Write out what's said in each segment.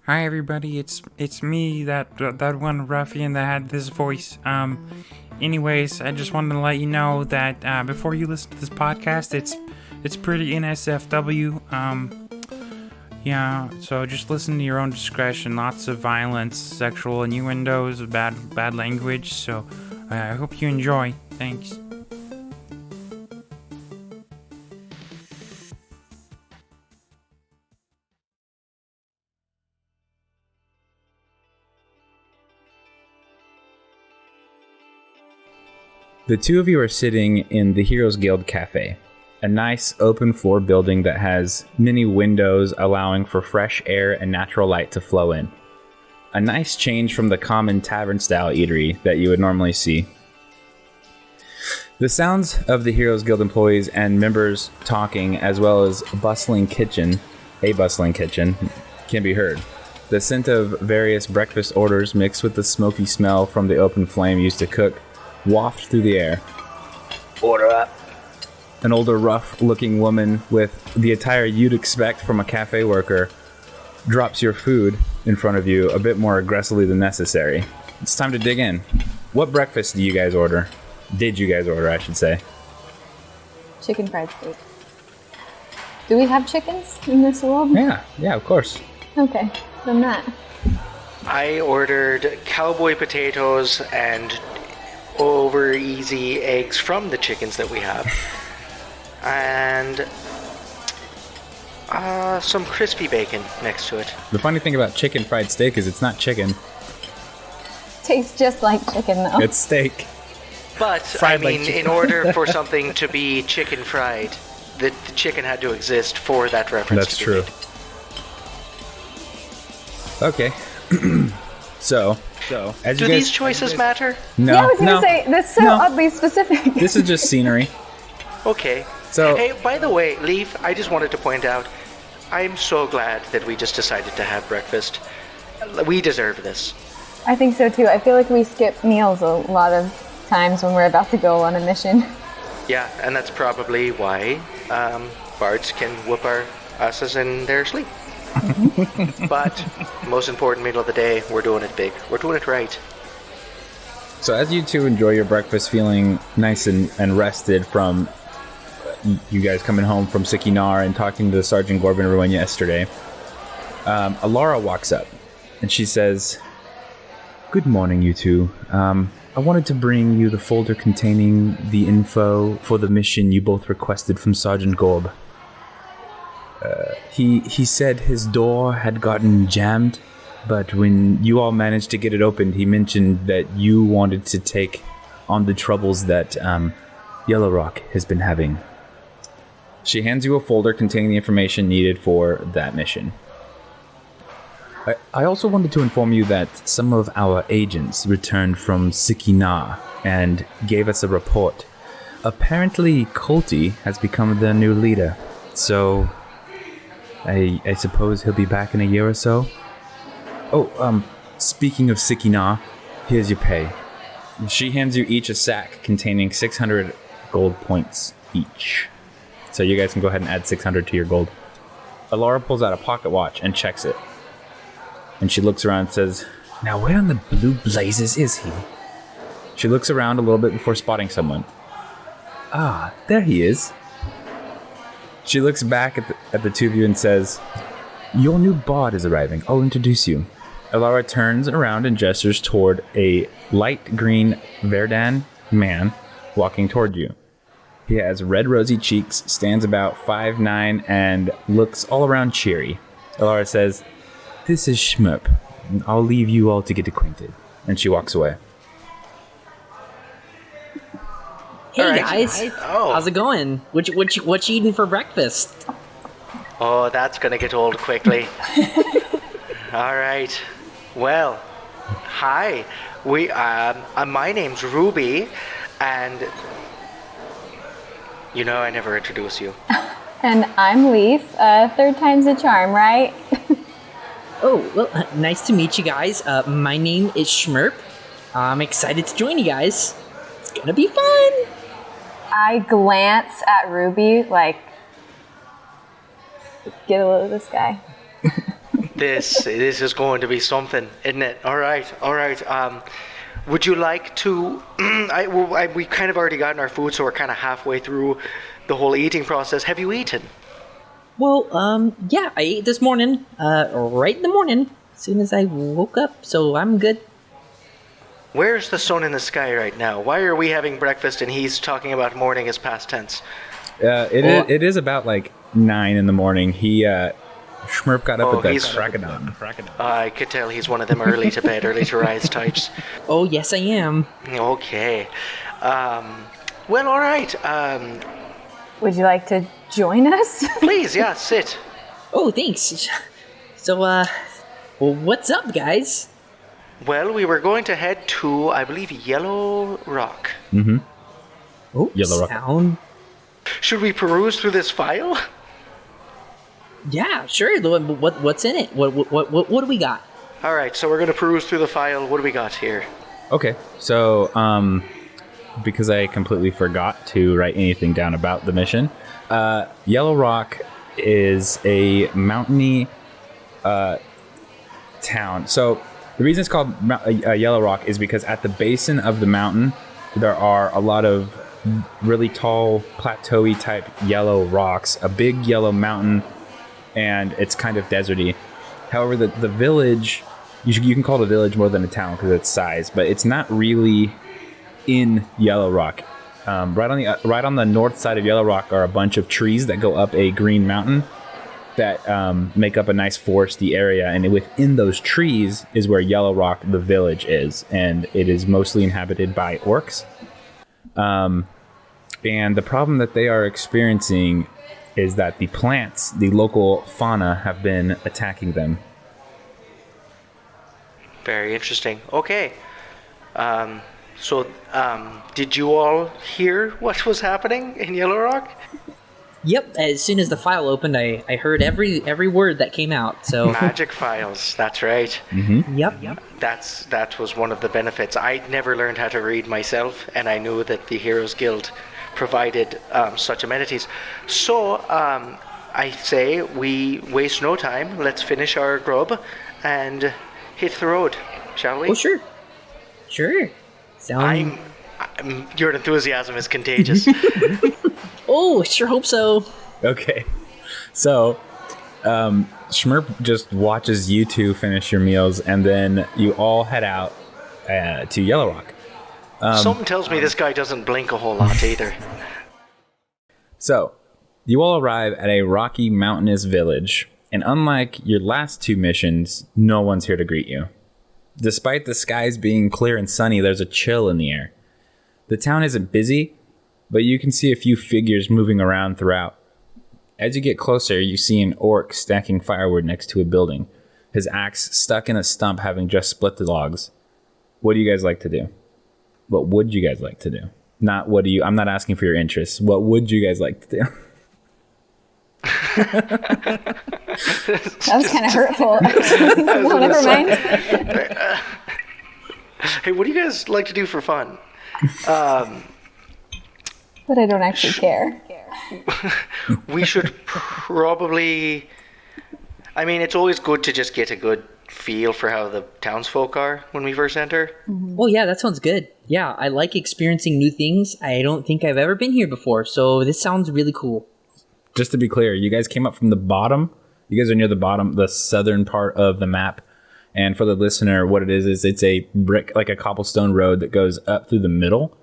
Hi everybody, it's me, that one ruffian that had this voice. Anyways, I just wanted to let you know that before you listen to this podcast, it's pretty NSFW. Yeah, so just listen to your own discretion. Lots of violence, sexual innuendos, bad language. So I hope you enjoy. Thanks. The two of you are sitting in the Heroes Guild Cafe, a nice open-floor building that has many windows allowing for fresh air and natural light to flow in. A nice change from the common tavern-style eatery that you would normally see. The sounds of the Heroes Guild employees and members talking, as well as a bustling kitchen, can be heard. The scent of various breakfast orders mixed with the smoky smell from the open flame used to cook waft through the air. Order up. An older, rough-looking woman with the attire you'd expect from a cafe worker drops your food in front of you a bit more aggressively than necessary. It's time to dig in. What breakfast do you guys order? Did you guys order, I should say? Chicken fried steak. Do we have chickens in this world? Yeah, of course. Okay, then that. I ordered cowboy potatoes and over easy eggs from the chickens that we have. And some crispy bacon next to it. The funny thing about chicken fried steak is it's not chicken. Tastes just like chicken, though. It's steak. But, Fried like chicken. in order for something to be chicken fried, the chicken had to exist for that reference That's to be true. made. Okay. So, as Do you guys... these choices matter? No, Yeah, I was going to no. say, that's so oddly specific. This is just scenery. Okay. So- hey, by the way, Leaf, I just wanted to point out, I'm so glad that we just decided to have breakfast. We deserve this. I think so, too. I feel like we skip meals a lot of times when we're about to go on a mission. Yeah, and that's probably why bards can whoop our asses in their sleep. But most important meal of the day, we're doing it big. We're doing it right. So as you two enjoy your breakfast feeling nice and rested from you guys coming home from Sikinar and talking to Sergeant Gorb and everyone yesterday, Alara walks up and she says, "Good morning, you two. I wanted to bring you the folder containing the info for the mission you both requested from Sergeant Gorb. He said his door had gotten jammed, but when you all managed to get it opened, he mentioned that you wanted to take on the troubles that Yellow Rock has been having." She hands you a folder containing the information needed for that mission. I also wanted to inform you that some of our agents returned from Sikinar and gave us a report. Apparently, Colty has become their new leader, so I suppose he'll be back in a year or so. Oh, speaking of Sikinar, here's your pay. She hands you each a sack containing 600 gold points each. So you guys can go ahead and add 600 to your gold. Alara pulls out a pocket watch and checks it. And she looks around and says, "Now where in the blue blazes is he?" She looks around a little bit before spotting someone. "Ah, there he is." She looks back at the two of you and says, "Your new bard is arriving. I'll introduce you." Alara turns around and gestures toward a light green Verdan man walking toward you. He has red rosy cheeks, stands about 5'9", and looks all around cheery. Alara says, "This is Shmurp. I'll leave you all to get acquainted." And she walks away. Hey All right. guys, Oh. how's it going? What you eating for breakfast? Oh, that's gonna get old quickly. All right. Well, hi. My name's Ruby, and I never introduce you. And I'm Leaf. Third time's a charm, right? Oh, well, nice to meet you guys. My name is Shmurp. I'm excited to join you guys. It's gonna be fun. I glance at Ruby, like, get a load of this guy. This is going to be something, isn't it? All right. Would you like to? We kind of already gotten our food, so we're kind of halfway through the whole eating process. Have you eaten? Well, yeah, I ate this morning, right in the morning, as soon as I woke up, so I'm good. Where's the sun in the sky right now? Why are we having breakfast and he's talking about morning as past tense? It is about like 9 in the morning. Schmurp got up at the crack of dawn. I could tell he's one of them early to bed, early to rise types. Oh, yes, I am. Okay. Well, all right. Would you like to join us? Please, yeah, sit. Oh, thanks. So, well, what's up, guys? Well, we were going to head to, I believe, Yellow Rock. Mm-hmm. Oh, Yellow Rock. Should we peruse through this file? Yeah, sure. What's in it? What do we got? All right, so we're going to peruse through the file. What do we got here? Okay, so because I completely forgot to write anything down about the mission, Yellow Rock is a mountainy town. So the reason it's called Yellow Rock is because at the basin of the mountain there are a lot of really tall, plateau-y type yellow rocks, a big yellow mountain, and it's kind of deserty. However, the village, you can call it a village more than a town because of its size, but it's not really in Yellow Rock. Right on the north side of Yellow Rock are a bunch of trees that go up a green mountain that make up a nice foresty area, and within those trees is where Yellow Rock, the village, is, and it is mostly inhabited by orcs. And the problem that they are experiencing is that the plants, the local fauna, have been attacking them. Very interesting. Okay. So, did you all hear what was happening in Yellow Rock? Yep. As soon as the file opened, I heard every word that came out. So Magic files. That's right. Mm-hmm. Yep. That was one of the benefits. I'd never learned how to read myself, and I knew that the Heroes Guild provided such amenities. So, I say we waste no time. Let's finish our grub and hit the road, shall we? Oh, sure. Your enthusiasm is contagious. Oh, sure hope so. Okay, so Schmurp just watches you two finish your meals, and then you all head out to Yellow Rock. Something tells me this guy doesn't blink a whole lot either. So, you all arrive at a rocky, mountainous village, and unlike your last two missions, no one's here to greet you. Despite the skies being clear and sunny, there's a chill in the air. The town isn't busy, but you can see a few figures moving around throughout. As you get closer, you see an orc stacking firewood next to a building, his axe stuck in a stump having just split the logs. What do you guys like to do? What would you guys like to do? Not what do you... I'm not asking for your interests. What would you guys like to do? That was kind of hurtful. No, never mind. Hey, what do you guys like to do for fun? But I don't actually care. We should probably... I mean, it's always good to just get a good feel for how the townsfolk are when we first enter. Oh, yeah, that sounds good. Yeah, I like experiencing new things. I don't think I've ever been here before, so this sounds really cool. Just to be clear, you guys came up from the bottom. You guys are near the bottom, the southern part of the map. And for the listener, what it is it's a brick, like a cobblestone road that goes up through the middle.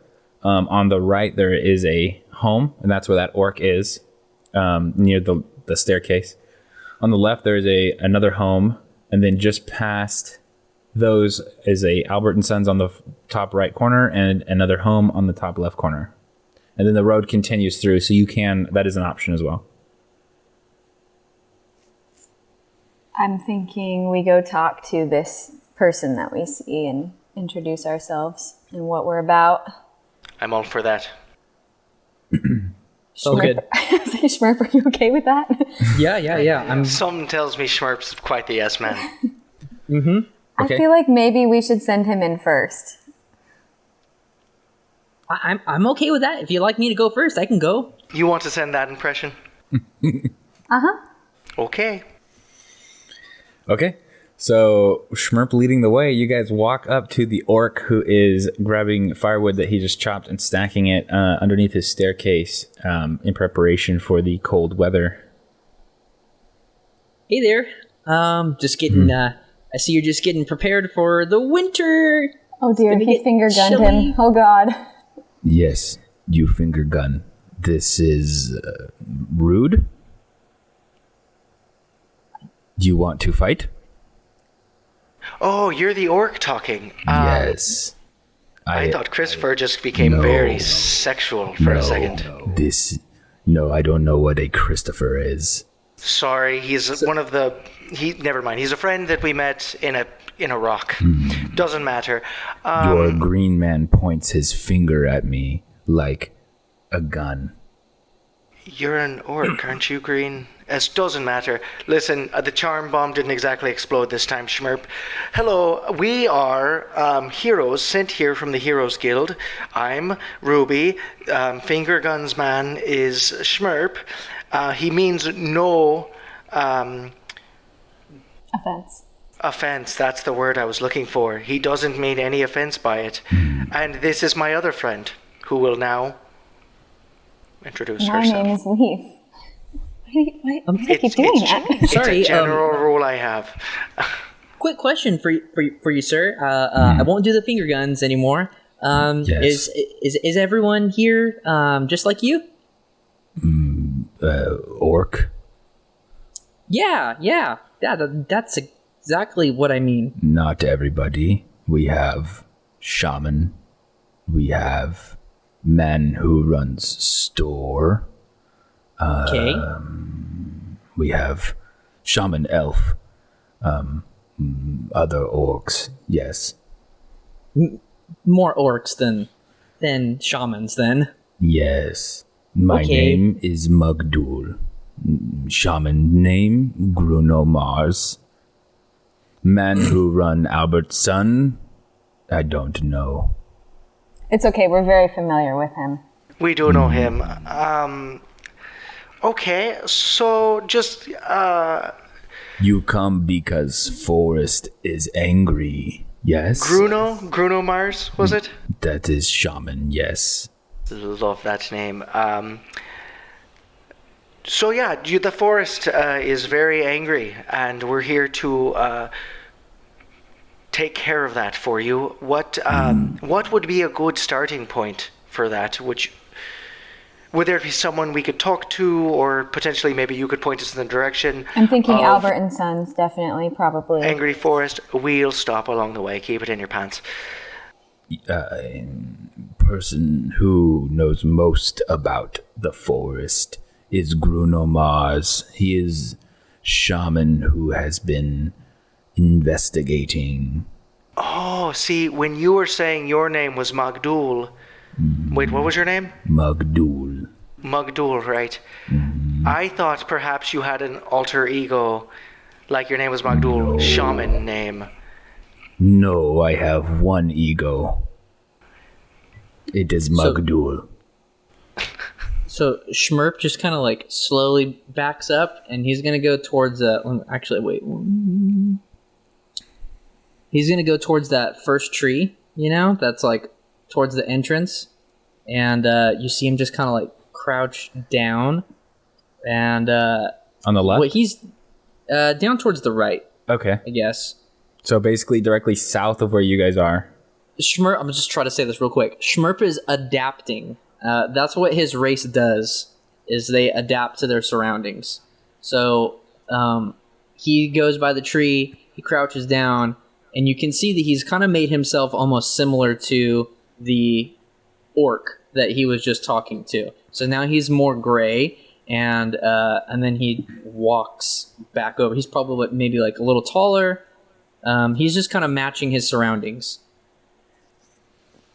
On the right, there is a home, and that's where that orc is, near the staircase. On the left, there is another home, and then just past those is a Albert & Sons on the top right corner, and another home on the top left corner. And then the road continues through, so that is an option as well. I'm thinking we go talk to this person that we see and introduce ourselves and what we're about. I'm all for that. So good. Schmurp, are you okay with that? Yeah. Something tells me Schmurp's quite the yes man. Mm-hmm. Okay. I feel like maybe we should send him in first. I'm okay with that. If you'd like me to go first, I can go. You want to send that impression? Uh-huh. Okay. Okay. So, Schmerp leading the way, you guys walk up to the orc who is grabbing firewood that he just chopped and stacking it underneath his staircase in preparation for the cold weather. Hey there. Just getting, I see you're just getting prepared for the winter. Oh dear, Gonna he get finger gunned chilly. him. Oh god. Yes, you finger gun. This is rude. Do you want to fight? Oh, you're the orc talking. Yes. I thought Christopher just became very sexual for a second. No, I don't know what a Christopher is. Sorry, he's one of the... Never mind. He's a friend that we met in a rock. Doesn't matter. Your green man points his finger at me like a gun. You're an orc, aren't you, Green? It doesn't matter. Listen, the charm bomb didn't exactly explode this time, Schmerp. Hello, we are heroes sent here from the Heroes Guild. I'm Ruby. Finger Guns Man is Schmerp. He means no... Offense, that's the word I was looking for. He doesn't mean any offense by it. And this is my other friend, who will now introduce My herself. name is Leaf. Why do you keep doing that? Sorry, It's a general rule I have. Quick question for you, sir. I won't do the finger guns anymore. Yes. Is everyone here just like you? Orc? Yeah. That's exactly what I mean. Not everybody. We have shaman. We have man who runs store. Okay. We have shaman elf. Other orcs. Yes. More orcs than shamans, then. Yes. My name is Mugdul. Shaman name Bruno Mars. Man who run Albert's son, I don't know. It's okay, we're very familiar with him. We do know him. Okay, so just... You come because Forest is angry, yes? Bruno Mars, was it? That is shaman, yes. Love that name. So yeah, the forest is very angry, and we're here to take care of that for you. What would be a good starting point for that? Would there be someone we could talk to, or potentially maybe you could point us in the direction? I'm thinking of Albert and Sons, definitely, probably. Angry Forest. We'll stop along the way. Keep it in your pants. Person who knows most about the forest is Bruno Mars. He is shaman who has been investigating. Oh, see, when you were saying your name was Magdul... Wait, what was your name? Mugdul. Mugdul, right. I thought perhaps you had an alter ego, like your name was Magdul, No. shaman name. No, I have one ego. It is Mugdul. So Schmerp just kind of like slowly backs up, and he's gonna go towards he's gonna go towards that first tree, that's like towards the entrance, and you see him just kind of like crouch down, and On the left? he's down towards the right, Okay. I guess. So basically directly south of where you guys are. Schmerp, I'm just trying to say this real quick. Schmerp is adapting. That's what his race does, is they adapt to their surroundings. So he goes by the tree, he crouches down, and you can see that he's kind of made himself almost similar to the orc that he was just talking to. So now he's more gray, and then he walks back over. He's probably maybe like a little taller. He's just kind of matching his surroundings.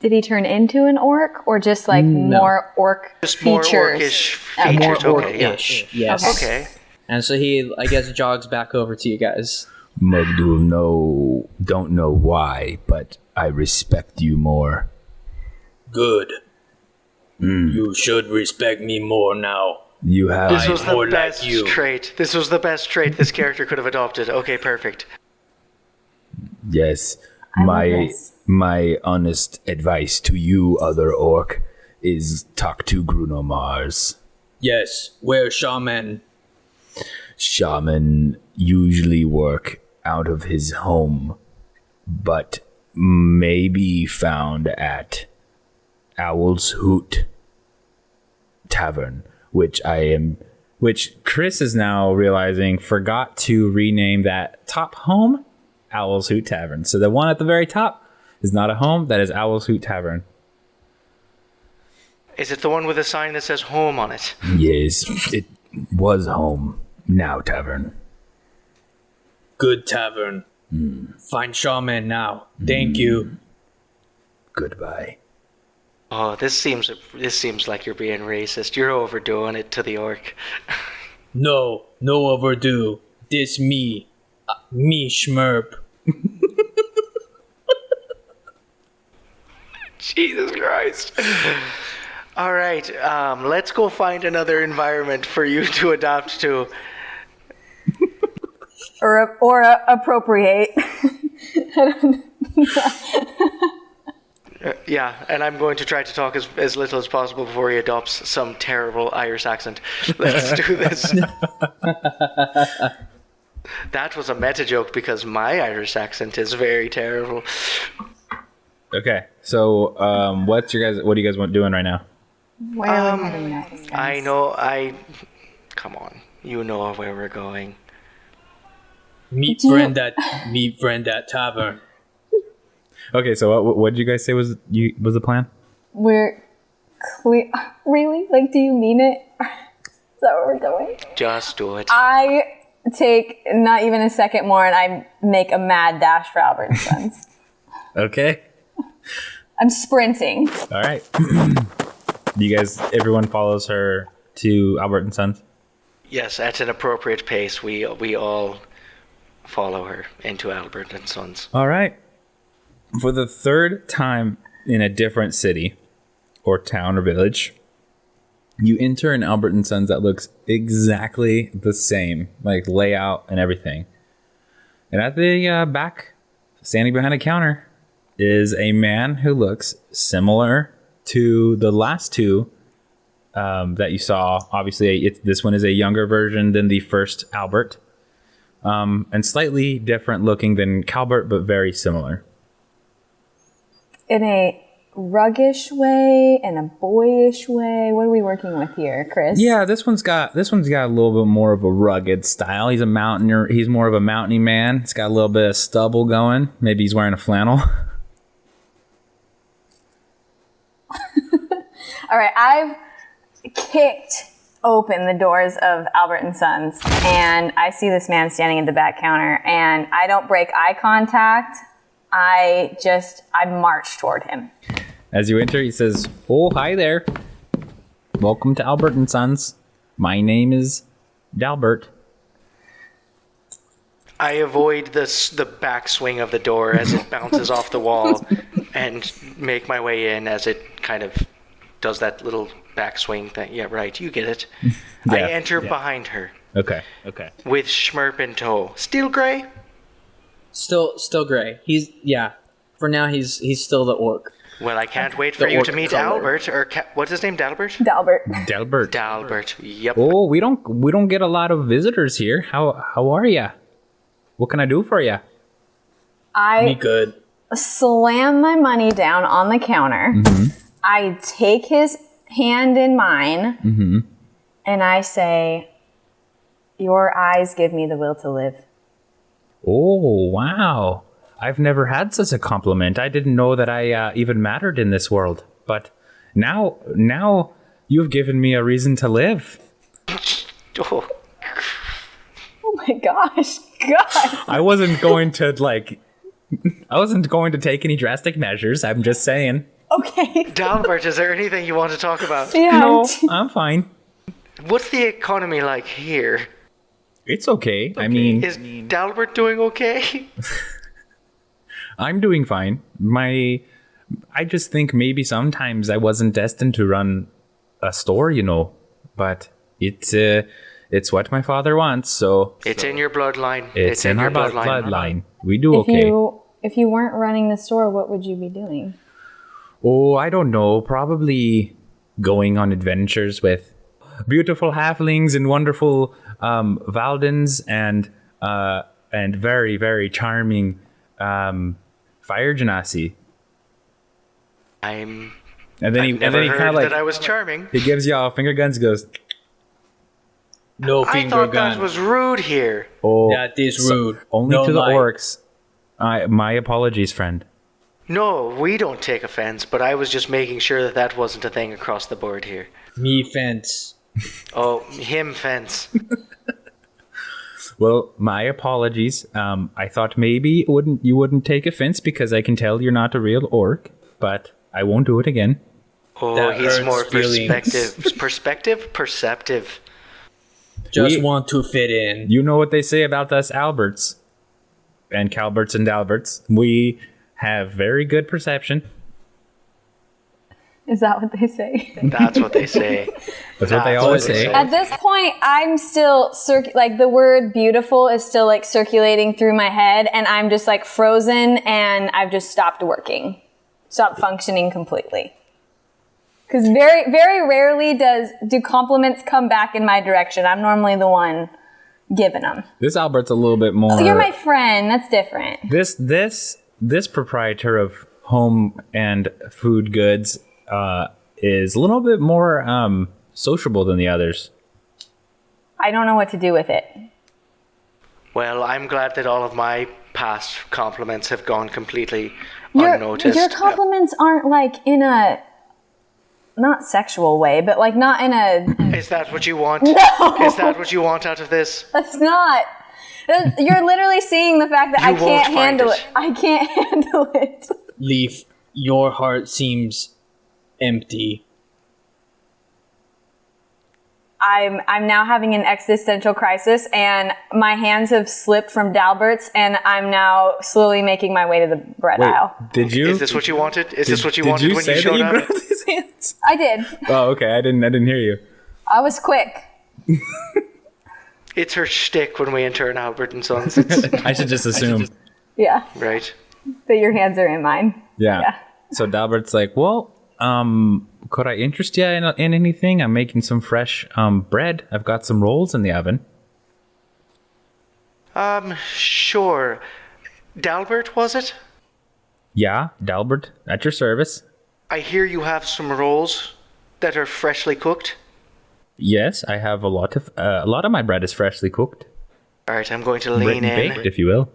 Did he turn into an orc, or just like more orc Just more features? orcish Okay. features. More Okay, yeah. orcish, yes. Okay. And so he, I guess, jogs back over to you guys. Mugdul, don't know why, but I respect you more. Good. You should respect me more now. You have This was the best trait. This was the best trait this character could have adopted. Okay, perfect. Yes. I love this. My honest advice to you, other orc, is talk to Bruno Mars. Yes, we're shaman. Shaman usually work out of his home, but may be found at Owl's Hoot Tavern, which Chris is now realizing forgot to rename that top home Owl's Hoot Tavern. So the one at the very top is not a home, that is Owl's Hoot Tavern. Is it the one with a sign that says home on it? Yes, it was home, now tavern. Good tavern. Find shaman now. Thank you. Goodbye. Oh, this seems like you're being racist. You're overdoing it to the orc. No overdue. This me Schmerp. Jesus Christ. All right, let's go find another environment for you to adapt to. Or appropriate. Yeah, and I'm going to try to talk as little as possible before he adopts some terrible Irish accent. Let's do this. That was a meta joke because my Irish accent is very terrible. Okay, so what are you guys doing right now? Where are we heading next? Come on, you know where we're going. Meet friend at tavern. Okay, so what did you guys say was the plan? We're really? Like, do you mean it? Is that what we're doing? Just do it. I take not even a second more and I make a mad dash for Albert and Sons. Okay. I'm sprinting. All right. Everyone follows her to Albert and Sons? Yes, at an appropriate pace. We all follow her into Albert and Sons. All right. For the third time in a different city or town or village, you enter an Albert and Sons that looks exactly the same, like layout and everything. And at the back, standing behind a counter, is a man who looks similar to the last two that you saw. Obviously, this one is a younger version than the first Albert, and slightly different looking than Calbert, but very similar. In a ruggish way and a boyish way. What are we working with here, Chris? Yeah, this one's got a little bit more of a rugged style. He's a mountaineer. He's more of a mountainy man. He's got a little bit of stubble going. Maybe he's wearing a flannel. All right, I've kicked open the doors of Albert and Sons, and I see this man standing at the back counter, and I don't break eye contact. I march toward him. As you enter, he says, "Oh, hi there. Welcome to Albert and Sons. My name is Dalbert." I avoid the backswing of the door as it bounces off the wall and make my way in as it kind of does that little backswing thing. Yeah, right. You get it. Yeah, I enter behind her. Okay. With Schmerp in tow. Still gray? Still gray. For now, he's still the orc. Well, I can't wait for you to meet color. Albert, what's his name, Dalbert? Dalbert. Yep. Oh, we don't get a lot of visitors here. How are ya? What can I do for ya? Me I good. slam my money down on the counter. Mm-hmm. I take his hand in mine, Mm-hmm. and I say, "Your eyes give me the will to live." Oh, wow. I've never had such a compliment. I didn't know that I even mattered in this world. But now you've given me a reason to live. Oh. Oh my gosh, God. I wasn't going to take any drastic measures. I'm just saying. Okay. Dalbert, is there anything you want to talk about? Yeah. No, I'm fine. What's the economy like here? It's okay. I mean, Is Dalbert doing okay? I'm doing fine. I just think maybe sometimes I wasn't destined to run a store, But, It's what my father wants, so It's in your bloodline. it's in your our bloodline. We do If okay. if you weren't running the store, what would you be doing? Oh, I don't know. Probably going on adventures with beautiful halflings and wonderful Valdens and very, very charming fire genasi. I've And then he never kind heard of like that I was charming. he gives you all finger guns. Goes, No I finger thought gun. that was rude here. oh, That is rude. only No to the lie. orcs. My apologies, friend. No, we don't take offense, but I was just making sure that that wasn't a thing across the board here. Me fence. Oh, him fence. Well, my apologies. I thought maybe you wouldn't take offense because I can tell you're not a real orc, but I won't do it again. Oh, That he's hurts more feelings. perceptive. Just We- want to fit in. You know what they say about us Alberts and Calberts and Dalberts. We have very good perception. Is that what they say? That's what they say. That's what they That's always what they say. say. At this point, I'm still like the word beautiful is still like circulating through my head, and I'm just like frozen, and I've just stopped working, stopped functioning completely. Because very, very rarely do compliments come back in my direction. I'm normally the one giving them. This Albert's a little bit more. You're my friend. That's different. This proprietor of home and food goods is a little bit more sociable than the others. I don't know what to do with it. Well, I'm glad that all of my past compliments have gone completely Your unnoticed. compliments aren't like in a not sexual way, but like not in a. Is that what you want? No. Is that what you want out of this? That's not. You're literally seeing the fact that I You won't can't find handle it. it. I can't handle it. Leaf, your heart seems empty. I'm now having an existential crisis, and my hands have slipped from Dalbert's, and I'm now slowly making my way to the bread aisle. Did you? Is this what you wanted? Is this what you wanted Did you when say you showed that you up? grabbed his hands? I did. Oh, okay. I didn't hear you. I was quick. It's her shtick when we enter an Albert and Sons. It's, I should just assume. Yeah, right. that your hands are in mine. Yeah. Yeah. So Dalbert's like, well, could I interest you in anything? I'm making some fresh bread. I've got some rolls in the oven. Sure. Dalbert, was it? Yeah, Dalbert, at your service. I hear you have some rolls that are freshly cooked. Yes, I have a lot of my bread is freshly cooked, All right, I'm going to lean in. baked, if you will.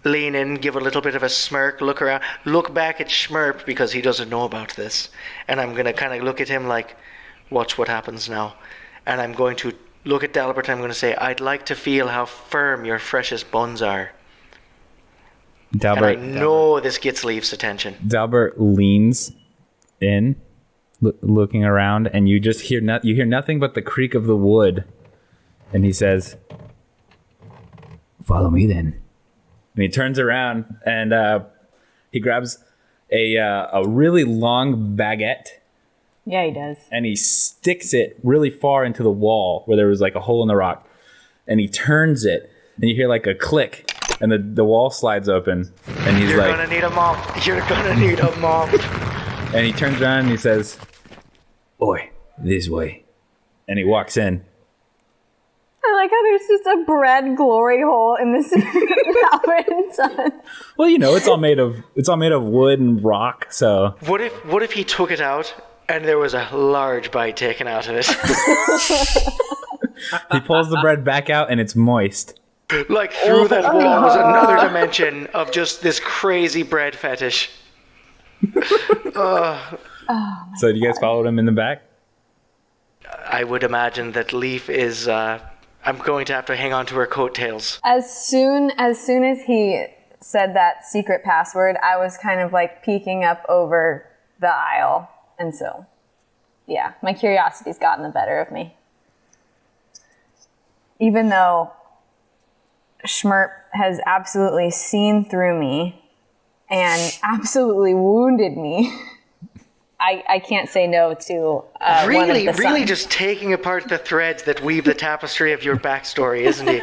Lean in, give a little bit of a smirk, look around, look back at Schmerp because he doesn't know about this. And I'm going to kind of look at him like, watch what happens now. And I'm going to look at Dalbert and I'm going to say, I'd like to feel how firm your freshest buns are. And I know this gets Leaf's attention. Dalbert leans in, looking around, and you just hear nothing but the creak of the wood. And he says, "Follow me, then." And he turns around and he grabs a really long baguette Yeah, he does. and he sticks it really far into the wall where there was like a hole in the rock. And he turns it and you hear like a click and the wall slides open. And he's You're like, going to need a mop. You're going to need a mop. and he turns around and he says, "Oi, this way." And he walks in. I like how there's just a bread glory hole in this Albert and Sons. Well, you know, it's all made of wood and rock, so What if he took it out and there was a large bite taken out of it? he pulls the bread back out and it's moist. Like through that wall was another dimension of just this crazy bread fetish. So do you guys follow him in the back? I would imagine that Leaf is. I'm going to have to hang on to her coattails. As soon as he said that secret password, I was kind of like peeking up over the aisle. And so, yeah, my curiosity's gotten the better of me. Even though Schmerp has absolutely seen through me and absolutely wounded me. I can't say no to one of the really sons. just taking apart the threads that weave the tapestry of your backstory, isn't he?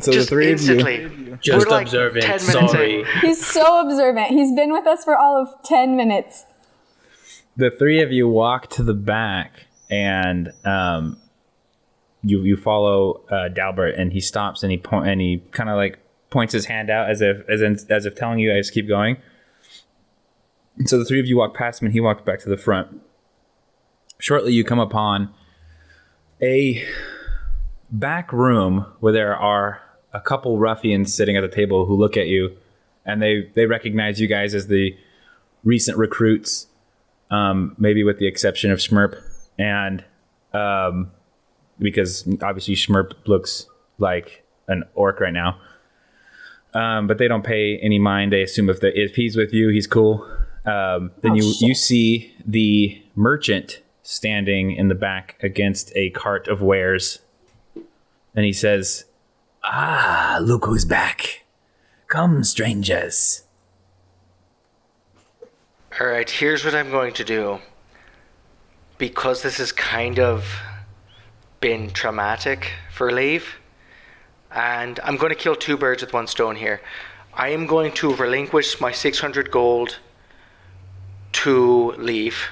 So Just the three instantly. of you, Just We're like observant. 10 minutes Sorry. in. He's so observant. He's been with us for all of 10 minutes. the three of you walk to the back, and you follow Dalbert, and he stops and he kind of like points his hand out as if telling you guys to keep going. And so the three of you walk past him, and he walks back to the front. Shortly, you come upon a back room where there are a couple ruffians sitting at the table who look at you, and they recognize you guys as the recent recruits, maybe with the exception of Schmurp, and because obviously Schmurp looks like an orc right now. But they don't pay any mind. They assume if he's with you, he's cool. Then you see the merchant standing in the back against a cart of wares. And he says, "Ah, look who's back. Come, strangers." All right, here's what I'm going to do. Because this has kind of been traumatic for Leave, and I'm going to kill two birds with one stone here. I am going to relinquish my 600 gold to Leave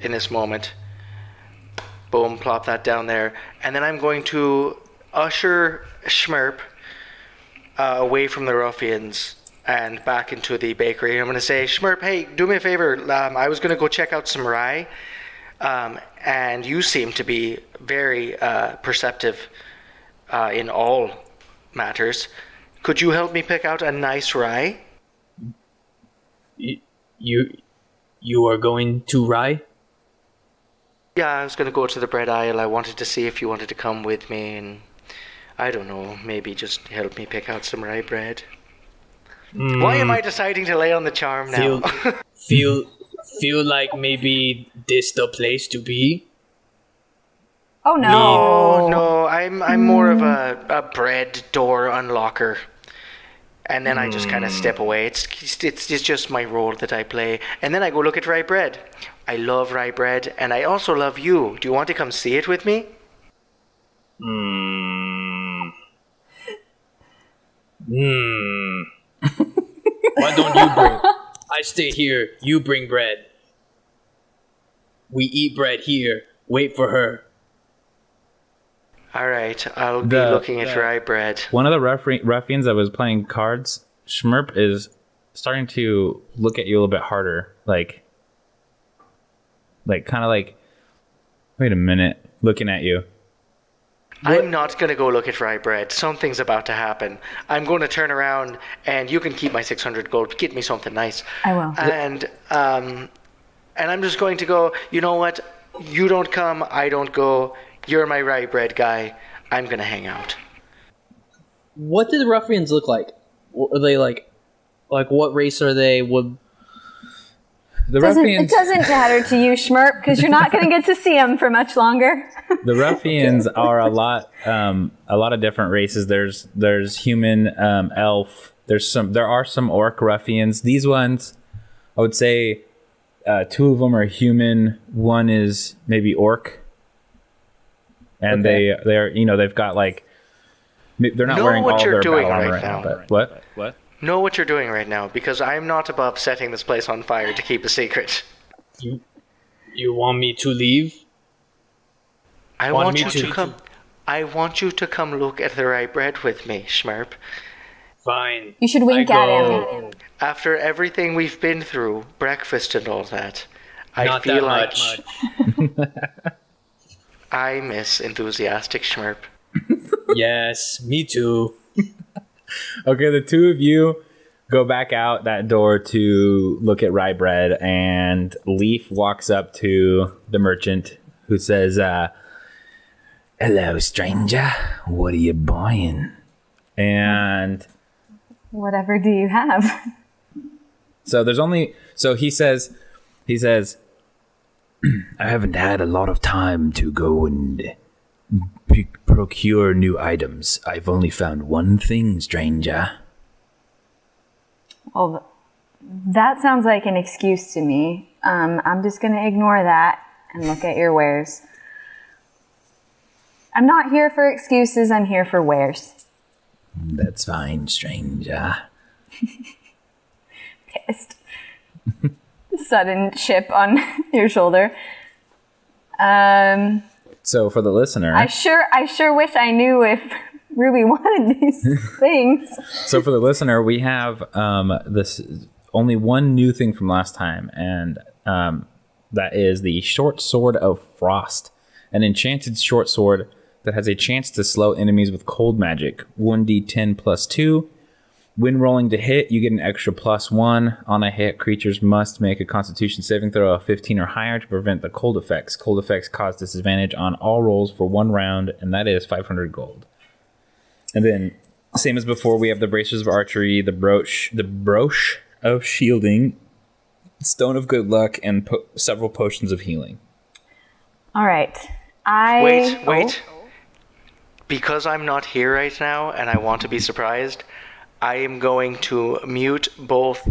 in this moment. Boom, plop that down there. And then I'm going to usher Schmurp away from the ruffians and back into the bakery. I'm going to say, Schmurp, hey, do me a favor. I was going to go check out some rye. And you seem to be very perceptive in all matters. Could you help me pick out a nice rye? You are going to Rye? Yeah, I was going to go to the bread aisle. I wanted to see if you wanted to come with me, and I don't know, maybe just help me pick out some rye bread. Why am I deciding to lay on the charm now? Feel like maybe this the place to be? Oh no. No, I'm more of a bread door unlocker. And then I just kind of step away. It's just my role that I play. And then I go look at rye bread. I love rye bread, and I also love you. Do you want to come see it with me? Why don't you bring? I stay here. You bring bread. We eat bread here. Wait for her. All right, I'll be looking at rye bread. One of the ruffians that was playing cards, Schmurp, is starting to look at you a little bit harder. Like kind of like, wait a minute, looking at you. I'm not going to go look at rye bread. Something's about to happen. I'm going to turn around, and you can keep my 600 gold. Get me something nice. I will. And I'm just going to go, you know what? You don't come, I don't go. You're my rye bread guy. I'm going to hang out. What do the ruffians look like? Are they like what race are they? The It ruffians. doesn't matter to you, Schmurp, because you're not going to get to see him for much longer. The ruffians are a lot of different races. There's human, elf. There are some orc ruffians. These ones, I would say, two of them are human. One is maybe orc, and Okay. they're they've got like they're not Know wearing what all you're their doing battle armor right right now. now. But what? Know what you're doing right now, because I'm not above setting this place on fire to keep a secret. You want me to leave? I Want want me you to- to come. I want you to come look at the rye bread with me, Schmurp. Fine. You should wink I at go. him. After everything we've been through, breakfast and all that, I Not feel that like much. I miss enthusiastic Schmurp. Yes, me too. Okay, the two of you go back out that door to look at rye bread, and Leaf walks up to the merchant, who says, "Hello, stranger. What are you buying?" And Whatever do you have? so he says, "I haven't had a lot of time to go and procure new items. I've only found one thing, stranger." Well, That sounds like an excuse to me. I'm just going to ignore that and look at your wares. I'm not here for excuses, I'm here for wares. That's fine, stranger. Pissed. Sudden chip on your shoulder. So for the listener... I sure wish I knew if Ruby wanted these things. So for the listener, we have this only one new thing from last time, and that is the Short Sword of Frost, an enchanted short sword that has a chance to slow enemies with cold magic. 1d10 plus 2. When rolling to hit, you get an extra +1. On a hit, creatures must make a Constitution saving throw of 15 or higher to prevent the cold effects. Cold effects cause disadvantage on all rolls for 1 round, and that is 500 gold. And then, same as before, we have the Bracers of Archery, the Brooch of Shielding, Stone of Good Luck, and several potions of healing. All right. Wait. Because I'm not here right now and I want to be surprised, I am going to mute both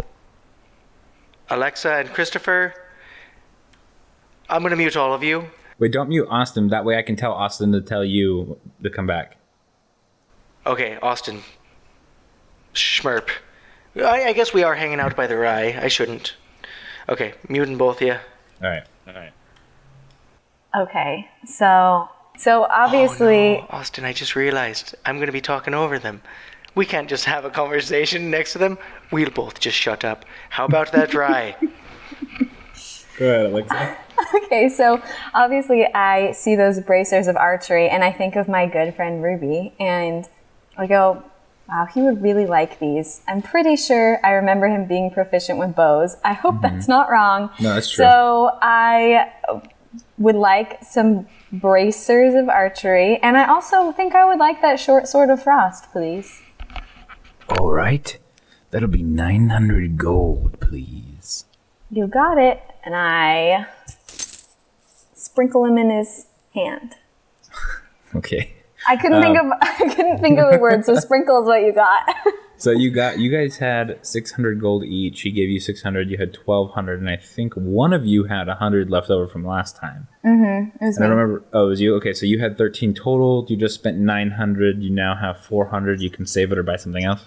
Alexa and Christopher. I'm going to mute all of you. Wait, don't mute Austin. That way I can tell Austin to tell you to come back. Okay, Austin. Schmerp. I guess we are hanging out by the rye. I shouldn't. Okay, muting both of you. All right. Okay, so obviously... Oh, no. Austin, I just realized I'm going to be talking over them. We can't just have a conversation next to them. We'll both just shut up. How about that rye? Go ahead, Alexa. Okay, so obviously I see those Bracers of Archery and I think of my good friend Ruby and I go, wow, he would really like these. I'm pretty sure I remember him being proficient with bows. I hope that's not wrong. No, that's true. So I would like some Bracers of Archery, and I also think I would like that Short Sword of Frost, please. All right. That'll be 900 gold, please. You got it. And I sprinkle him in his hand. Okay. I couldn't think of a word, so sprinkle is what you got. So you guys had 600 gold each. He gave you 600. You had 1,200, and I think one of you had 100 left over from last time. Mm-hmm. It was me. I remember. Oh, it was you. Okay, so you had 13 total. You just spent 900. You now have 400. You can save it or buy something else.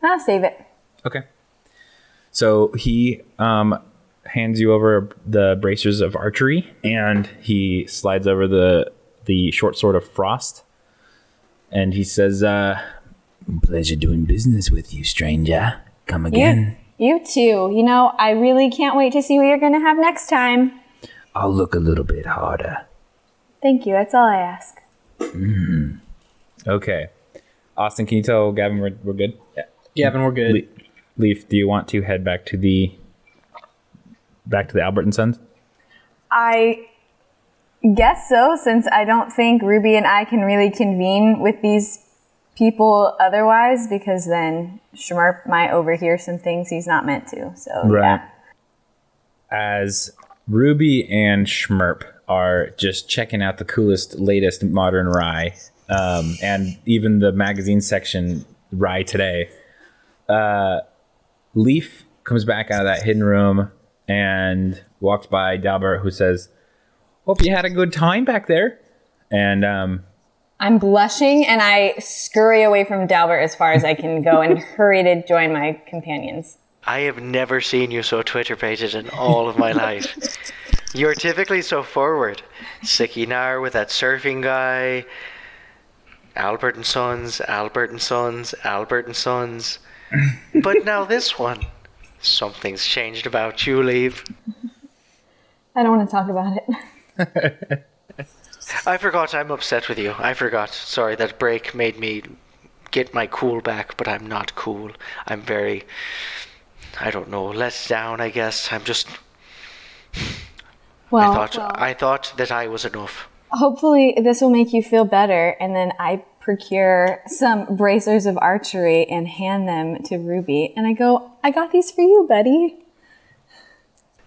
I'll save it. Okay. So he hands you over the Bracers of Archery, and he slides over the Short Sword of Frost, and he says, "Pleasure doing business with you, stranger. Come again." You too. You know, I really can't wait to see what you're going to have next time. I'll look a little bit harder. Thank you. That's all I ask. Mm-hmm. Okay. Austin, can you tell Gavin we're good? Yeah. Gavin, we're good. Leaf, do you want to head back to the Albert and Sons? I guess so, since I don't think Ruby and I can really convene with these people otherwise, because then Schmerp might overhear some things he's not meant to. So right. Yeah. As Ruby and Schmerp are just checking out the coolest, latest modern rye, and even the magazine section Rye Today, Leaf comes back out of that hidden room and walks by Dalbert, who says, "Hope you had a good time back there." And I'm blushing and I scurry away from Dalbert as far as I can go and hurry to join my companions. I have never seen you so Twitter-pated in all of my life. You're typically so forward. Sikinar with that surfing guy. Albert and Sons, Albert and Sons, Albert and Sons. But now this one. Something's changed about you, Leave. I don't want to talk about it. I forgot I'm upset with you. I forgot. Sorry, that break made me get my cool back, but I'm not cool. I'm very, I don't know, let down, I guess. I'm just... I thought that I was enough. Hopefully this will make you feel better, and then I procure some Bracers of Archery and hand them to Ruby, and I go, "I got these for you, buddy."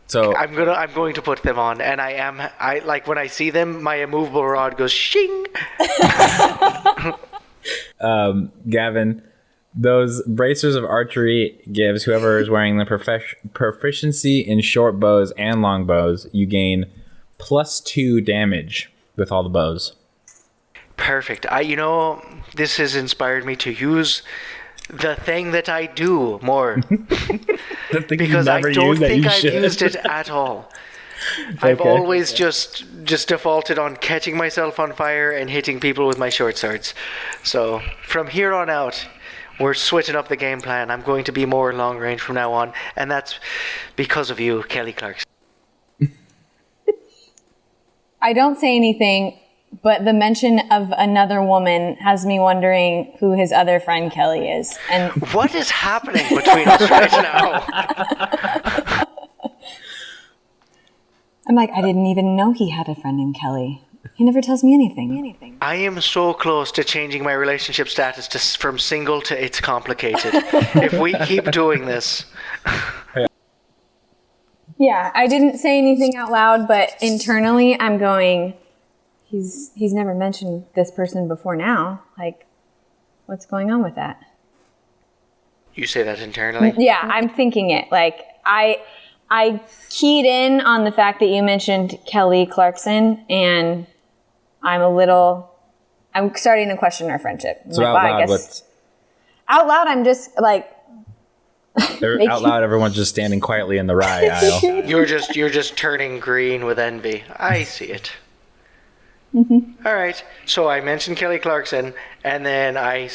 So I'm going to put them on, and I like when I see them, my immovable rod goes shing. Gavin, Those bracers of archery gives whoever is wearing the proficiency in short bows and long bows, you gain +2 damage with all the bows. Perfect. This has inspired me to use the thing that I do more. Because I don't think I've used it at all. I've always just defaulted on catching myself on fire and hitting people with my short swords. So from here on out, we're switching up the game plan. I'm going to be more long range from now on, and that's because of you, Kelly Clarkson. I don't say anything, but the mention of another woman has me wondering who his other friend Kelly is. And what is happening between us right now? I'm like, I didn't even know he had a friend named Kelly. He never tells me anything. I am so close to changing my relationship status from single to it's complicated. If we keep doing this. Yeah, I didn't say anything out loud, but internally I'm going, he's never mentioned this person before now. Like, what's going on with that? You say that internally? Yeah, I'm thinking it. Like, I keyed in on the fact that you mentioned Kelly Clarkson, and I'm starting to question our friendship. I'm So like, out loud, out loud, I'm just like, out loud, everyone's just standing quietly in the rye aisle. You're just turning green with envy. I see it. Mm-hmm. All right. So I mentioned Kelly Clarkson, and then I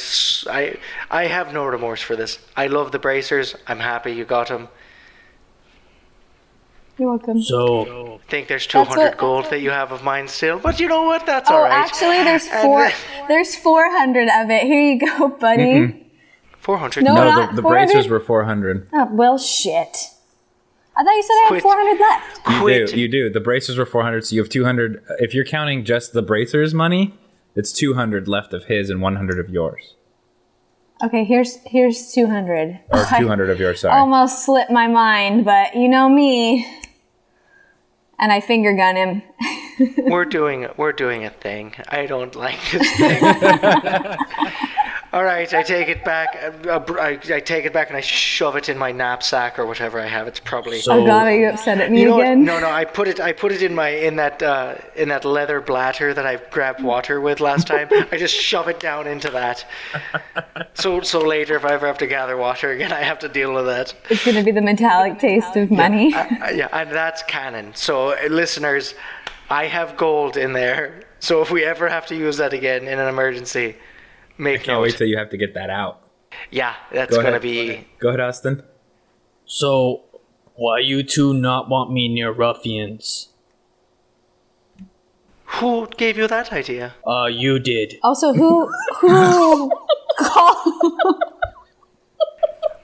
have no remorse for this. I love the bracers. I'm happy you got them. You're welcome. So, I think there's 200 gold that you have of mine still, but you know what? That's all right. Actually, there's 400 of it. Here you go, buddy. Mm-mm. 400? No, the bracers were 400. Oh, well, shit. I thought you said I had 400 left. You do. The bracers were 400, so you have 200. If you're counting just the bracers money, it's 200 left of his and 100 of yours. Okay, here's 200. Or 200 of yours, sorry. Almost slipped my mind, but you know me. And I finger gun him. We're doing a thing. I don't like this thing. All right, I take it back. I take it back and I shove it in my knapsack or whatever I have. It's probably. Oh God, are you upset at me again? No. I put it in that leather bladder that I grabbed water with last time. I just shove it down into that. So later, if I ever have to gather water again, I have to deal with that. It's gonna be the metallic taste of money. Yeah, and that's canon. So listeners, I have gold in there. So if we ever have to use that again in an emergency. I can't wait till you have to get that out. Yeah, that's going to be... Go ahead, Austin. So, why you two not want me near ruffians? Who gave you that idea? You did. Also, who called...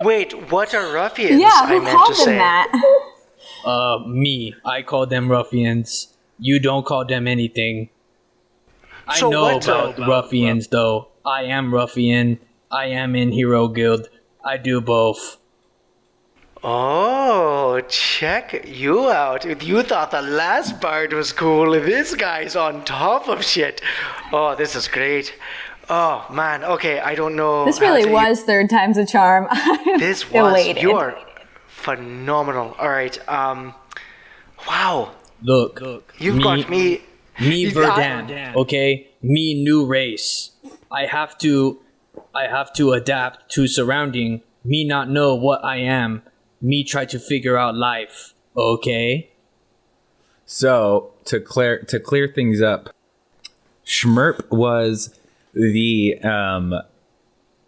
Wait, what are ruffians? Yeah, who called them that? Me. I call them ruffians. You don't call them anything. I know about ruffians, though. I am ruffian. I am in Hero Guild. I do both. Oh, check you out. You thought the last bard was cool. This guy's on top of shit. Oh, this is great. Oh, man. Okay, I don't know. This really was third time's a charm. This was. Elated. You are phenomenal. All right. Wow. Look. You've got me. Me Verdun, okay? Me new race. I have to adapt to surrounding. Me not know what I am. Me try to figure out life. Okay? So to clear things up, Schmerp was the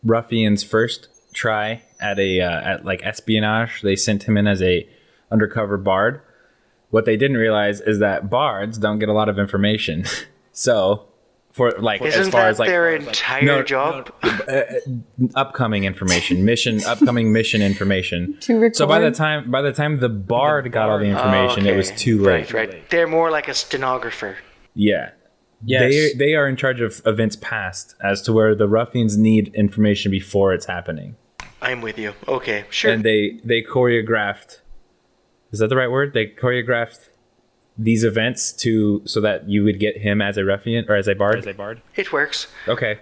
ruffian's first try at espionage. They sent him in as a undercover bard. What they didn't realize is that bards don't get a lot of information. So, for like, isn't as far that as like their entire job? Upcoming mission information. To record. So by the time the bard got all the information, it was too late. Right. They're more like a stenographer. Yeah. Yes. They are in charge of events past, as to where the ruffians need information before it's happening. I'm with you. Okay, sure. And they choreographed. Is that the right word? They choreographed these events so that you would get him as a ruffian or as a bard. It works. Okay.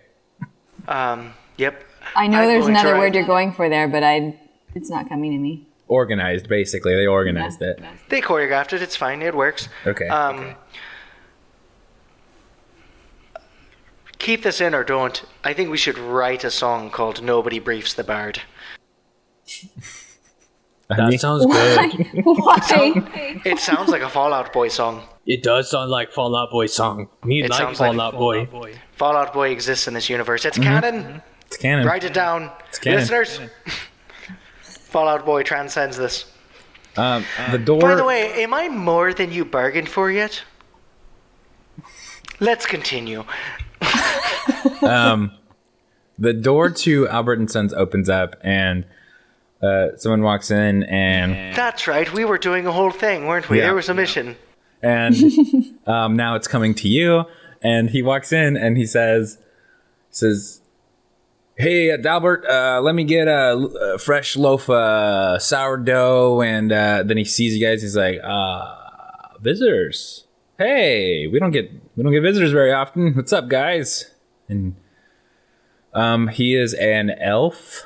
Yep. I know I'm there's going to another try- word you're going for there, but it's not coming to me. Organized, basically. They organized it. They choreographed it. It's fine. It works. Okay. Keep this in or don't. I think we should write a song called "Nobody Briefs the Bard." That sounds good. Why? It sounds like a Fallout Boy song. It does sound like Fall Out Boy song. Me It like sounds like Fall Out Boy. Fallout Boy exists in this universe. It's canon. It's canon. Write it down, canon. listeners. Fallout Boy transcends this. The door. By the way, am I more than you bargained for yet? Let's continue. The door to Albert and Sons opens up, and someone walks in, and That's right. We were doing a whole thing, weren't we? Yeah. There was a mission. and now it's coming to you. And he walks in, and he says, "Hey, Albert, let me get a fresh loaf of sourdough." And then he sees you guys. He's like, "Visitors. Hey, we don't get visitors very often. What's up, guys?" And he is an elf.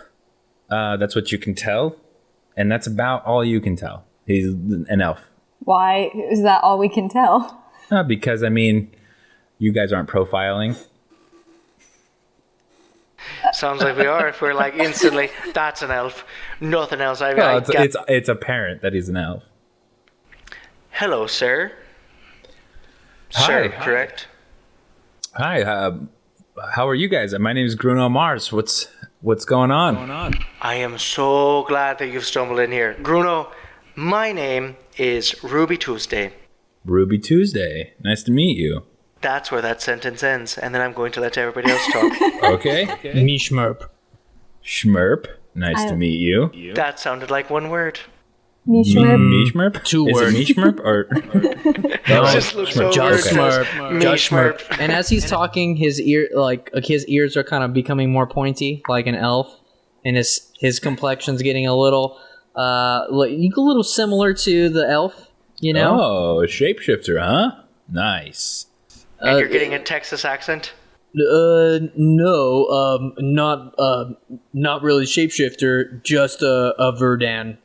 That's what you can tell, and that's about all you can tell. He's an elf. Why is that all we can tell? Because I mean, you guys aren't profiling. Sounds like we are. If we're like instantly, that's an elf. Nothing else. Well, it's apparent that he's an elf. Hello, sir. Hi. Sir, correct? Hi. How are you guys? My name is Bruno Mars. What's going on? I am so glad that you've stumbled in here. Bruno, my name is Ruby Tuesday. Ruby Tuesday. Nice to meet you. That's where that sentence ends, and then I'm going to let everybody else talk. Okay. Me Schmerp. Schmerp. Nice to meet you. That sounded like one word. Me Schmerp? Two Is words. it me Schmerp or? Just looks over Just and says, Schmerp. "Me Just Schmerp." And as he's talking, his ears are kind of becoming more pointy, like an elf, and his complexion's getting a little similar to the elf. You know? Oh, a shapeshifter, huh? Nice. And you're getting a Texas accent? No, not really shapeshifter, just a Verdan.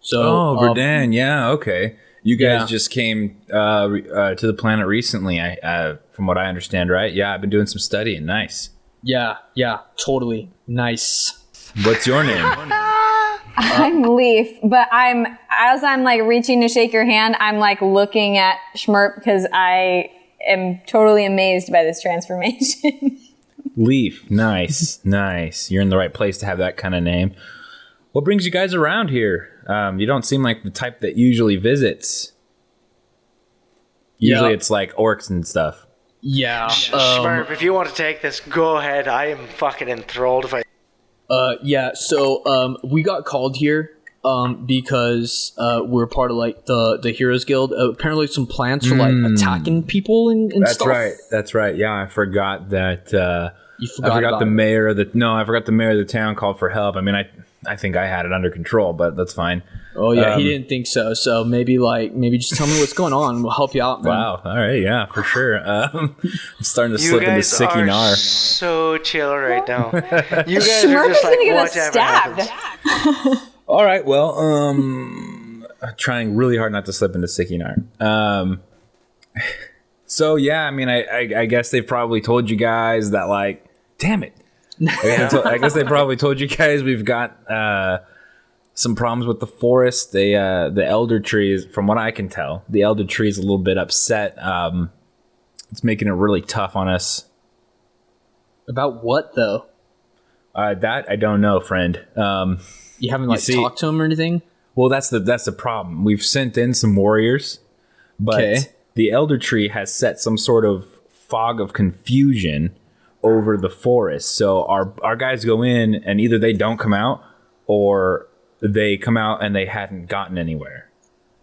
So, Oh, Verdan. Yeah. Okay. You guys Yeah. just came to the planet recently. From what I understand, right? Yeah, I've been doing some studying. Nice. Yeah, totally nice. What's your name? I'm Leaf, but as I'm like reaching to shake your hand, I'm like looking at Schmerp because I am totally amazed by this transformation. Leaf. Nice. Nice. You're in the right place to have that kind of name. What brings you guys around here? You don't seem like the type that usually visits. Usually Yeah. it's like orcs and stuff. Yeah. Schmerp, if you want to take this, go ahead. I am fucking enthralled if I... So we got called here because we're part of like the Heroes Guild. Apparently some plans for like attacking people and That's stuff. right. That's right. Yeah, I forgot that. You forgot I forgot about the it. mayor of the. No, I forgot the mayor of the town called for help. I mean, I think I had it under control, but that's fine. Oh yeah, he didn't think so. So maybe just tell me what's going on. We'll help you out, man. Wow. All right. Yeah, for sure. I'm starting to You slip into guys Sicky are Nar. so chill right now. You guys Schmerp are is just like, gonna get us whatever stabbed. happens. All right. Well, trying really hard not to slip into Sicky Nar. So yeah, I mean, I guess they probably told you guys that, like, damn it. I guess they probably told you guys we've got some problems with the forest. The elder tree is, from what I can tell, the elder tree is a little bit upset. It's making it really tough on us. About what though? That I don't know, friend. You haven't like see- talked to him or anything? Well, that's the problem. We've sent in some warriors, but Okay. the elder tree has set some sort of fog of confusion over the forest. So our guys go in, and either they don't come out, or they come out and they hadn't gotten anywhere.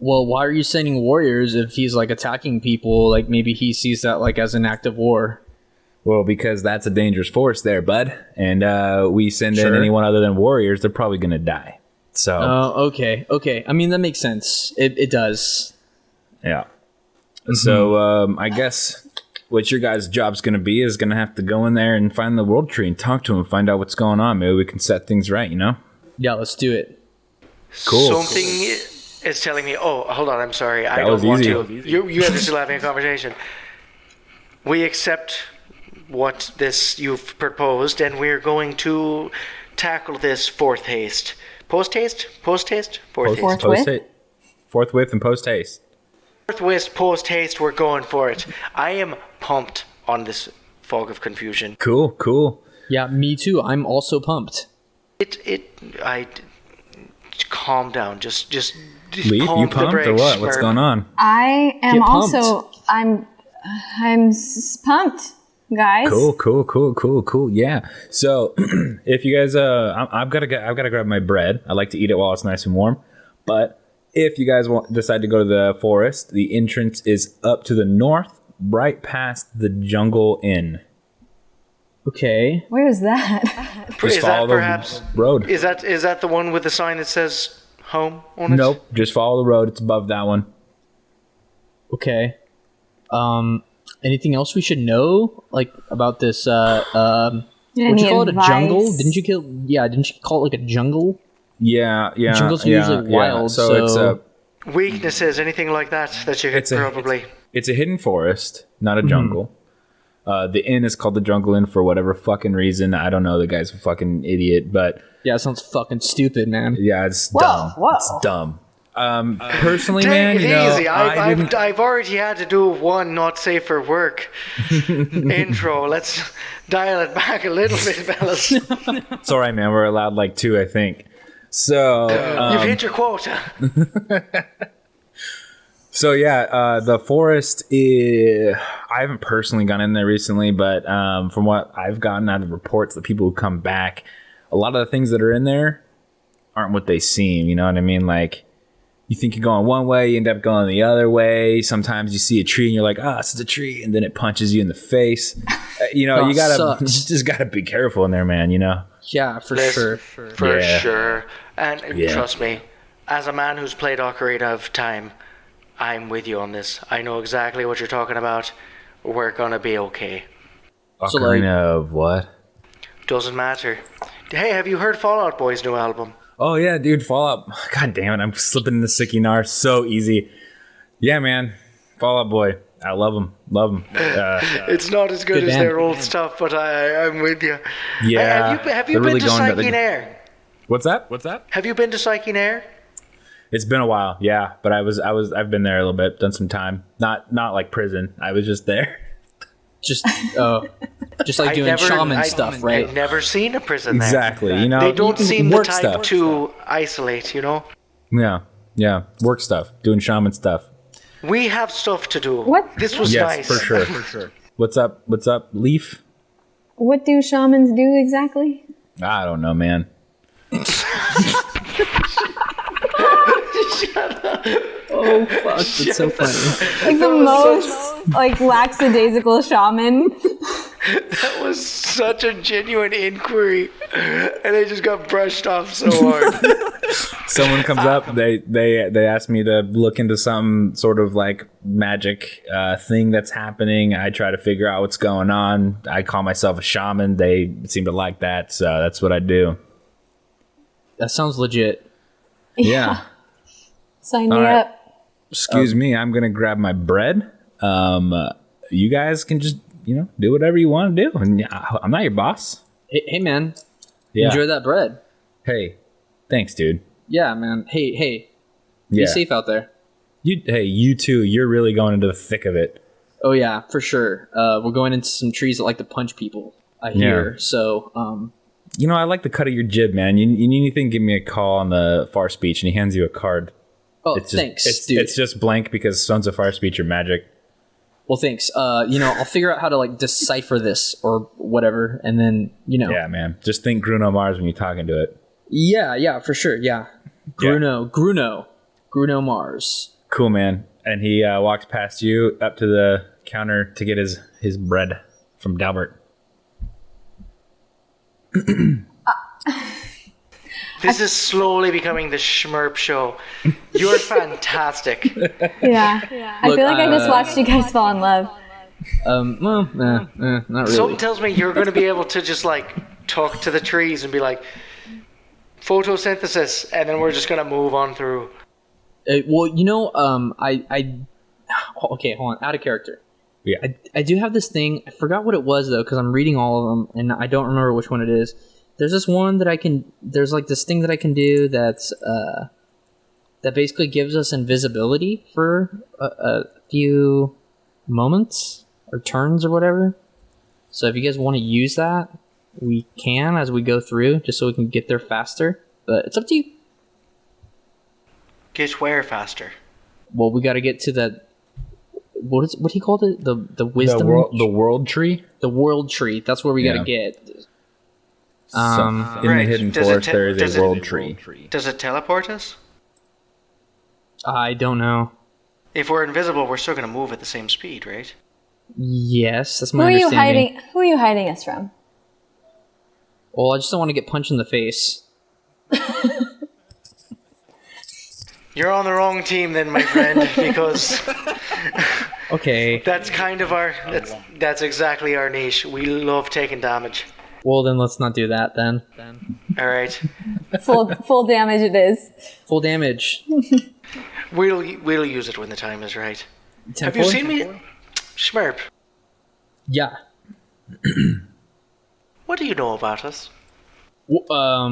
Well, why are you sending warriors if he's like attacking people? Like maybe he sees that like as an act of war. Well, because that's a dangerous forest there, bud. And we send in Sure. anyone other than warriors, they're probably going to die. So, Oh, okay. I mean, that makes sense. It does. yeah. So I guess what your guys' job's going to be is going to have to go in there and find the world tree and talk to him, find out what's going on. Maybe we can set things right, you know? Yeah, let's do it. Cool. Something is telling me. Oh, hold on. I'm sorry. I That don't was want easy. to. You guys are still having a conversation. We accept what you've proposed, and we're going to tackle this fourth haste. Post haste? Fourth haste. Forthwith and post haste. Forthwith, post haste. We're going for it. I am pumped on this fog of confusion. Cool. Yeah, me too. I'm also pumped. Calm down. Just Leaf, pump you the pumped brakes, or what? What's Smurf. going on? I am Get pumped. also. I'm pumped, guys. Cool. Yeah. So, if you guys, I've got to grab my bread. I like to eat it while it's nice and warm. But if you guys decide to go to the forest, the entrance is up to the north, right past the Jungle Inn. Okay. Where is that? Just Is follow that perhaps the road. Is that the one with the sign that says home on it? Nope. Just follow the road. It's above that one. Okay. Anything else we should know, like about this? Would you call it a jungle? Didn't you call it like a jungle? Yeah. Jungles are usually wild, So it's Weaknesses, anything like that you could probably. it's a hidden forest, not a jungle. The inn is called the Jungle Inn for whatever fucking reason. I don't know. The guy's a fucking idiot, but Yeah, it sounds fucking stupid, man. yeah, it's dumb. Whoa. It's dumb. Personally, Take man, it you know, easy. I've already had to do one not safe for work intro. Let's dial it back a little bit, fellas. it's all right, man. We're allowed like 2, I think. So You've hit your quota. So yeah, the forest is, I haven't personally gone in there recently, but from what I've gotten out of reports, the people who come back, a lot of the things that are in there aren't what they seem. You know what I mean? Like, you think you're going one way, you end up going the other way. Sometimes you see a tree and you're like, this is a tree, and then it punches you in the face. You know, you just gotta be careful in there, man. You know? Yeah, for sure. For sure. And trust me, as a man who's played Ocarina of Time, I'm with you on this. I know exactly what you're talking about. We're gonna be okay. So, Ocarina of what? Doesn't matter. Hey, have you heard Fall Out Boy's new album? Oh yeah, dude, Fallout. God damn it, I'm slipping into Sikinar so easy. Yeah, man, Fallout Boy. I love him. It's not as good as their old stuff, but I'm with you. Yeah. Have you been to Psyche Air? What's that? Have you been to Psyche Air? It's been a while, yeah, but I've been there a little bit, done some time. Not like prison. I was just there. Just like doing shaman stuff, right? I've never seen a prison there. Exactly. You know, They don't seem the type stuff. to isolate, you know? Yeah. Work stuff, doing shaman stuff. We have stuff to do. What? This was Yes, nice. for sure. What's up, Leaf? What do shamans do exactly? I don't know, man. Oh fuck, that's so funny. Like the most like lackadaisical shaman. That was such a genuine inquiry, and it just got brushed off so hard. Someone comes up, they ask me to look into some sort of like magic thing that's happening. I try to figure out what's going on. I call myself a shaman. They seem to like that, so that's what I do. That sounds legit. Yeah. Sign me All right. up. Excuse me, I'm gonna grab my bread. You guys can just do whatever you want to do, and I'm not your boss. Hey man, Yeah. enjoy that bread. Hey, thanks, dude. Yeah, man. Hey, be Yeah. safe out there. You too. You're really going into the thick of it. Oh yeah, for sure. We're going into some trees that like to punch people, I hear. So, I like the cut of your jib, man. You need anything, give me a call on the Far Speech, and he hands you a card. oh, It's just, thanks, dude. It's just blank because Sons of Far Speech are magic. Well, thanks. I'll figure out how to like decipher this or whatever, and then Yeah, man. Just think Bruno Mars when you're talking to it. Yeah, for sure. Yeah, Gruno Mars. Cool, man. And he walks past you up to the counter to get his bread from Dalbert. This is slowly becoming the Schmurp show. You're fantastic. Yeah. I Look, feel like I just watched you guys fall in love. Not really. Something tells me you're going to be able to just like talk to the trees and be like, photosynthesis, and then we're just going to move on through. Well, okay, hold on, out of character. Yeah. I do have this thing. I forgot what it was though, because I'm reading all of them and I don't remember which one it is. There's this one that I can. There's like this thing that I can do that's that basically gives us invisibility for a few moments or turns or whatever. So if you guys want to use that, we can as we go through, just so we can get there faster. But it's up to you. Get where faster? Well, we got to get to the what he called it? The wisdom, the world tree. The world tree. That's where we got to get. In the hidden forest, there is a world tree. Does it teleport us? I don't know. If we're invisible, we're still going to move at the same speed, right? Yes, that's my understanding. Who are you hiding us from? Well, I just don't want to get punched in the face. You're on the wrong team then, my friend, because okay, that's kind of that's exactly our niche. We love taking damage. Well, then let's not do that then. All right. Full damage it is. Full damage. We'll use it when the time is right. 10-4? Have you seen me, Schmerp? Yeah. What do you know about us? Well, I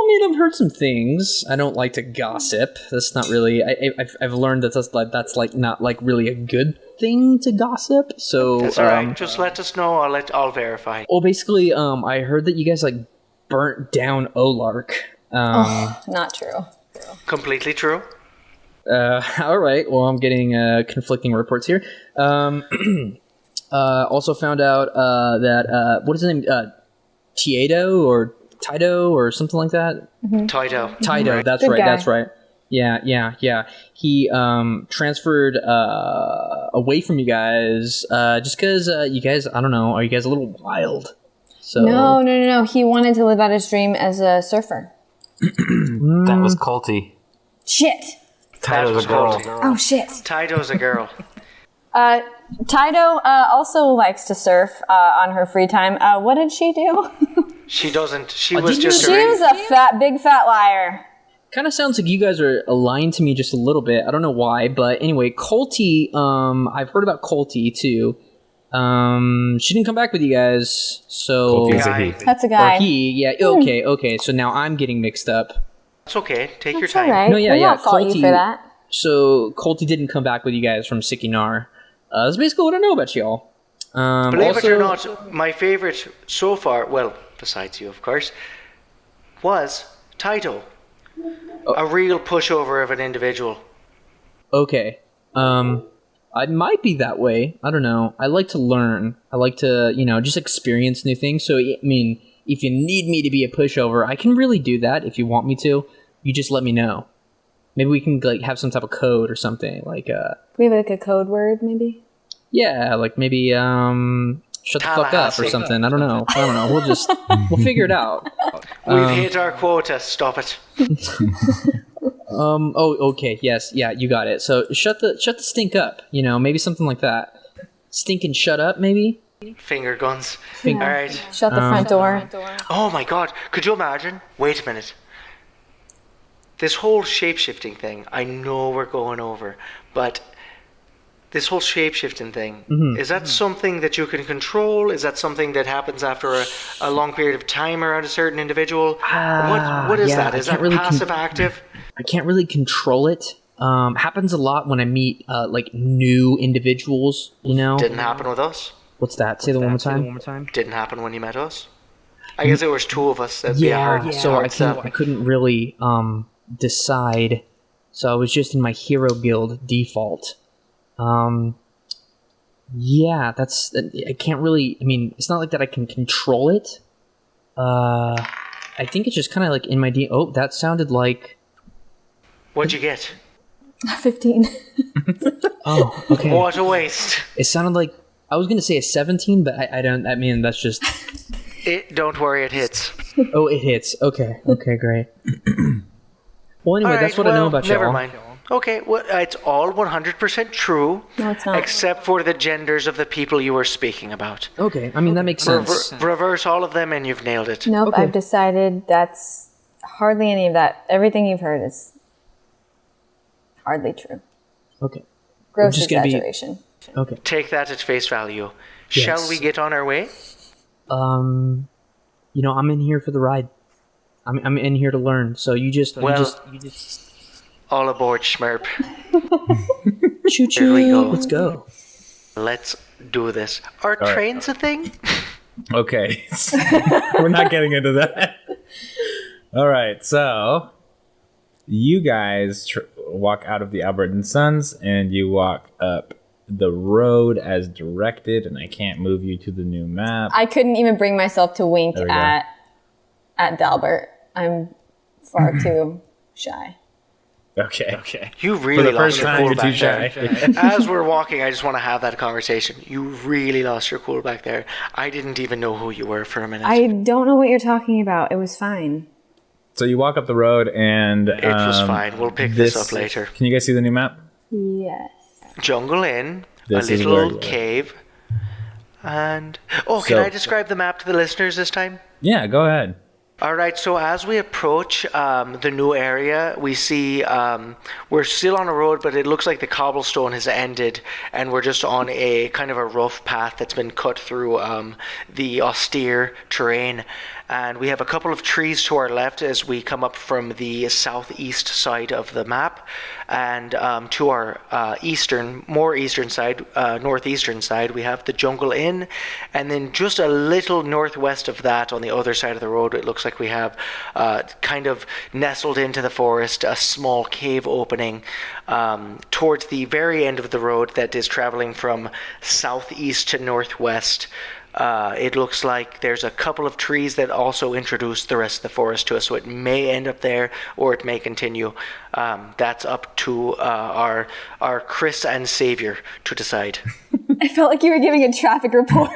mean, I've heard some things. I don't like to gossip. That's not really. I've learned that that's like not like really a good thing to gossip. So that's all right. Just let us know. I'll verify. Well, basically, I heard that you guys like burnt down Olark. Not true. Completely true. All right. Well, I'm getting conflicting reports here. Also found out that what is his name? Tiedo or Tido or something like that. Mm-hmm. Tido. Right. That's Good right. guy. That's right. Yeah. He transferred away from you guys just because you guys. I don't know. Are you guys a little wild? So No. He wanted to live out his dream as a surfer. That was culty. Shit. Tido's a girl. Oh shit. Tido's a girl. Tido also likes to surf on her free time. What did she do? She doesn't. She was just. She was a big fat liar. Kind of sounds like you guys are aligned to me just a little bit. I don't know why, but anyway, Colty. I've heard about Colty too. She didn't come back with you guys, so Colty's a he. That's a guy. Or he, yeah. Okay. So now I'm getting mixed up. It's okay. Take your That's time. all right. No, yeah. We'll not fault you for that. So Colty didn't come back with you guys from Sikinar. That's basically what I know about y'all. Believe it or not, my favorite so far, well, besides you, of course, was Tido. A real pushover of an individual. Okay. I might be that way. I don't know. I like to learn. I like to, just experience new things. So, I mean, if you need me to be a pushover, I can really do that if you want me to. You just let me know. Maybe we can like have some type of code or something. Like We have like a code word, maybe? Yeah, like maybe shut the fuck up or something. I don't know. We'll figure it out. We've hit our quota. Stop it. Okay. Yes. Yeah, you got it. So shut the stink up. Maybe something like that. Stink and shut up, maybe. Finger guns. Yeah. All right. Shut the front door. Oh my god. Could you imagine? Wait a minute. This whole shape-shifting thing, I know we're going over, but this whole shape-shifting thing, is that something that you can control? Is that something that happens after a long period of time around a certain individual? What is that? Is that really passive, active? I can't really control it. Happens a lot when I meet like new individuals, Didn't happen with us. What's that? Say that one more time. Didn't happen when you met us. I guess there was two of us. That'd So I couldn't really decide. So I was just in my hero guild default. Yeah, I can't really. I mean, it's not like that I can control it. I think it's just kind of like in my Oh, that sounded like. What'd you get? 15. Oh, okay. What a waste. It sounded like I was gonna say a 17, but I don't. I mean, that's just. Don't worry, it hits. Oh, it hits. Okay, great. Well, anyway, that's what I know about y'all. Never mind. Okay, well, it's all 100% true. No, it's not. Except for the genders of the people you were speaking about. Okay, I mean, that makes sense. Reverse all of them and you've nailed it. Nope, Okay. I've decided that's hardly any of that. Everything you've heard is hardly true. Okay. Gross just gonna be- exaggeration. Okay. Take that at face value. Yes. Shall we get on our way? I'm in here for the ride. I'm in here to learn. So you just All aboard, Schmerp. choo There we go. choo. Let's go. Let's do this. Are right. trains a thing? Okay. We're not getting into that. All right. So you guys walk out of the Albert and Sons and you walk up the road as directed, and I can't move you to the new map. I couldn't even bring myself to wink There we go. at Dalbert. I'm far too shy. Okay. You For really the first lost your time, cool you're too back shy. there. As we're walking, I just want to have that conversation. You really lost your cool back there. I didn't even know who you were for a minute. I don't know what you're talking about. It was fine. So you walk up the road, and It was fine. We'll pick this up later. Can you guys see the new map? Yes. Jungle Inn, This a is where you little are. cave, and... Oh, can So- I describe the map to the listeners this time? Yeah, go ahead. All right, so as we approach the new area, we see we're still on a road, but it looks like the cobblestone has ended, and we're just on a kind of a rough path that's been cut through the austere terrain. And we have a couple of trees to our left as we come up from the southeast side of the map, and to our more eastern side, northeastern side, we have the Jungle Inn, and then just a little northwest of that, on the other side of the road, it looks like we have kind of nestled into the forest a small cave opening towards the very end of the road that is traveling from southeast to northwest. It looks like there's a couple of trees that also introduce the rest of the forest to us, so it may end up there or it may continue. That's up to our Chris and Savior to decide. I felt like you were giving a traffic report.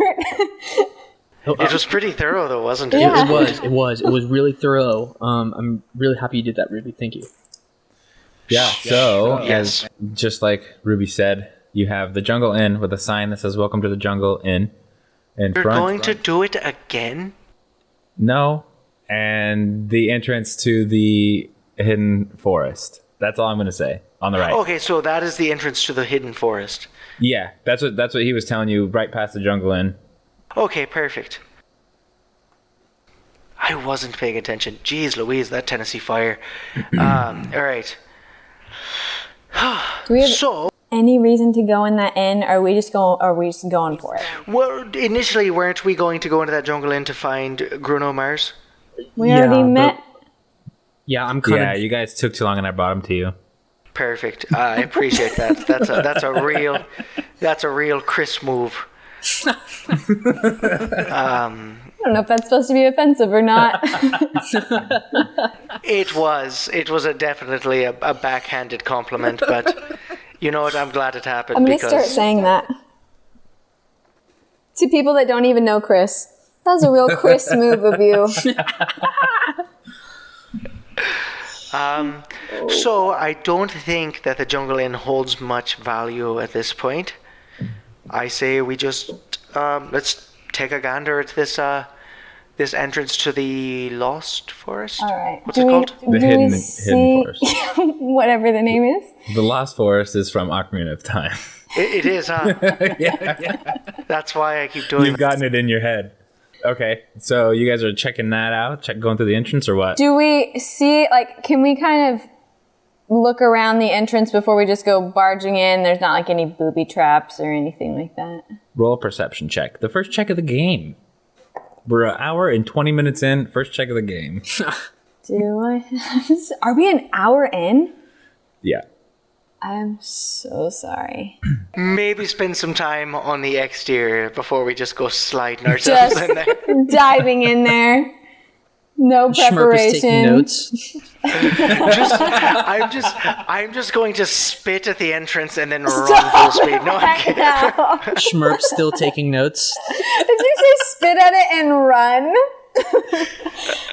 It was pretty thorough, though, wasn't it? Yeah. It was really thorough. I'm really happy you did that, Ruby. Thank you. Yeah. So, Yes. as just like Ruby said, you have the Jungle Inn with a sign that says "Welcome to the Jungle Inn." In You're front. going to do it again? No, and the entrance to the hidden forest. That's all I'm going to say. On the right. Okay, so that is the entrance to the hidden forest. Yeah, that's what he was telling you. Right past the Jungle Inn. Okay, perfect. I wasn't paying attention. Jeez Louise, that Tennessee fire. All right. Do we have So, any reason to go in that inn? Or are we just going for it? well, initially, weren't we going to go into that Jungle Inn to find Bruno Mars? We Yeah, already but- met. Yeah, I'm kind Yeah, of. you guys took too long, and I brought him to you. Perfect. I appreciate that. That's a real Chris move. I don't know if that's supposed to be offensive or not. It was definitely a backhanded compliment, but you know what? I'm glad it happened I'm going to because start saying that to people that don't even know Chris. That was a real Chris move of you. So I don't think that the Jungle Inn holds much value at this point. I say we just let's take a gander at this entrance to the Lost Forest. All right. What's it called? The hidden forest. Whatever the name is. The Lost Forest is from Ocarina of Time. It is, huh? Yeah. That's why I keep doing You've gotten it in your head. Okay, so you guys are checking that out? Going through the entrance or what? Do we see, like, can we kind of look around the entrance before we just go barging in? There's not, like, any booby traps or anything like that. Roll a perception check. The first check of the game. We're an hour and 20 minutes in. First check of the game. Do I have... Are we an hour in? Yeah. I'm so sorry. Maybe spend some time on the exterior before we just go sliding ourselves Just in there. diving in there. No Schmerp is taking preparation. notes. I'm just going to spit at the entrance and then run full speed. No, I'm kidding. No. Schmerp's still taking notes. Did you say spit at it and run?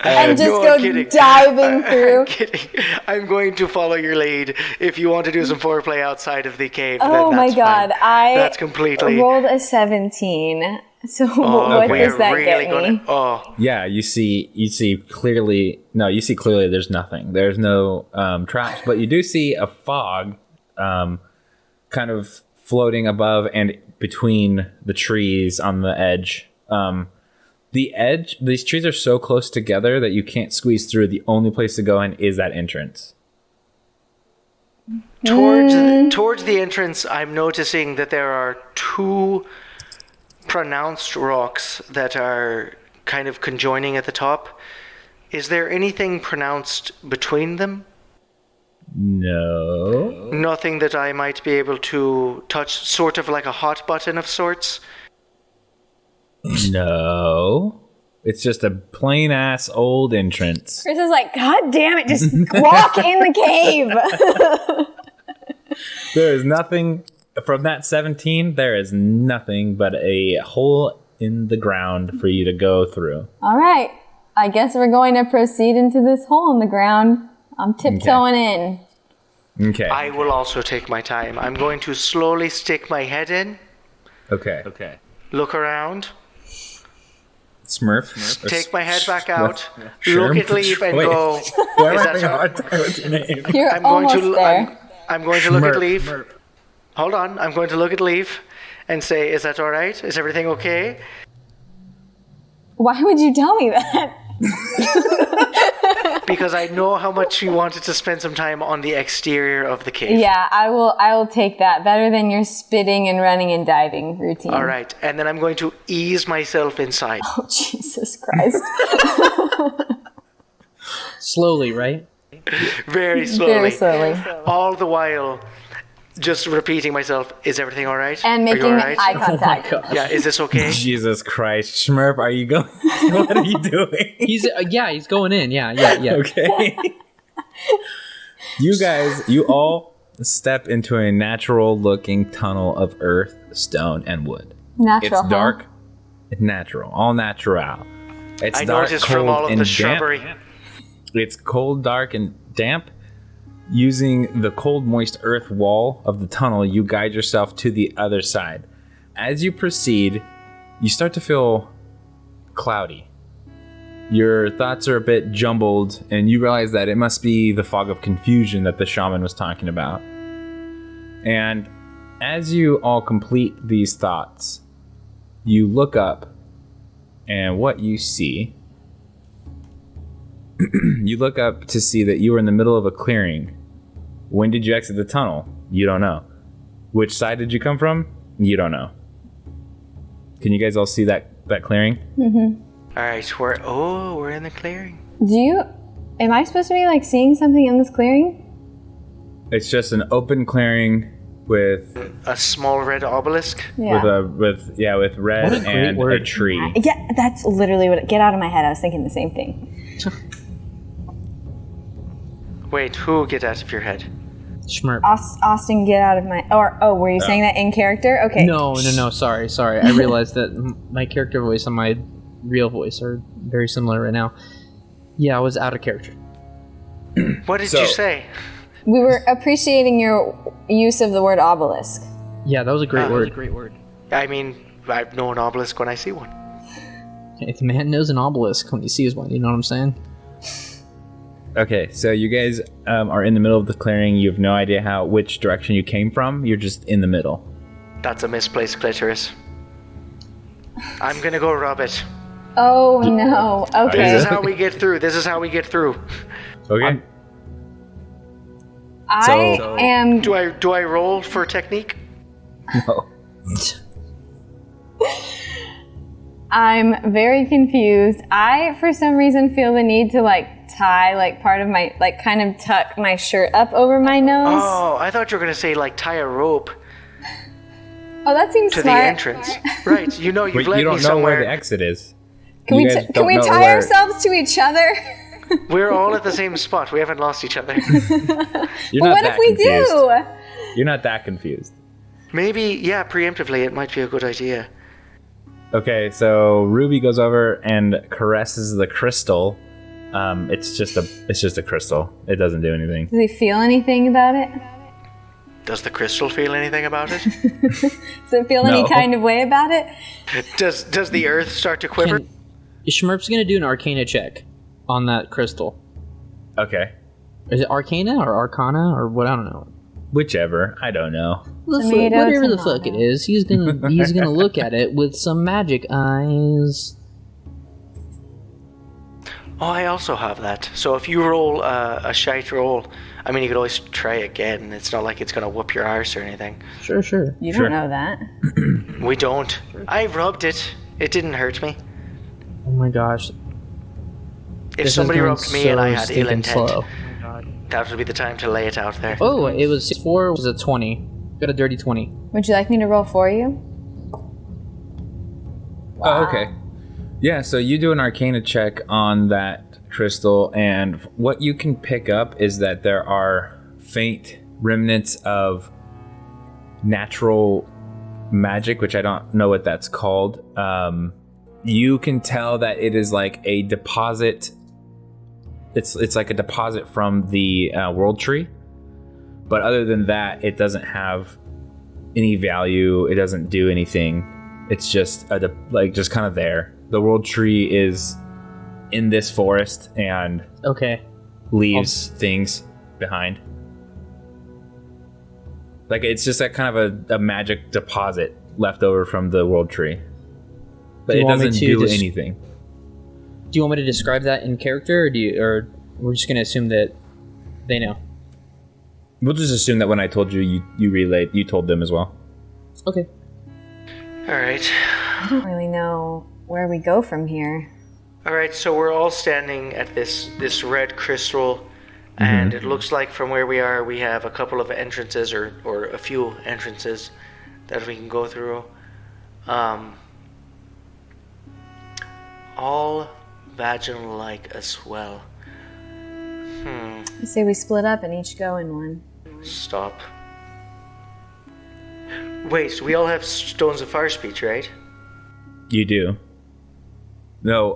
and just No, go I'm kidding. diving through. I'm kidding. I'm going to follow your lead. If you want to do some foreplay outside of the cave, Oh then my that's god, fine. That's completely. rolled a 17. So Oh, what we does are that really get me? Yeah, you see clearly. No, you see clearly. There's nothing. There's no traps, but you do see a fog, kind of floating above and between the trees on the edge. The edge. These trees are so close together that you can't squeeze through. The only place to go in is that entrance. Towards the entrance, I'm noticing that there are two pronounced rocks that are kind of conjoining at the top. Is there anything pronounced between them? No. Nothing that I might be able to touch, sort of like a hot button of sorts? No. It's just a plain ass old entrance. Chris is like, God damn it, just walk in the cave. There is nothing from that 17. There is nothing but a hole in the ground for you to go through. All right. I guess we're going to proceed into this hole in the ground. I'm tiptoeing in. Okay. I will also take my time. I'm going to slowly stick my head in, Okay. look around, Smurf. take my head back out, Sure. look at Leaf and Wait. go, Why am is I that having a hard time with your name? You're I'm going almost to there. I'm going to look at Smurf. Leaf. Hold on. I'm going to look at Leaf and say, is that all right? Is everything okay? Why would you tell me that? Because I know how much you wanted to spend some time on the exterior of the cave. Yeah, I will take that. Better than your spitting and running and diving routine. All right. And then I'm going to ease myself inside. Oh, Jesus Christ. Slowly, right? Very slowly. Very slowly. All the while just repeating myself, is everything all right? And Are making you all right? eye contact. Yeah, is this okay? Jesus Christ. Smurf, are you going? What are you doing? He's going in. Yeah. Okay. You all step into a natural looking tunnel of earth, stone, and wood. Natural. It's dark, natural, all natural. It's I dark, noticed cold, from all of and the damp. shrubbery. It's cold, dark, and damp. Using the cold, moist earth wall of the tunnel, you guide yourself to the other side. As you proceed, you start to feel cloudy. Your thoughts are a bit jumbled, and you realize that it must be the fog of confusion that the shaman was talking about. And as you all complete these thoughts, you look up, and what you see... You look up to see that you are in the middle of a clearing. When did you exit the tunnel? You don't know. Which side did you come from? You don't know. Can you guys all see that clearing? Mm-hmm. All right, we're in the clearing. Am I supposed to be like seeing something in this clearing? It's just an open clearing with A small red obelisk. Yeah. with red What a great and a word. tree. Yeah, that's literally get out of my head. I was thinking the same thing. Wait, who get out of your head? Schmerp. Austin, get out of my... were you saying that in character? Okay. No. Sorry. I realized that my character voice and my real voice are very similar right now. Yeah, I was out of character. What did you say? We were appreciating your use of the word obelisk. Yeah, that was a great word. I mean, I know an obelisk when I see one. If the man knows an obelisk when he sees one, you know what I'm saying? Okay, so you guys are in the middle of the clearing. You have no idea which direction you came from. You're just in the middle. That's a misplaced clitoris. I'm gonna go rub it. Oh, no. Okay. This is how we get through. Okay. I So- am... Do I roll for technique? No. I'm very confused. I, for some reason, feel the need to, tie, part of my... kind of tuck my shirt up over my nose. Oh, I thought you were gonna say tie a rope Oh, that seems to smart. the entrance. Right, you've Wait, led you don't me know somewhere. where the exit is. Can You we, guys can don't we know tie where- ourselves to each other? We're all at the same spot. We haven't lost each other. You're But not what that if we confused. do? You're not that confused. Maybe, preemptively, it might be a good idea. Okay, so Ruby goes over and caresses the crystal. It's just a crystal. It doesn't do anything. Does he feel anything about it? Does the crystal feel anything about it? Does it feel any No. kind of way about it? Does the earth start to quiver? Schmurp's gonna do an Arcana check on that crystal. Okay. Is it Arcana or Arcana or what? I don't know. Whichever. I don't know. Tomato, Whatever the tomato. fuck it is, he's gonna look at it with some magic eyes. Oh, I also have that. So if you roll a shite roll, I mean, you could always try again. It's not like it's going to whoop your arse or anything. Sure. You Sure. don't know that. We don't. I rubbed it. It didn't hurt me. Oh my gosh. If This is somebody going rubbed me and I had ill stinking intent, slow. that would be the time to lay it out there. Oh, it was 4. Was it 20? Got a dirty 20. Would you like me to roll for you? Oh, okay. Yeah, so you do an Arcana check on that crystal, and what you can pick up is that there are faint remnants of natural magic, which I don't know what that's called. You can tell that it is like a deposit. It's like a deposit from the world tree, but other than that, it doesn't have any value. It doesn't do anything. It's just just kind of there. The world tree is in this forest and Okay. leaves things behind. Like it's just that kind of a magic deposit left over from the world tree, but Do you it want me doesn't to do just- anything. Do you want me to describe that in character, or we're just gonna assume that they know? We'll just assume that when I told you, you told them as well. Okay. All right. I don't really know where we go from here. All right, so we're all standing at this red crystal, and it looks like from where we are, we have a couple of entrances or a few entrances that we can go through. All vaginal-like as well. I say we split up and each go in one. Stop. Wait, we all have stones of fire speech, right? You do. No,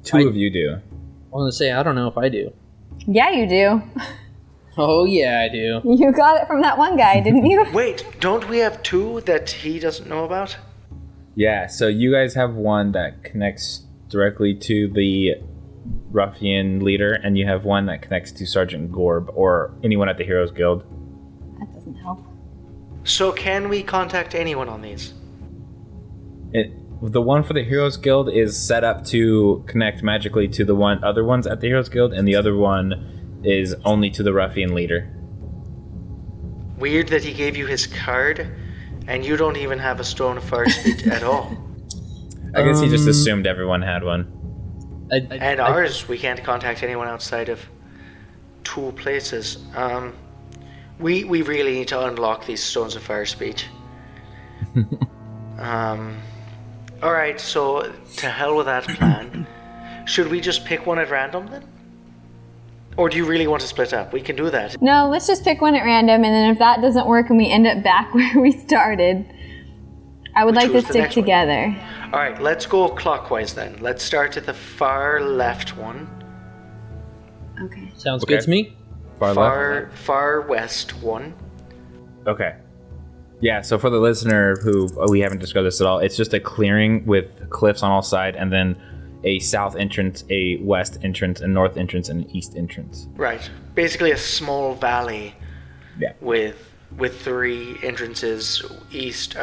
two of you do. I want to say I don't know if I do. Yeah, you do. Oh yeah, I do. You got it from that one guy, didn't you? Wait, don't we have two that he doesn't know about? Yeah, so you guys have one that connects directly to the ruffian leader, and you have one that connects to Sergeant Gorb or anyone at the Heroes Guild. That doesn't help. So can we contact anyone on these? The one for the Heroes Guild is set up to connect magically to the other ones at the Heroes Guild, and the other one is only to the ruffian leader. Weird that he gave you his card, and you don't even have a stone of fire speech at all. I guess he just assumed everyone had one. And ours, we can't contact anyone outside of two places. We really need to unlock these stones of fire speech. Alright, so to hell with that plan. Should we just pick one at random then? Or do you really want to split up? We can do that. No, let's just pick one at random, and then if that doesn't work and we end up back where we started, I would like to choose the stick next one. together. Alright, let's go clockwise then. Let's start at the far left one. Okay. Sounds Okay. good to me. Far left? Far west one. Okay. Yeah, so for the listener who we haven't described this at all, it's just a clearing with cliffs on all sides, and then a south entrance, a west entrance, a north entrance, and an east entrance. Right. Basically a small valley Yeah. with three entrances, east,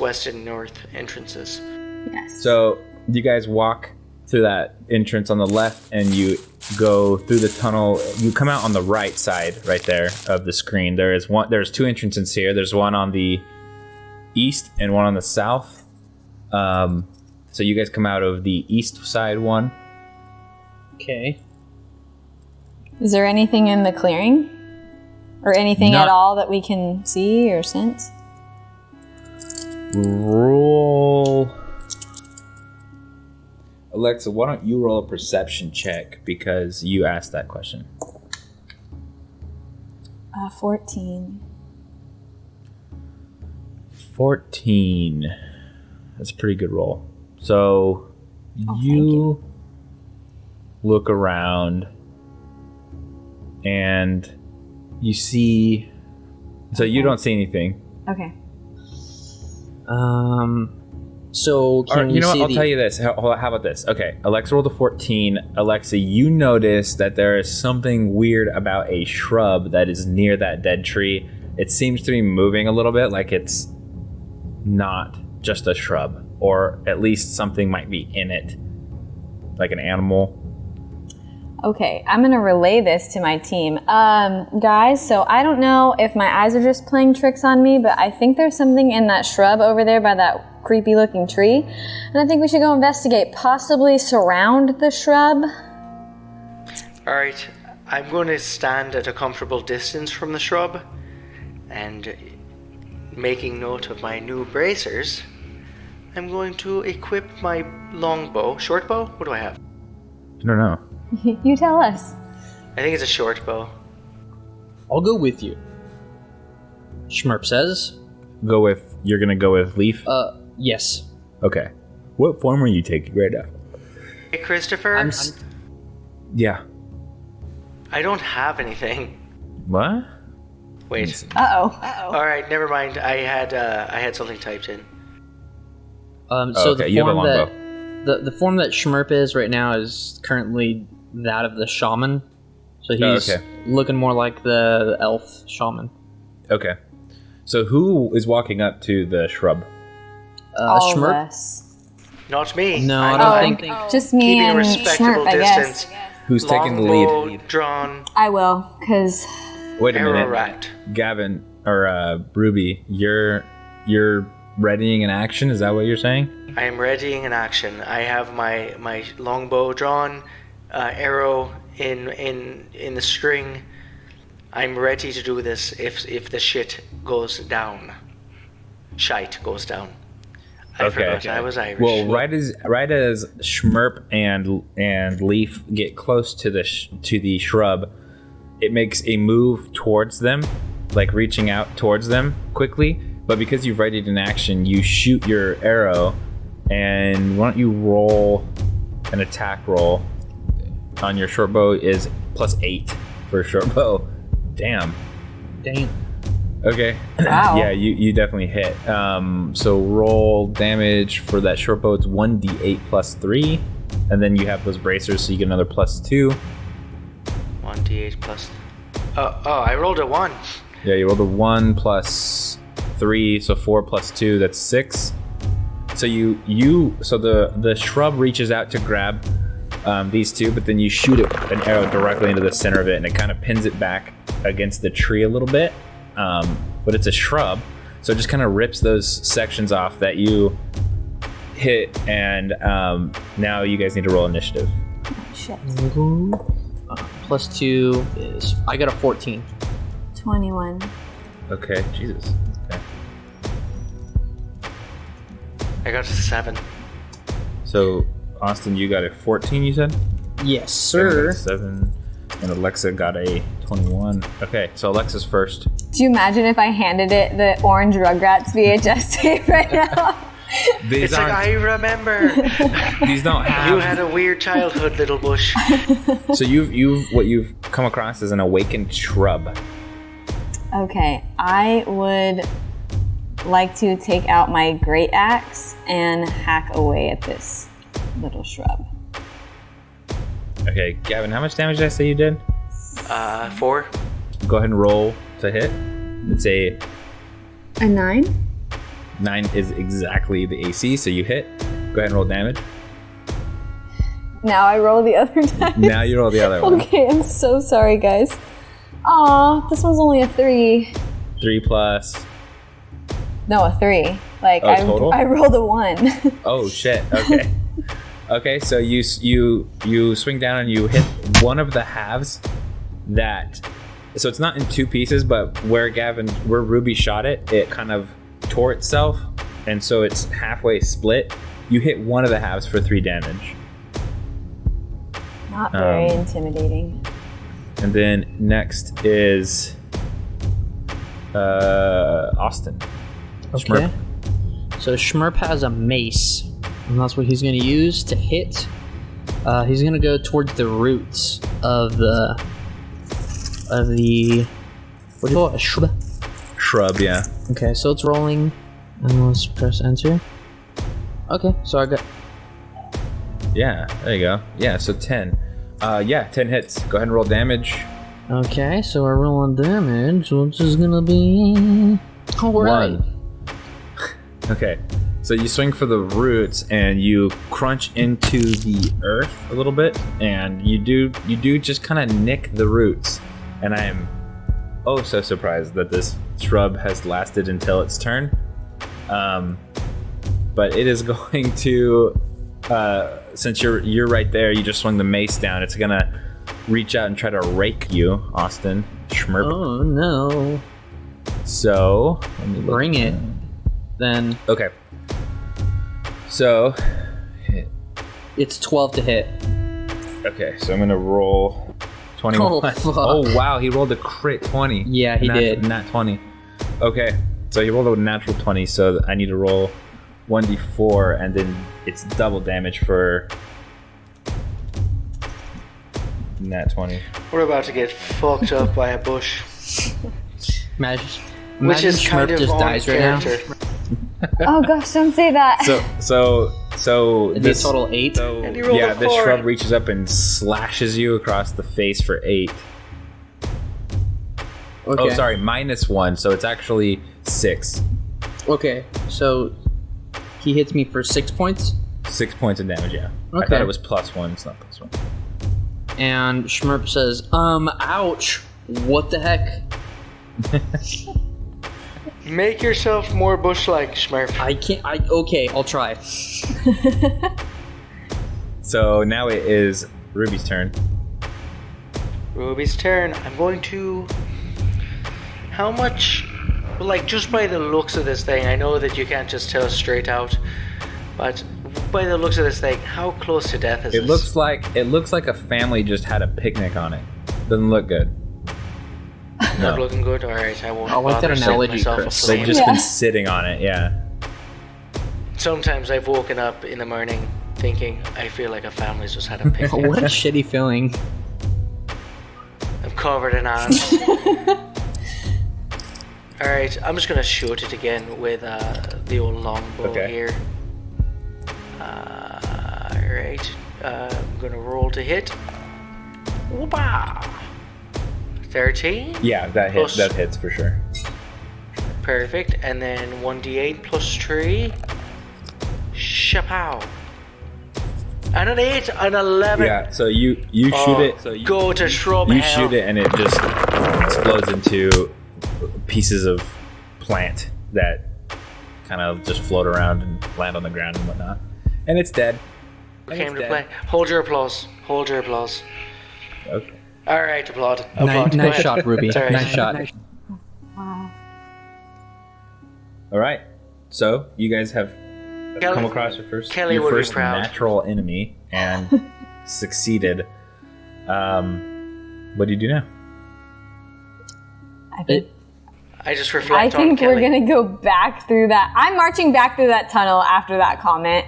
west, and north entrances. Yes. So you guys walk through that entrance on the left, and you go through the tunnel. You come out on the right side, right there of the screen. There's two entrances here. There's one on the east and one on the south. So you guys come out of the east side one. Okay. Is there anything in the clearing? Or anything Not- at all that we can see or sense? Roll. Alexa, why don't you roll a perception check because you asked that question. 14. 14. That's a pretty good roll. So thank you look around and you see. So you don't see anything. Okay. So can You we know what? see I'll tell you this. How about this? Okay, Alexa rolled a 14. Alexa, you notice that there is something weird about a shrub that is near that dead tree. It seems to be moving a little bit, like it's not just a shrub, or at least something might be in it, like an animal. Okay, I'm gonna relay this to my team. Guys, so I don't know if my eyes are just playing tricks on me, but I think there's something in that shrub over there by that creepy looking tree. And I think we should go investigate, possibly surround the shrub. Alright, I'm going to stand at a comfortable distance from the shrub, and making note of my new bracers, I'm going to equip my longbow. Short bow? What do I have? I don't know. You tell us. I think it's a short bow. I'll go with you. Schmurp says. You're gonna go with Leaf? Yes. Okay. What form are you taking right now? Hey, Christopher, Yeah. I don't have anything. What? Wait. Uh-oh. Alright, never mind. I had something typed in. So okay, the you have a form longbow. the form that Schmurp is right now is currently that of the shaman. So he's looking more like the elf shaman. Okay. So who is walking up to the shrub? All of Schmurp? us. Not me. No, I I'm don't think. Just me keeping a and respectable Schmurp, I distance. guess. Who's taking the Longbow lead? drawn, I will, because Wait a arrow minute. rat. Gavin, or Ruby, you're readying an action? Is that what you're saying? I am readying an action. I have my longbow drawn, arrow in the string. I'm ready to do this if the shit goes down. Shite goes down. I forgot I was Irish. Well, right as Schmurp and Leaf get close to the shrub, it makes a move towards them, like reaching out towards them quickly. But because you've readied an action, you shoot your arrow, and why don't you roll an attack roll on your short bow is +8 for a short bow. Damn. Dang. Okay. Wow. Yeah, you definitely hit. So roll damage for that short bow. It's 1d8 +3, and then you have those bracers, so you get another +2. 1d8 plus. Oh, I rolled a 1. Yeah, you rolled a 1 +3, so 4 +2. That's 6. So so the shrub reaches out to grab these two, but then you shoot an arrow directly into the center of it, and it kind of pins it back against the tree a little bit. But it's a shrub, so it just kind of rips those sections off that you hit, and now you guys need to roll initiative. shit. +2 is I got a 14. 21. Okay, Jesus. Okay. I got a 7. So, Austin, you got a 14, you said? Yes, sir. 7. And Alexa got a 21. Okay, so Alexa's first. Do you imagine if I handed it the orange Rugrats VHS tape right now? These It's like, aren't- I remember. These don't have. You had a weird childhood, little bush. So what you've come across is an awakened shrub. Okay, I would like to take out my great axe and hack away at this little shrub. Okay, Gavin, how much damage did I say you did? 4. Go ahead and roll to hit. It's a A 9? 9 is exactly the AC, so you hit. Go ahead and roll damage. Now I roll the other dice. Now you roll the other one. Okay, I'm so sorry, guys. Aw, this one's only a 3. 3 plus. No, a 3. Like, Oh, total? I rolled a 1. Oh shit. Okay. Okay, so you swing down and you hit one of the halves that. So it's not in two pieces, but where Ruby shot it, it kind of tore itself, and so it's halfway split. You hit one of the halves for 3 damage. Not very intimidating. And then next is Austin. Okay. So Schmurp has a mace. and that's what he's going to use to hit. He's going to go towards the roots of the what do you call it? A shrub? Shrub, yeah. Okay, so it's rolling, and let's press enter. Okay, so I got... Yeah, there you go. Yeah, so 10. 10 hits. Go ahead and roll damage. Okay, so I roll on damage, which is gonna be... Alright. 1. Okay, so you swing for the roots, and you crunch into the earth a little bit, and you do just kind of nick the roots. And I am so surprised that this shrub has lasted until its turn. But it is going to, since you're right there, you just swung the mace down. It's gonna reach out and try to rake you, Austin. Schmerp. Oh no! So let me look. Bring it. Then Okay. So hit. it's 12 to hit. Okay, so I'm gonna roll 21. Oh, fuck. Oh wow, he rolled a crit 20. Yeah, he did. Nat 20. Okay, so he rolled a natural 20, so I need to roll 1d4, and then it's double damage for nat 20. We're about to get fucked up by a bush. Imagine Which is Schmerp kind of just on dies right now. character. Oh gosh, don't say that. So It'd be a this total 8. And he rolled a this 4. shrub reaches up and slashes you across the face for 8. Okay. Oh, sorry, -1, so it's actually 6. Okay, so he hits me for 6 points, 6 points of damage, yeah. I Okay. thought it was +1, it's not +1. and Schmerp says, ouch, what the heck? Make yourself more bush-like, Schmerf. Okay, I'll try. So now it is Ruby's turn. Ruby's turn. I'm going to... How much... Well, like, just by the looks of this thing, I know that you can't just tell straight out, but by the looks of this thing, how close to death is It this? looks like a family just had a picnic on it. Doesn't look good. Not looking good? Alright, I won't I like that bother setting analogy, myself up Chris. to They've that. just Yeah. been sitting on it, yeah. Sometimes I've woken up in the morning thinking, I feel like a family's just had a picnic. What a shitty feeling. I'm covered in ants. Alright, I'm just gonna shoot it again with the old longbow Okay. here. Alright, I'm gonna roll to hit. Whoopah! 13? Yeah, that hits. Plus- That hits for sure. Perfect, and then 1d8 plus 3. Shapow! And an 8, an 11. Yeah, so you shoot it. So Go to shrub you hell. shoot it, and it just explodes into pieces of plant that kind of just float around and land on the ground and whatnot. And it's dead. Came to play. Hold your applause. Hold your applause. Okay. Alright, applaud. Nice, Applaud. Go nice ahead. shot, Ruby. It's all right. Nice shot. Wow. All right. So you guys have Kelly- come across your first Kelly would be first proud. natural enemy and succeeded. What do you do now? I just I reflect on think we're Kelly. gonna go back through that. I'm marching back through that tunnel after that comment.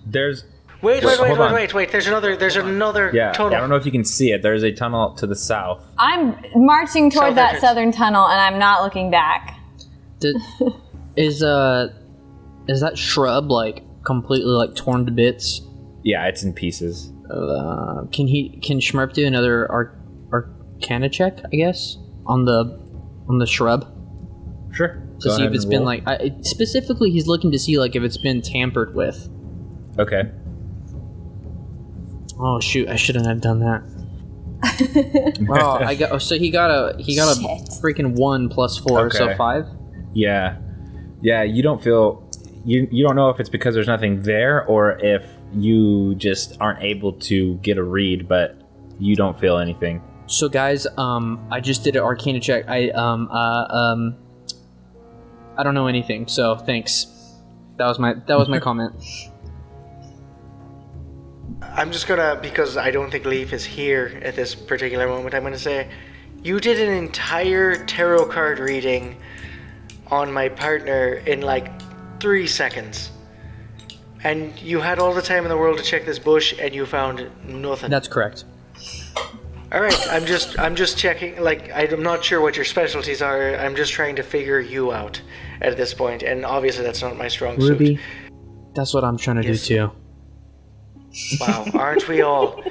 There's Wait. hold on. There's another yeah. tunnel. I don't know if you can see it. There's a tunnel to the south. I'm marching toward Southern that entrance. southern tunnel, and I'm not looking back. Is that shrub like completely like torn to bits? Yeah, it's in pieces. Can Schmerp do another Arcana check? I guess on the shrub Sure. to see if it's been like specifically he's looking to see like if it's been tampered with. Okay. Oh shoot! I shouldn't have done that. So he got a Shit. freaking 1 plus 4, so Okay. 5. Yeah. You don't feel you don't know if it's because there's nothing there or if you just aren't able to get a read, but you don't feel anything. So guys, I just did an Arcana check. I don't know anything, so thanks. That was my comment. I'm just gonna, because I don't think Leaf is here at this particular moment, I'm gonna say, you did an entire tarot card reading on my partner in like 3 seconds. And you had all the time in the world to check this bush, and you found nothing. That's correct. All right, I'm just checking. Like, I'm not sure what your specialties are. I'm just trying to figure you out at this point, and obviously that's not my strong suit. Ruby, that's what I'm trying to do too. Wow, aren't we all?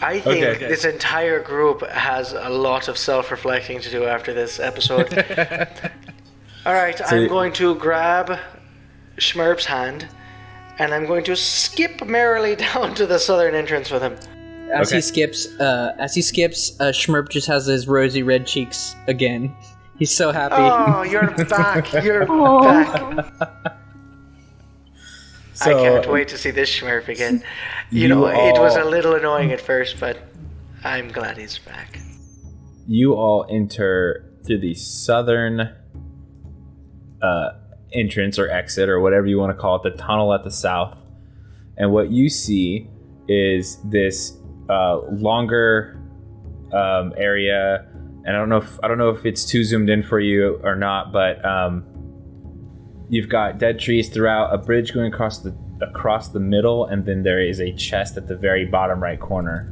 I think this entire group has a lot of self-reflecting to do after this episode. All right, I'm going to grab Schmerp's hand, and I'm going to skip merrily down to the southern entrance with him. As he skips, Schmerp just has his rosy red cheeks again. He's so happy. Oh, you're back! You're back! I can't wait to see this Schmerp again. You know, it was a little annoying at first, but I'm glad he's back. You all enter through the southern entrance or exit or whatever you want to call it, the tunnel at the south. And what you see is this longer area, and I don't know if it's too zoomed in for you or not, but you've got dead trees throughout, a bridge going across the middle, and then there is a chest at the very bottom right corner.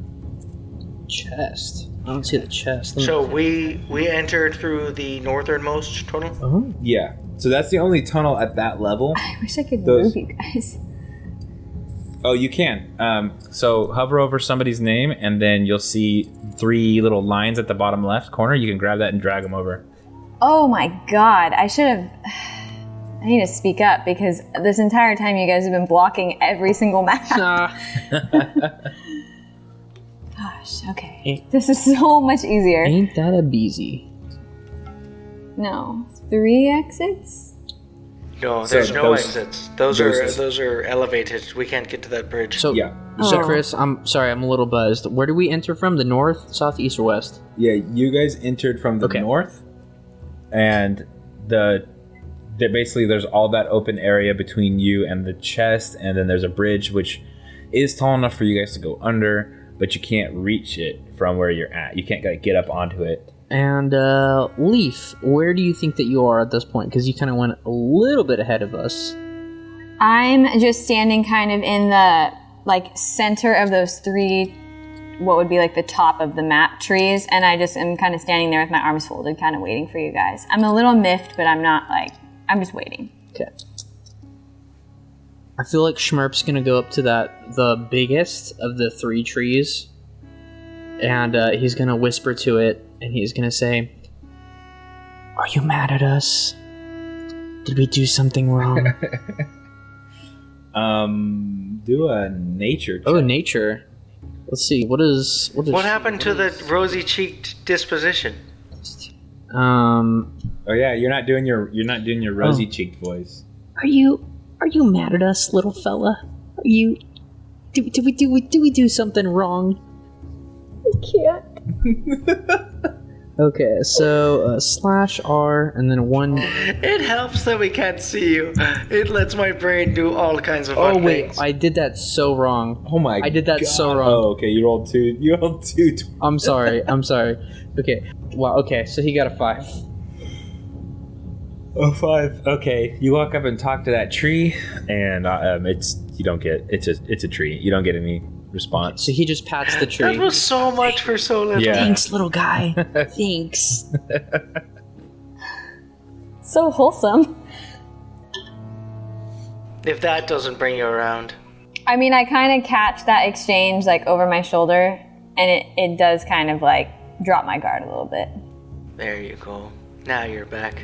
Chest? I don't see the chest. So we entered through the northernmost tunnel? Oh. Yeah. So that's the only tunnel at that level. I wish I could move you guys. Oh, you can. So hover over somebody's name, and then you'll see 3 little lines at the bottom left corner. You can grab that and drag them over. Oh my god, I need to speak up because this entire time you guys have been blocking every single map. Gosh, okay. This is so much easier. Ain't that a beezy? No. 3 exits? No, there's no exits. Those are elevated. We can't get to that bridge. So Chris, I'm sorry, I'm a little buzzed. Where do we enter from? The north, south, east, or west? Yeah, you guys entered from the north, and basically there's all that open area between you and the chest, and then there's a bridge which is tall enough for you guys to go under, but you can't reach it from where you're at. You can't get up onto it. And Leaf, where do you think that you are at this point? Because you kind of went a little bit ahead of us. I'm just standing kind of in the center of those 3, what would be like the top of the map trees, and I just am kind of standing there with my arms folded, kind of waiting for you guys. I'm a little miffed, but I'm not I'm just waiting. Okay. I feel like Schmerp's gonna go up to the biggest of the 3 trees, and he's gonna whisper to it, and he's gonna say, "Are you mad at us? Did we do something wrong?" Do a nature check. Oh, nature. Let's see. What happened to the rosy-cheeked disposition? Oh yeah, you're not doing your rosy-cheeked voice. Are you mad at us, little fella? Are you? Did we do something wrong? I can't. Okay, so /R and then 1. It helps that we can't see you. It lets my brain do all kinds of fun things. I did that so wrong. Oh my god. I did that so wrong. Oh, okay, you rolled 2. I'm sorry. Okay. Wow, okay, so he got a 5. Oh, 5. Okay, you walk up and talk to that tree, and it's a tree. You don't get any response. So he just pats the tree. That was so much for so little. Yeah. Thanks, little guy. Thanks. So wholesome. If that doesn't bring you around. I mean, I kind of catch that exchange over my shoulder, and it does kind of drop my guard a little bit. There you go. Now you're back.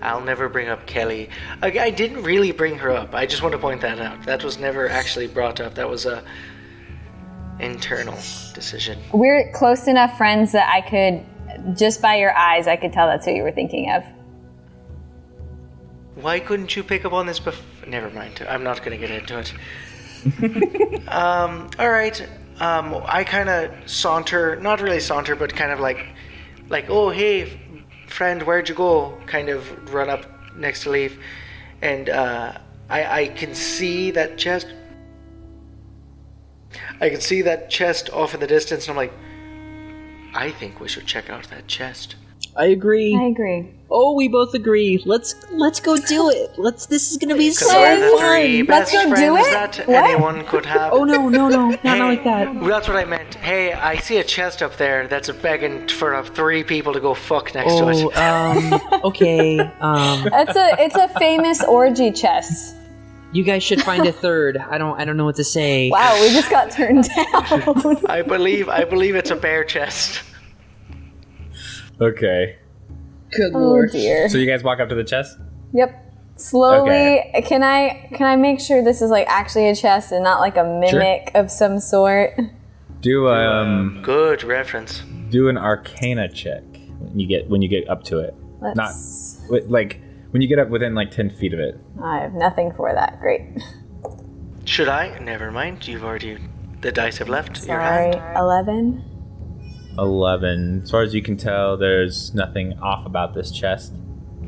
I'll never bring up Kelly. I didn't really bring her up. I just want to point that out. That was never actually brought up. That was a internal decision. We're close enough friends that I could, just by your eyes, I could tell that's who you were thinking of. Why couldn't you pick up on this before? Never mind. I'm not going to get into it. All right. I kind of saunter, not really saunter, but kind of like, oh, hey, friend, where'd you go? Kind of run up next to Leaf. And I can see that chest. I can see that chest off in the distance, and I'm like, I think we should check out that chest. I agree. I agree. Oh, we both agree. Let's go do it. This is gonna be so We're the fun. three Let's best go do friends it? that What? anyone could have. Oh no, not like that. Well, that's what I meant. Hey, I see a chest up there that's begging for 3 people to go fuck next to it. Okay. It's a famous orgy chest. You guys should find a third. I don't know what to say. Wow, we just got turned down. I believe it's a bear chest. Okay. Good Oh lord. dear. So you guys walk up to the chest? Yep. Slowly. Okay. Can I make sure this is like actually a chest and not like a mimic of some sort? Do Good reference. do an Arcana check when you get up to it. Let's. Like when you get up within like 10 feet of it. I have nothing for that. Great. Should I? Never mind. The dice have left your Sorry. hand. 11. 11. As far as you can tell, there's nothing off about this chest.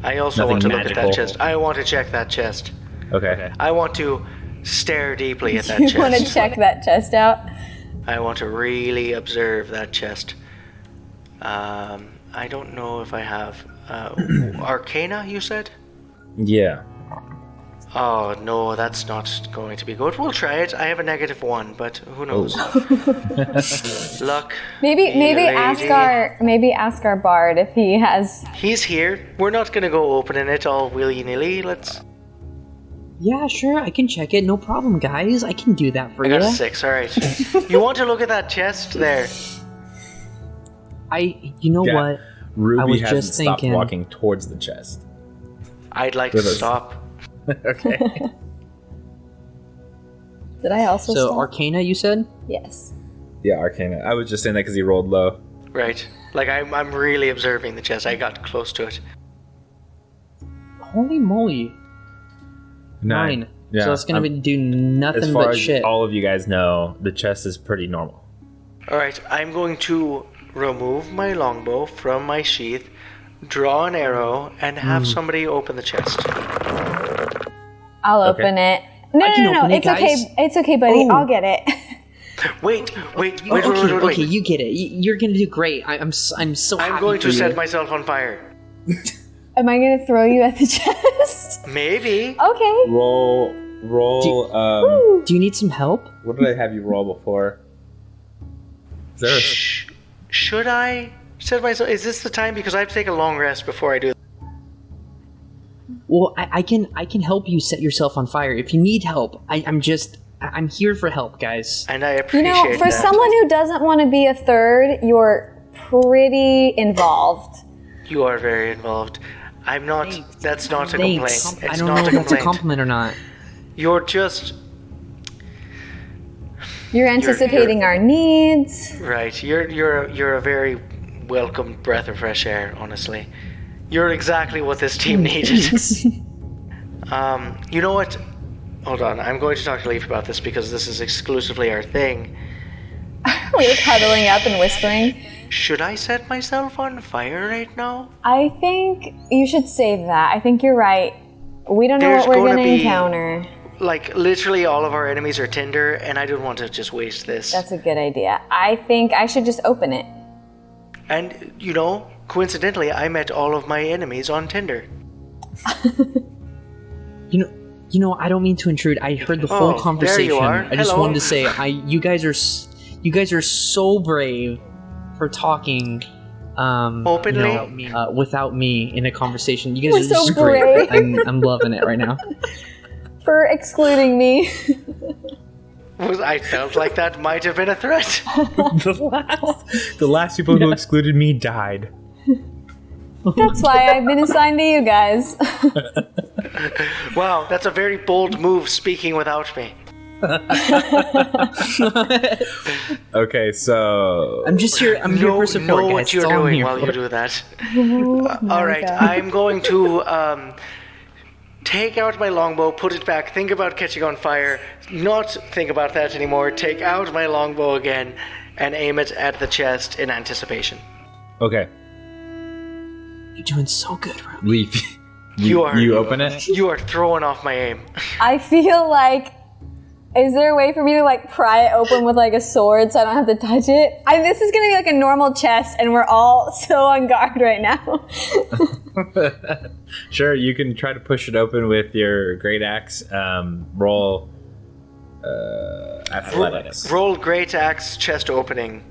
I also Nothing want to look at that magical. chest. I want to check that chest. Okay. I want to stare deeply at that You chest. want to check that chest out? I want to really observe that chest. I don't know if I have Arcana, you said? Yeah. Oh no, that's not going to be good. We'll try it. I have a -1, but who knows? Luck. Maybe lady. ask our bard if he has. He's here. We're not gonna go opening it all willy-nilly. Let's. Yeah, sure. I can check it. No problem, guys. I can do that for I you. got a 6. All right. You want to look at that chest there? You know Yeah. what? Ruby I was hasn't just stopped thinking- walking towards the chest. I'd like to With us. stop. Okay. Did I also? So stop? Arcana, you said? Yes. Yeah, Arcana. I was just saying that because he rolled low. Right. Like I'm really observing the chest. I got close to it. Holy moly. 9. Yeah, So it's gonna do nothing as far but as shit. all of you guys know, the chest is pretty normal. All right. I'm going to remove my longbow from my sheath, draw an arrow, and have somebody open the chest. I'll Okay. open it. No, I can no, no, open it, It's okay. guys. It's okay, buddy. Oh. I'll get it. Wait. Okay, you get it. You're gonna do great. I'm so happy I'm going for to you. set myself on fire. Am I gonna throw you at the chest? Maybe. Okay. Roll. Do you need some help? What did I have you roll before? Is there a- Should I set myself? Is this the time? Because I have to take a long rest before I do. Well, I can help you set yourself on fire if you need help. I'm here for help, guys. And I You appreciate know, for that. someone who doesn't want to be a third, you're pretty involved. You are very involved. I'm not. Thanks. That's not a Thanks. complaint. I It's don't know not if a that's a complaint. compliment or not. You're just You're anticipating our needs. right. You're a very welcome breath of fresh air. Honestly, you're exactly what this team needed. You know what? Hold on. I'm going to talk to Leaf about this because this is exclusively our thing. We're cuddling up and whispering. Should I set myself on fire right now? I think you should save that. I think you're right. We don't know There's what we're gonna gonna be- encounter. Like, literally all of our enemies are Tinder, and I don't want to just waste this. That's a good idea. I think I should just open it. And, you know, coincidentally, I met all of my enemies on Tinder. You know, I don't mean to intrude. I heard the Oh, full there you conversation. are. I just Hello. wanted to say, you guys are so brave for talking. Openly? Without me in a conversation. You guys We're are so just great. brave. I'm loving it right now. For excluding me. I felt like that might have been a threat. the last people who excluded me died. That's why I've been assigned to you guys. Wow, that's a very bold move speaking without me. Okay, so I'm just here. I'm here for support, know guys. what That's you're all I'm doing here while for. you do that. my All right, God. I'm going to take out my longbow, put it back, think about catching on fire, not think about that anymore, take out my longbow again, and aim it at the chest in anticipation. okay, You're doing so good, Ruby. Leaf. You are- You open it. You are throwing off my aim. I feel like Is there a way for me to like pry it open with like a sword so I don't have to touch it? This is gonna be like a normal chest, and we're all so on guard right now. Sure, you can try to push it open with your great axe. Roll athletics. Roll great axe chest opening.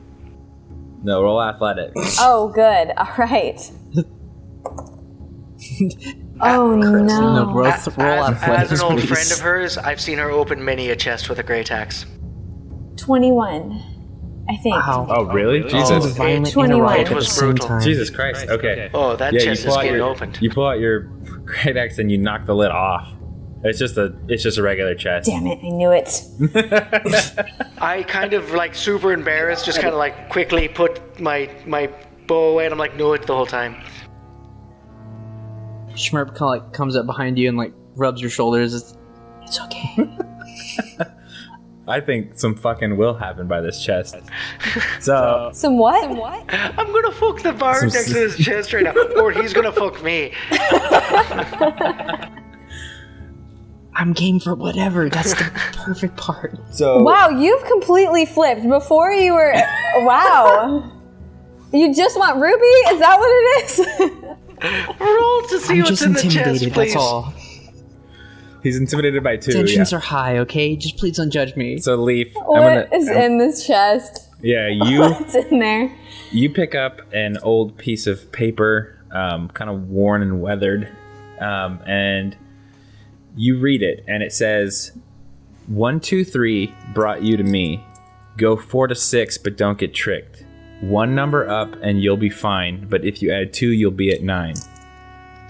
No, roll athletics. Oh, good. All right. Oh no! No, roll As athletics, an old please. friend of hers, I've seen her open many a chest with a great axe. 21, I think. Wow. Oh, really? Jesus. Violent 21. interrupt It at was the same brutal. time. Jesus Christ. Okay. Oh, that chest is getting opened. You pull out your great axe and you knock the lid off. It's just a regular chest. Damn it! I knew it. I kind of like super embarrassed, just kind of like quickly put my bow away, and I'm like, no, it the whole time. Schmerp kind of like comes up behind you and like rubs your shoulders. It's okay. I think some fucking will happen by this chest. So Some what? I'm gonna fuck the bard next to his chest right now, or he's gonna fuck me. I'm game for whatever. That's the perfect part. Wow, you've completely flipped. Before you were, wow. You just want Ruby? Is that what it is? Roll to see I'm what's just in the chest, intimidated. please. That's all. he's intimidated by 2. Tensions Yeah. are high. Okay, just please don't judge me. So Leaf, What is in this chest? you What's in there? you pick up an old piece of paper, kind of worn and weathered, and you read it, and it says, 1, 2, 3 brought you to me. Go 4 to 6, but don't get tricked. 1 number up, and you'll be fine. But if you add 2, you'll be at 9.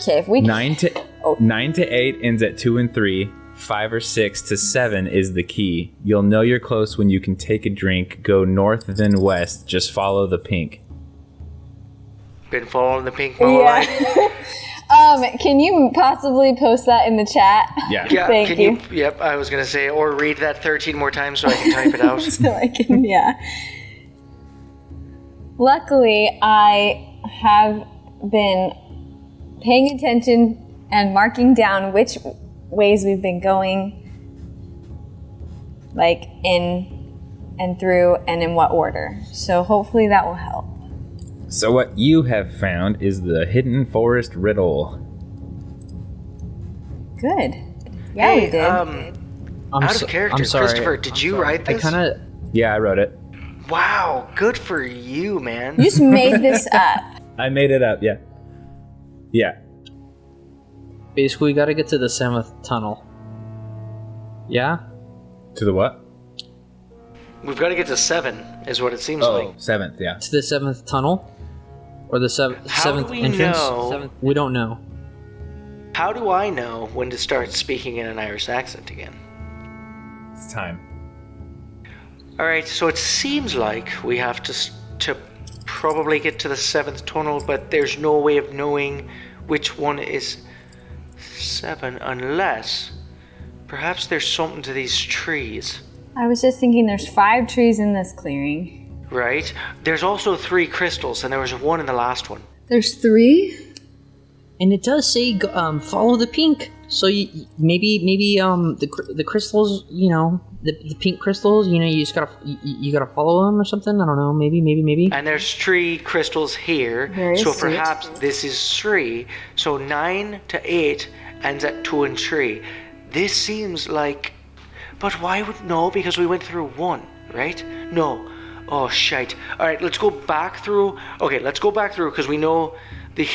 Okay, if we 9 to 8 ends at 2 and 3. 5 or 6 to 7 is the key. You'll know you're close when you can take a drink. Go north then west. Just follow the pink. Been following the pink all right. Can you possibly post that in the chat? Yeah. Yeah, Thank can you. Yep, I was gonna say, or read that 13 more times so I can type it out. So I can, yeah. Luckily, I have been paying attention and marking down which ways we've been going, like in and through and in what order. So hopefully that will help. So what you have found is the Hidden Forest Riddle. Good. Yeah, Hey, we did. out of character, I'm sorry. Christopher, did you write I this? kind of. Yeah, I wrote it. Wow, good for you, man. You just made this up. I made it up, yeah. Yeah. Basically, we gotta get to the 7th tunnel. Yeah? To the what? We've got to get to 7, is what it seems Oh, like. 7th, yeah. To the 7th tunnel? Or the 7th How do 7th we entrance? know? We don't know. How do I know when to start speaking in an Irish accent again? It's time. All right, so it seems like we have to probably get to the 7th tunnel, but there's no way of knowing which one is 7 unless perhaps there's something to these trees, I was just thinking there's 5 trees in this clearing. right? There's also 3 crystals, and there was 1 in the last one. There's 3? And it does say follow the pink. So maybe the crystals, the pink crystals, you just gotta follow them or something. I don't know. Maybe. And there's 3 crystals here, Very so sweet. perhaps this is 3. So 9 to 8 ends at 2 and 3. This seems like, but why would no? Because we went through 1, right? No. Oh shite. All right, let's go back through. Okay, let's go back through because we know.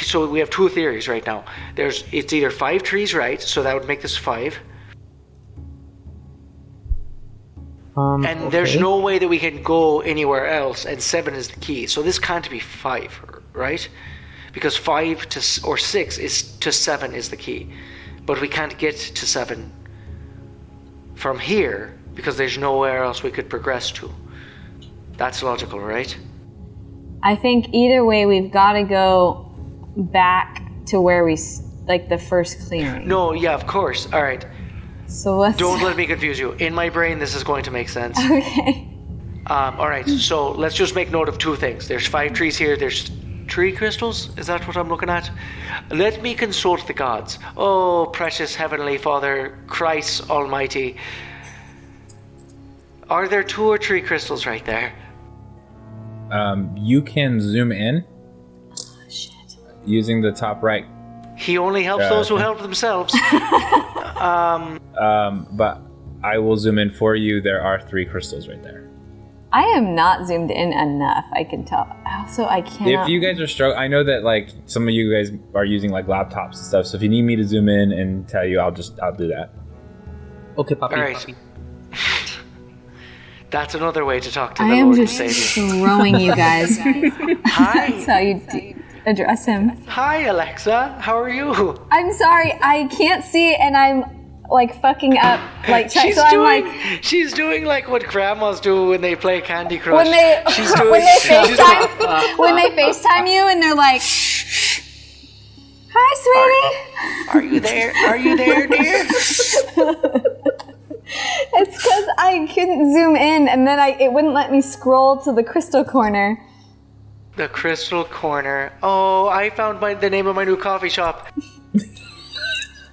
So we have 2 theories right now. It's either 5 trees, right? So that would make this 5. And there's okay. no way that we can go anywhere else, and 7 is the key. So this can't be 5, right? Because 5 or 6 is to 7 is the key. But we can't get to 7 from here because there's nowhere else we could progress to. That's logical, right? I think either way we've got to go back to where we, like the first clearing. No, yeah, of course. All right. So let's... Don't let me confuse you. In my brain, this is going to make sense. Okay. All right, so let's just make note of 2 things. There's 5 trees here. There's 3 crystals. Is that what I'm looking at? Let me consult the gods. Oh, precious Heavenly Father, Christ Almighty. Are there 2 or 3 crystals right there? You can zoom in using the top right. He only helps those who help themselves. But I will zoom in for you. There are 3 crystals right there. I am not zoomed in enough, I can tell. Also, I cannot... If you guys are struggling, I know that like some of you guys are using like laptops and stuff, so if you need me to zoom in and tell you, I'll do that. Okay, Poppy. All right. That's another way to talk to I the am Lord and just Savior. throwing you guys. Hi. That's how you address him. Hi, Alexa. How are you? I'm sorry, I can't see and I'm like fucking up. Like, She's so doing, I'm like... she's doing like what grandmas do when they play Candy Crush. When they FaceTime you and they're like, "Hi, sweetie." Are you there? Are you there, dear? It's because I couldn't zoom in, and then it wouldn't let me scroll to the crystal corner. The Crystal Corner. Oh, I found the name of my new coffee shop.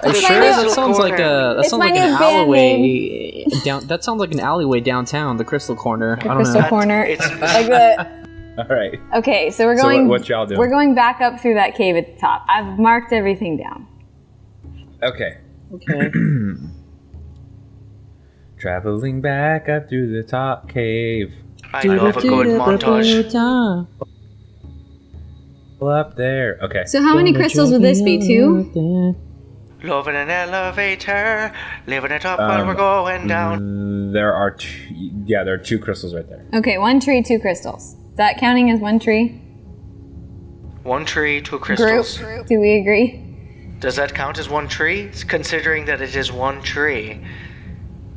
Are you sure? That sounds like It's an my new band alleyway down. That sounds like an alleyway downtown. The Crystal Corner. I don't Crystal know. Corner. It's Like the... All right. Okay, so we're So going. what y'all doing? We're going back up through that cave at the top. I've marked everything down. Okay. Okay. Traveling back up through the top cave. I love a good montage. Up there. Okay. So how many crystals would this be? 2? Love in an elevator, living it up while we're going down. There are there are 2 crystals right there. Okay, 1 tree, 2 crystals. Is that counting as 1 tree? 1 tree, 2 crystals. Group. Do we agree? Does that count as 1 tree? Considering that it is 1 tree.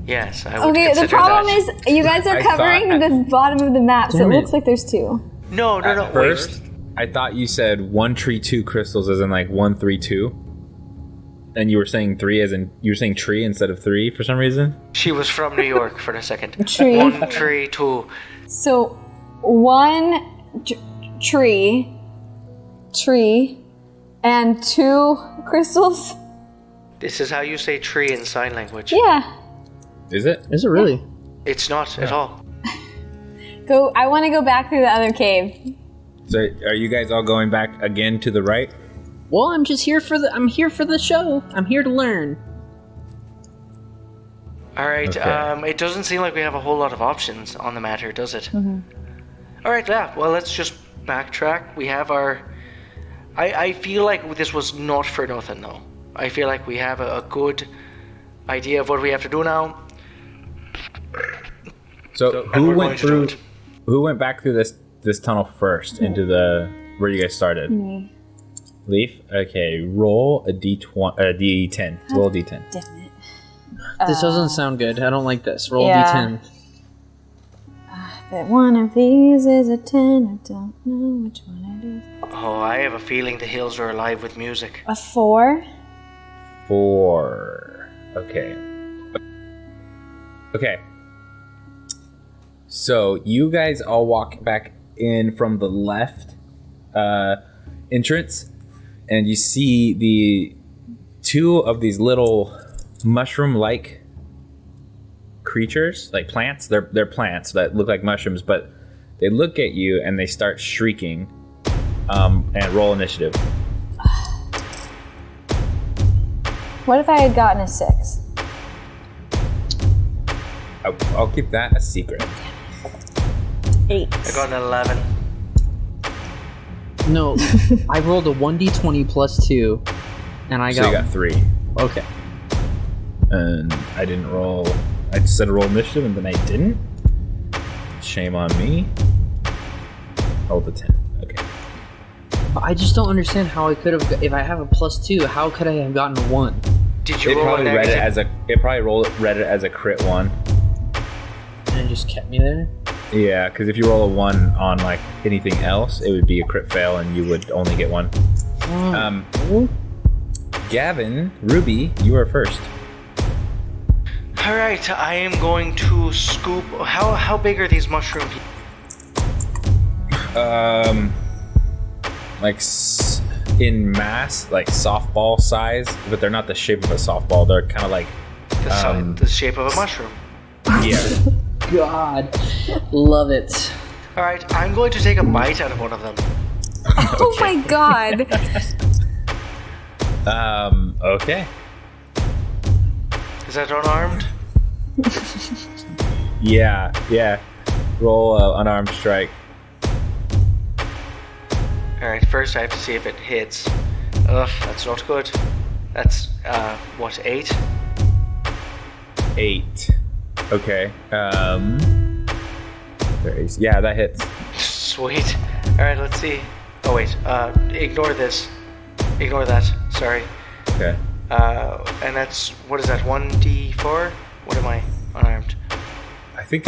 Yes, I would Okay, consider the problem that. is you guys are covering the bottom of the map, so it looks like there's 2. No, At first, I thought you said 1 tree, 2 crystals, as in like 1, 3, 2. And you were saying 3 as in you were saying tree instead of 3 for some reason. She was from New York for a second. Tree. 1 tree, 2. So 1 tree, and 2 crystals. This is how you say tree in sign language. Yeah. Is it? Is it really? It's not at all. Go. I want to go back through the other cave. So are you guys all going back again to the right? Well, I'm just here for the. I'm here for the show. I'm here to learn. All right. Okay. It doesn't seem like we have a whole lot of options on the matter, does it? Mm-hmm. All right. Yeah. Well, let's just backtrack. We have our. I feel like this was not for nothing, though. I feel like we have a good idea of what we have to do now. So And who we're went going to do through? it. Who went back through this tunnel first into the where you guys started? Me. Leaf. Okay. Roll a d20. D10. Roll a d10. Damn it. This doesn't sound good. I don't like this. Roll yeah. D10. But one of these is a 10. I don't know which one it is. Oh, I have a feeling the hills are alive with music. A 4. 4. Okay. Okay. So you guys all walk back in from the left entrance, and you see the 2 of these little mushroom-like creatures, like plants. They're plants that look like mushrooms, but they look at you and they start shrieking. And roll initiative. What if I had gotten a 6? I'll keep that a secret. 8. I got an 11. No, I rolled a 1d20 plus 2, and I So you got 3. Okay. And I didn't roll. I just said roll initiative, and then I didn't. Shame on me. Rolled a 10. Okay. I just don't understand how I could have. If I have a plus 2, how could I have gotten a 1? Did you It roll probably a read it negative? read it as a crit 1. And it just kept me there. Yeah, because if you roll a 1 on like anything else, it would be a crit fail, and you would only get 1. Gavin, Ruby, you are first. All right, I am going to scoop. How big are these mushrooms? Like in mass, like softball size, but they're not the shape of a softball. They're kind of like The shape of a mushroom. yeah. God. Love it. All right, I'm going to take a bite out of one of them. Oh my god. Okay. Is that unarmed? Yeah. Roll unarmed strike. All right, first I have to see if it hits. Ugh, that's not good. That's, 8? 8. Okay. Yeah, that hits. Sweet. All right, let's see. Oh wait, ignore this. Ignore that. Sorry. Okay. And that's, what is that? 1d4? What am I? Unarmed. I think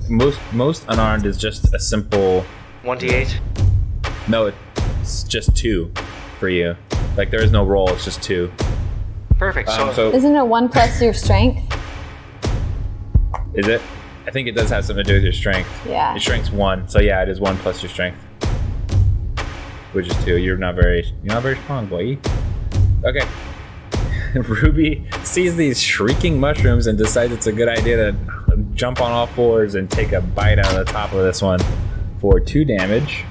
most unarmed is just a simple. 1d8. No, it's just 2 for you. Like there is no roll. It's just 2. Perfect. So Isn't it 1 plus your strength? Is it? I think it does have something to do with your strength. Yeah. Your strength's 1, so yeah, it is 1 plus your strength, which is 2. You're not very strong, boy. Okay. Ruby sees these shrieking mushrooms and decides it's a good idea to jump on all fours and take a bite out of the top of this one for 2 damage.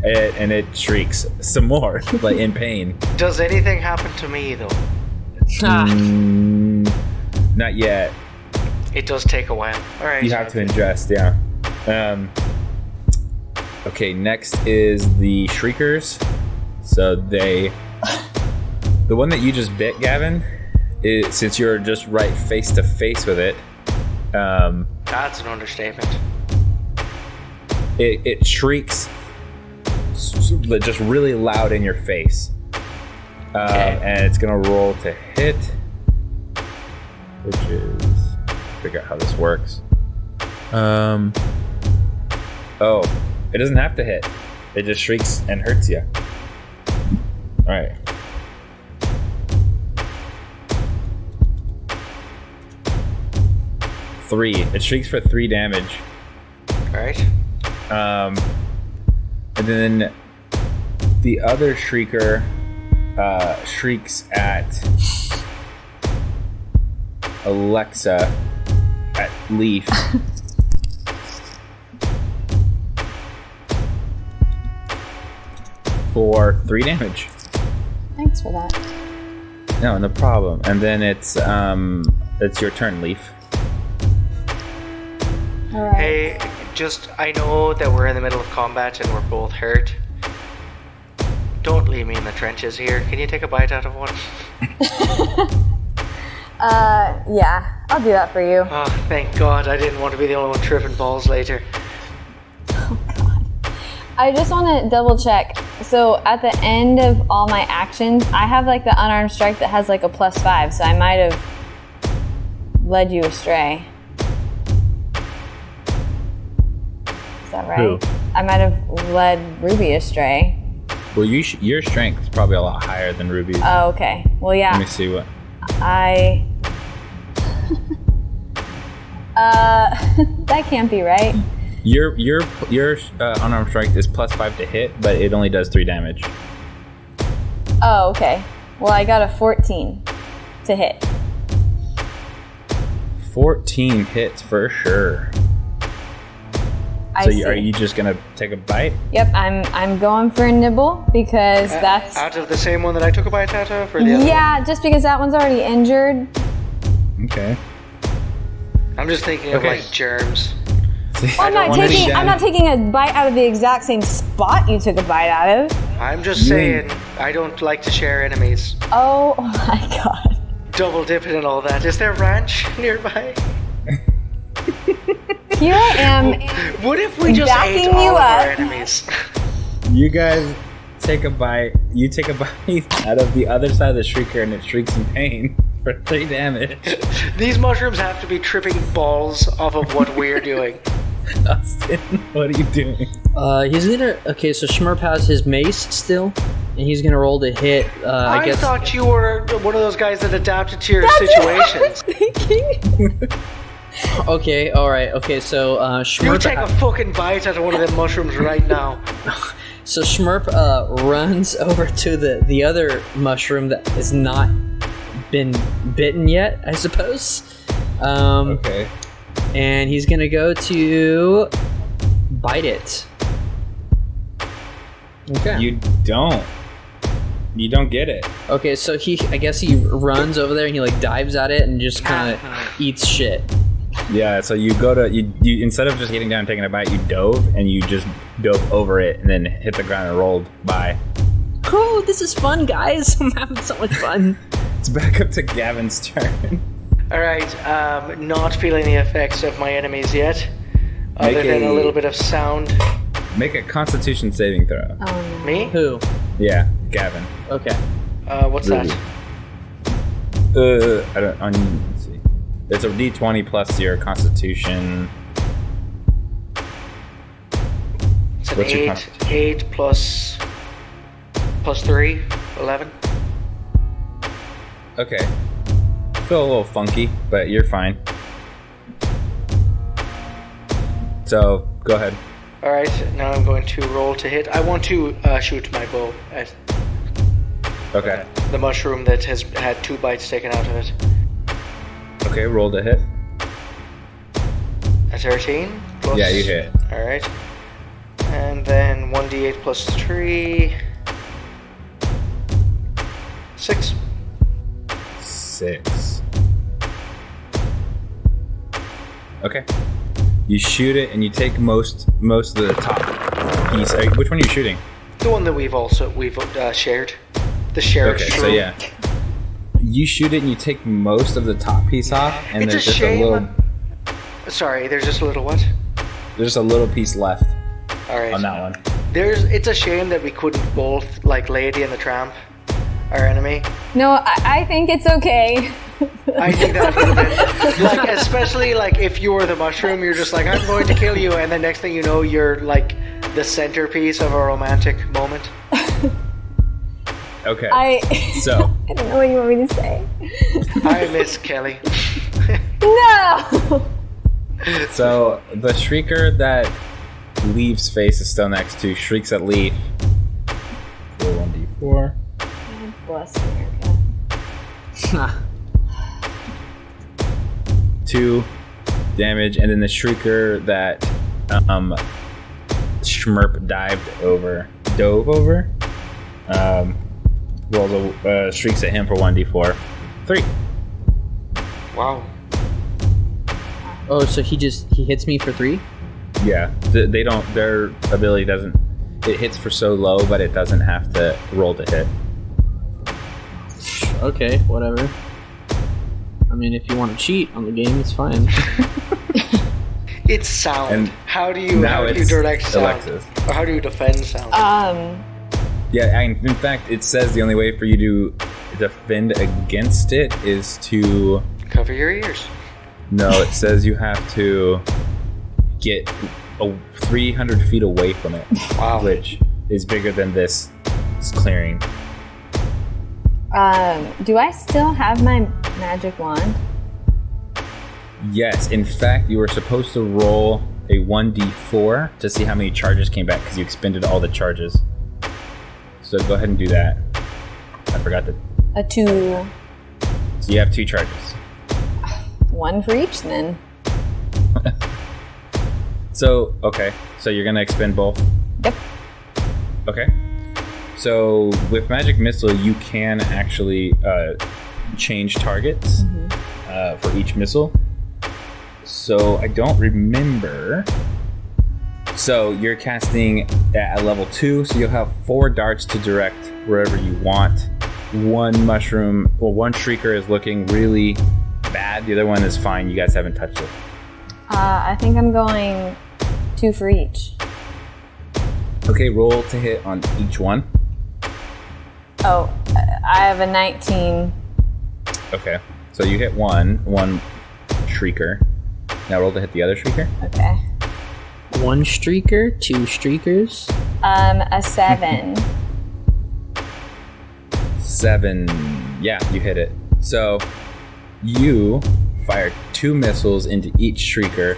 And it shrieks some more, like in pain. does anything happen to me though? Not yet. It does take a while. All right. You have to ingest, yeah. Okay, next is the Shriekers. So the one that you just bit, Gavin, since you're just right face to face with it. That's an understatement. It shrieks just really loud in your face. Okay. And it's gonna roll to hit, which is, figure out how this works. Oh, it doesn't have to hit. It just shrieks and hurts you. All right. Three. It shrieks for 3 damage. All right. And then the other Shrieker shrieks at Alexa at Leaf. For 3 damage. Thanks for that. No problem. And then it's your turn, Leaf. All right. Hey, I know that we're in the middle of combat and we're both hurt. Don't leave me in the trenches here. Can you take a bite out of one? Yeah, I'll do that for you. Oh, thank God. I didn't want to be the only one tripping balls later. Oh god. I just want to double check. So at the end of all my actions, I have like the unarmed strike that has like a +5, so I might have led you astray. Is that right? Who? I might have led Ruby astray. Well, your strength is probably a lot higher than Ruby's. Oh, okay. Well, yeah. Let me see what. That can't be right. Your unarmed strike is +5 to hit, but it only does 3 damage. Oh, okay. Well, I got a 14 to hit. 14 hits for sure. So are you just gonna take a bite? Yep, I'm going for a nibble because that's Out of the same one that I took a bite out of, or the other one? yeah, just because that one's already injured. Okay. I'm just thinking of like germs. I'm not taking a bite out of the exact same spot you took a bite out of. I'm just saying, I don't like to share enemies. Oh my god. Double dipping and all that. Is there ranch nearby? Here I am. What if we just Backing ate all you of our up. enemies? You guys take a bite. You take a bite out of the other side of the Shrieker, and it shrieks in pain for 3 damage. These mushrooms have to be tripping balls off of what we're doing. Austin, what are you doing? He's gonna. Okay, so Schmurp has his mace still, and he's gonna roll to hit. I guess. thought you were one of those guys that adapted to your situations. Okay, all right. Okay, so Schmurp. You take a fucking bite out of one of them mushrooms right now. So Schmurp runs over to the other mushroom that has not been bitten yet, I suppose. Okay. And he's gonna go to bite it. Okay. You don't get it. Okay, so I guess he runs over there and he like dives at it and just kind of eats shit. Yeah, so you go to you instead of just getting down and taking a bite, you dove and you just dove over it and then hit the ground and rolled by. Oh, this is fun, guys! I'm having so much fun. It's back up to Gavin's turn. All right, not feeling the effects of my enemies yet, other than a little bit of sound. Make a Constitution saving throw. Oh, no. Me? Who? Yeah, Gavin. Okay. What's Rudy. that? I don't. Let's see. It's a D20 plus your Constitution. It's an What's your 8. Constitution? 8 plus 3, 11. Okay. Feel a little funky, but you're fine. So go ahead. All right, now I'm going to roll to hit. I want to shoot my bow at Okay. the mushroom that has had 2 bites taken out of it. Okay, roll to hit. A 13 plus. Yeah, you hit. All right, and then 1d8 plus 3. 6. 6. Okay. You shoot it and you take most of the top piece. Which one are you shooting? The one that we've shared. The shared. Okay, so shroom. yeah. You shoot it and you take most of the top piece off, and It's there's a just shame. a little. Sorry, there's just a little what? There's just a little piece left All right. on that one. It's a shame that we couldn't both, like Lady and the Tramp, our enemy. No, I think it's okay. I think that would have been, like, especially, like, if you were the mushroom, you're just like, I'm going to kill you, and the next thing you know, you're, like, the centerpiece of a romantic moment. Okay. I So don't know what you want me to say. I miss Kelly. No! So the Shrieker that Leaf's face is still next to shrieks at Leaf. Roll 1d4. Bless America. 2 damage, and then the Shrieker that Schmurp dove over, shrieks at him for 1d4. 3. Wow. Oh, so he hits me for 3? Yeah, they don't. Their ability doesn't. It hits for so low, but it doesn't have to roll to hit. Okay, whatever. I mean, if you want to cheat on the game, it's fine. It's sound. And how do you now it's direct sound? Alexis. Or how do you defend sound? Yeah, in fact, it says the only way for you to defend against it is to. Cover your ears. No, it says you have to get 300 feet away from it. Wow. Which is bigger than this clearing. Do I still have my magic wand? Yes, in fact, you were supposed to roll a 1d4 to see how many charges came back because you expended all the charges. So go ahead and do that. I forgot that. A 2. So you have 2 charges. 1 for each then. So, okay. So you're going to expend both? Yep. Okay. So with Magic Missile, you can actually change targets for each missile. So I don't remember. So you're casting at level 2, so you'll have 4 darts to direct wherever you want. One Shrieker is looking really bad. The other one is fine. You guys haven't touched it. I think I'm going 2 for each. Okay, roll to hit on each one. Oh, I have a 19. Okay, so you hit one Shrieker. Now roll to hit the other Shrieker. Okay. 1 Streaker, 2 Streakers. A 7. 7. Yeah, you hit it. So you fire 2 missiles into each Shrieker.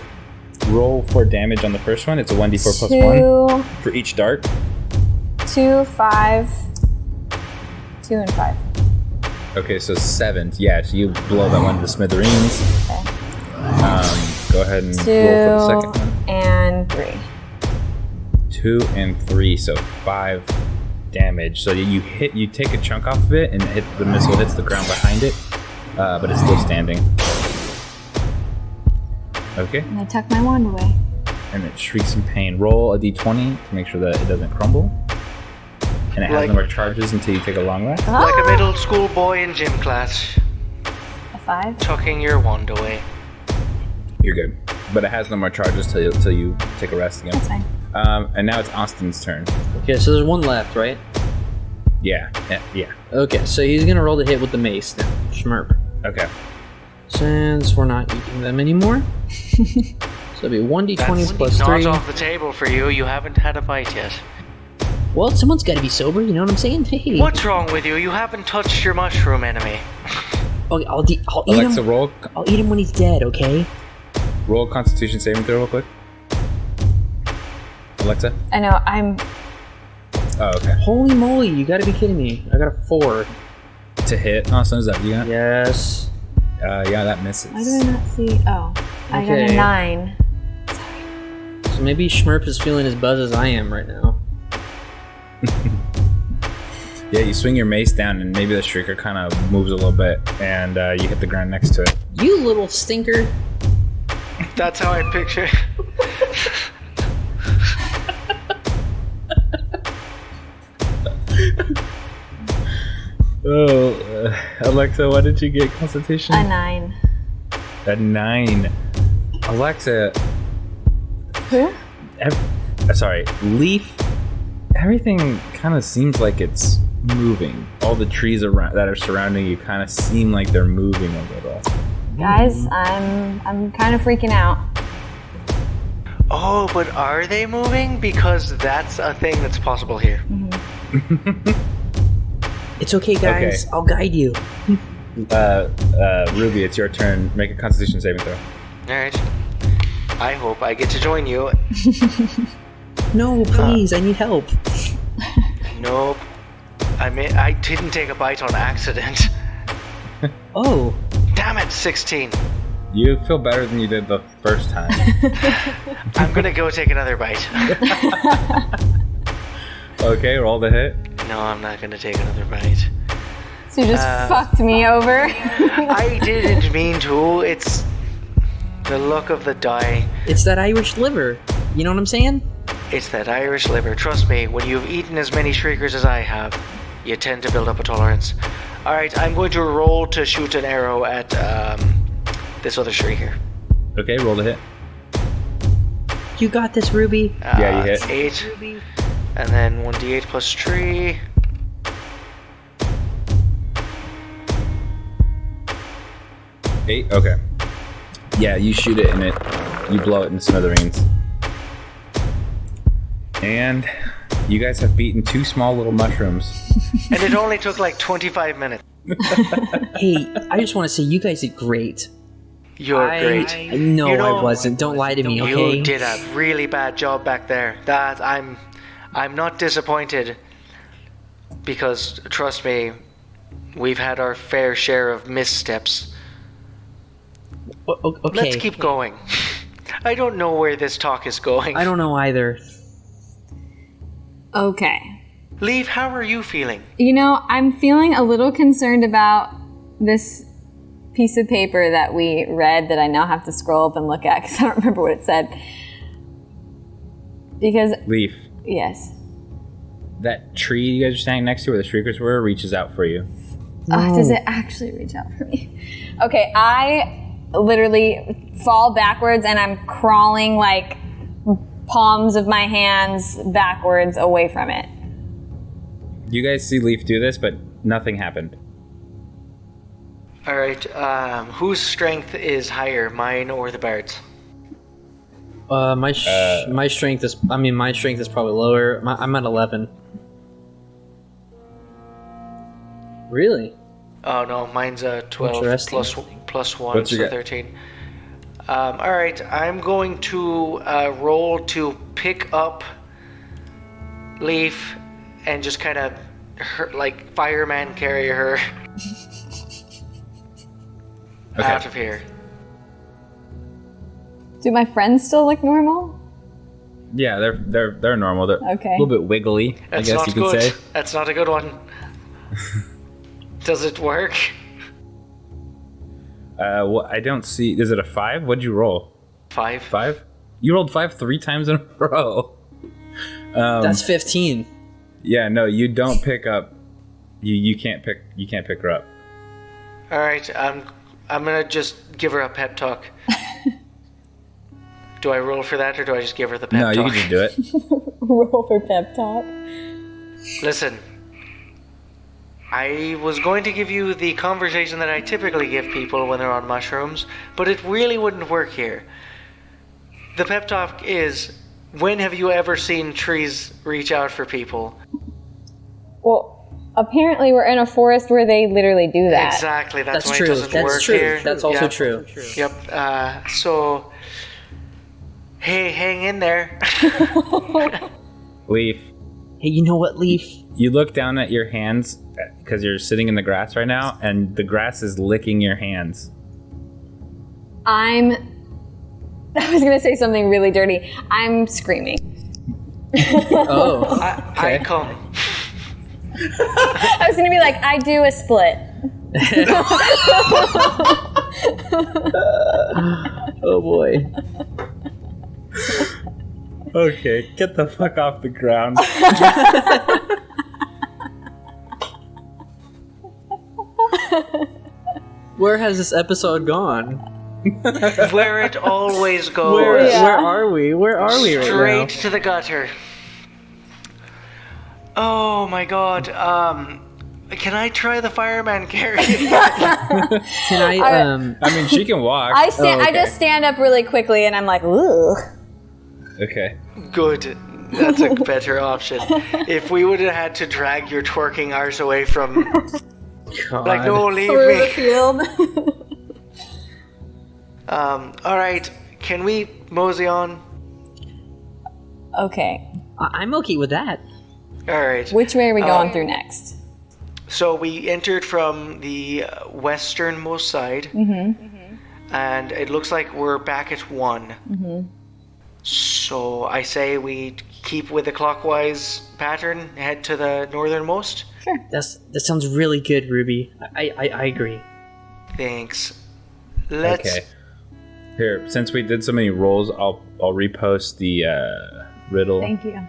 Roll for damage on the first one. It's a 1d4 plus 1 for each dart. 2, 5. 2 and 5. Okay, so 7. Yeah, so you blow that one to the smithereens. Okay. Go go ahead and 2 roll for the second one. and 3. 2 and 3, so 5 damage. So you take a chunk off of it, and the missile hits the ground behind it, but it's still standing. Okay. And I tuck my wand away. And it shrieks in pain. Roll a d20 to make sure that it doesn't crumble. And it has no more charges until you take a long rest. Like a middle school boy in gym class, A 5. tucking your wand away. You're good. But it has no more charges till you take a rest again. That's fine. And now it's Austin's turn. Okay, so there's one left, right? Yeah. Okay, so he's gonna roll the hit with the mace now. Schmurp. Okay. Since we're not eating them anymore. So it'll be 1d20 That's plus not 3. off the table for you. You haven't had a bite yet. Well, someone's gotta be sober, you know what I'm saying? Hey. What's wrong with you? You haven't touched your mushroom enemy. Okay, I'll eat Alexa, him. roll I'll eat him when he's dead, okay? a Constitution saving throw real quick. Alexa? I know, I'm... Oh, okay. Holy moly, you gotta be kidding me. I got a 4. To hit. Austin, is that what you got? Yes. Yeah, that misses. Why do I not see... Oh, I got a Okay. 9. So maybe Schmurp is feeling as buzzed as I am right now. Yeah, you swing your mace down, and maybe the Shrieker kind of moves a little bit, and you hit the ground next to it. You little stinker. That's how I picture it. Alexa, what did you get, Constitution? A 9. A 9. Alexa. Who? Sorry, Leaf. Everything kind of seems like it's moving. All the trees around that are surrounding you kind of seem like they're moving a little. Guys, I'm kind of freaking out. Oh, but are they moving? Because that's a thing that's possible here. It's okay, guys. Okay. I'll guide you. Ruby, it's your turn. Make a Constitution saving throw. Alright. I hope I get to join you. No, please. I need help. Nope. I didn't take a bite on accident. Oh. Damn it, 16. You feel better than you did the first time. I'm gonna go take another bite. Okay, roll the hit. No, I'm not gonna take another bite. So you just fucked me over? I didn't mean to. It's the look of the die. It's that Irish liver. You know what I'm saying? It's that Irish liver. Trust me, when you've eaten as many Shriekers as I have, you tend to build up a tolerance. Alright, I'm going to roll to shoot an arrow at this other Shrieker. Okay, roll the hit. You got this, Ruby. Yeah, you hit. 8. And then 1d8 plus 3. Eight? Okay. Yeah, you shoot it and you blow it in smithereens. And you guys have beaten 2 small little mushrooms. And it only took like 25 minutes. Hey, I just want to say you guys did great. You're great. No, You know, I wasn't. Don't lie to me, okay? You did a really bad job back there. That I'm not disappointed, because trust me, we've had our fair share of missteps. Okay. Let's keep going. I don't know where this talk is going. I don't know either. Okay. Leaf, how are you feeling? You know, I'm feeling a little concerned about this piece of paper that we read that I now have to scroll up and look at because I don't remember what it said. Because... Leaf. Yes. That tree you guys are standing next to where the Shriekers were reaches out for you. Oh, does it actually reach out for me? Okay, I literally fall backwards and I'm crawling like palms of my hands backwards away from it. You guys see Leaf do this, but nothing happened. Alright, whose strength is higher, mine or the bard's? My strength is. I mean, my strength is probably lower. I'm at 11. Really? Oh no, mine's a 12 Interesting. plus 1, What's so your- 13. Alright, I'm going to roll to pick up Leaf and just kind of, like, fireman carry her out of here. Do my friends still look normal? Yeah, they're normal. They're Okay. a little bit wiggly, That's I guess not you could good. say. That's not a good one. Does it work? I don't see. Is it a 5? What'd you roll? 5. 5? You rolled 5 3 times in a row. That's 15. Yeah, no, you don't pick up. You can't pick her up. All right, I'm gonna just give her a pep talk. Do I roll for that, or do I just give her the pep No, talk? you can just do it. Roll for pep talk. Listen, I was going to give you the conversation that I typically give people when they're on mushrooms, but it really wouldn't work here. The pep talk is, when have you ever seen trees reach out for people? Well, apparently we're in a forest where they literally do that. Exactly, that's why true. it doesn't That's work true. here. That's also Yep. true. Yep, so... Hey, hang in there. Leaf, Hey, you know what, Leaf? you look down at your hands because you're sitting in the grass right now, and the grass is licking your hands. I was going to say something really dirty. I'm screaming. Oh, I come. I was going to be like, I do a split. oh boy. Okay, get the fuck off the ground. Where has this episode gone? Where it always goes. Where Yeah. are we? Where are we right Straight now? to the gutter. Oh my god. Can I try the fireman carry? Can I? I mean, she can walk. I okay. just stand up really quickly and I'm like, ooh. Okay. Good. That's a better option. If we would have had to drag your twerking arse away from... God. Like, no, leave Through the me. field. Alright. Can we mosey on? Okay. I'm okay with that. Alright. Which way are we going through next? So we entered from the westernmost side. And it looks like we're back at 1. So I say we keep with the clockwise pattern, head to the northernmost. That sounds really good, Ruby. I agree. Thanks. Let's... Okay. Here, since we did so many rolls, I'll repost the riddle. Thank you.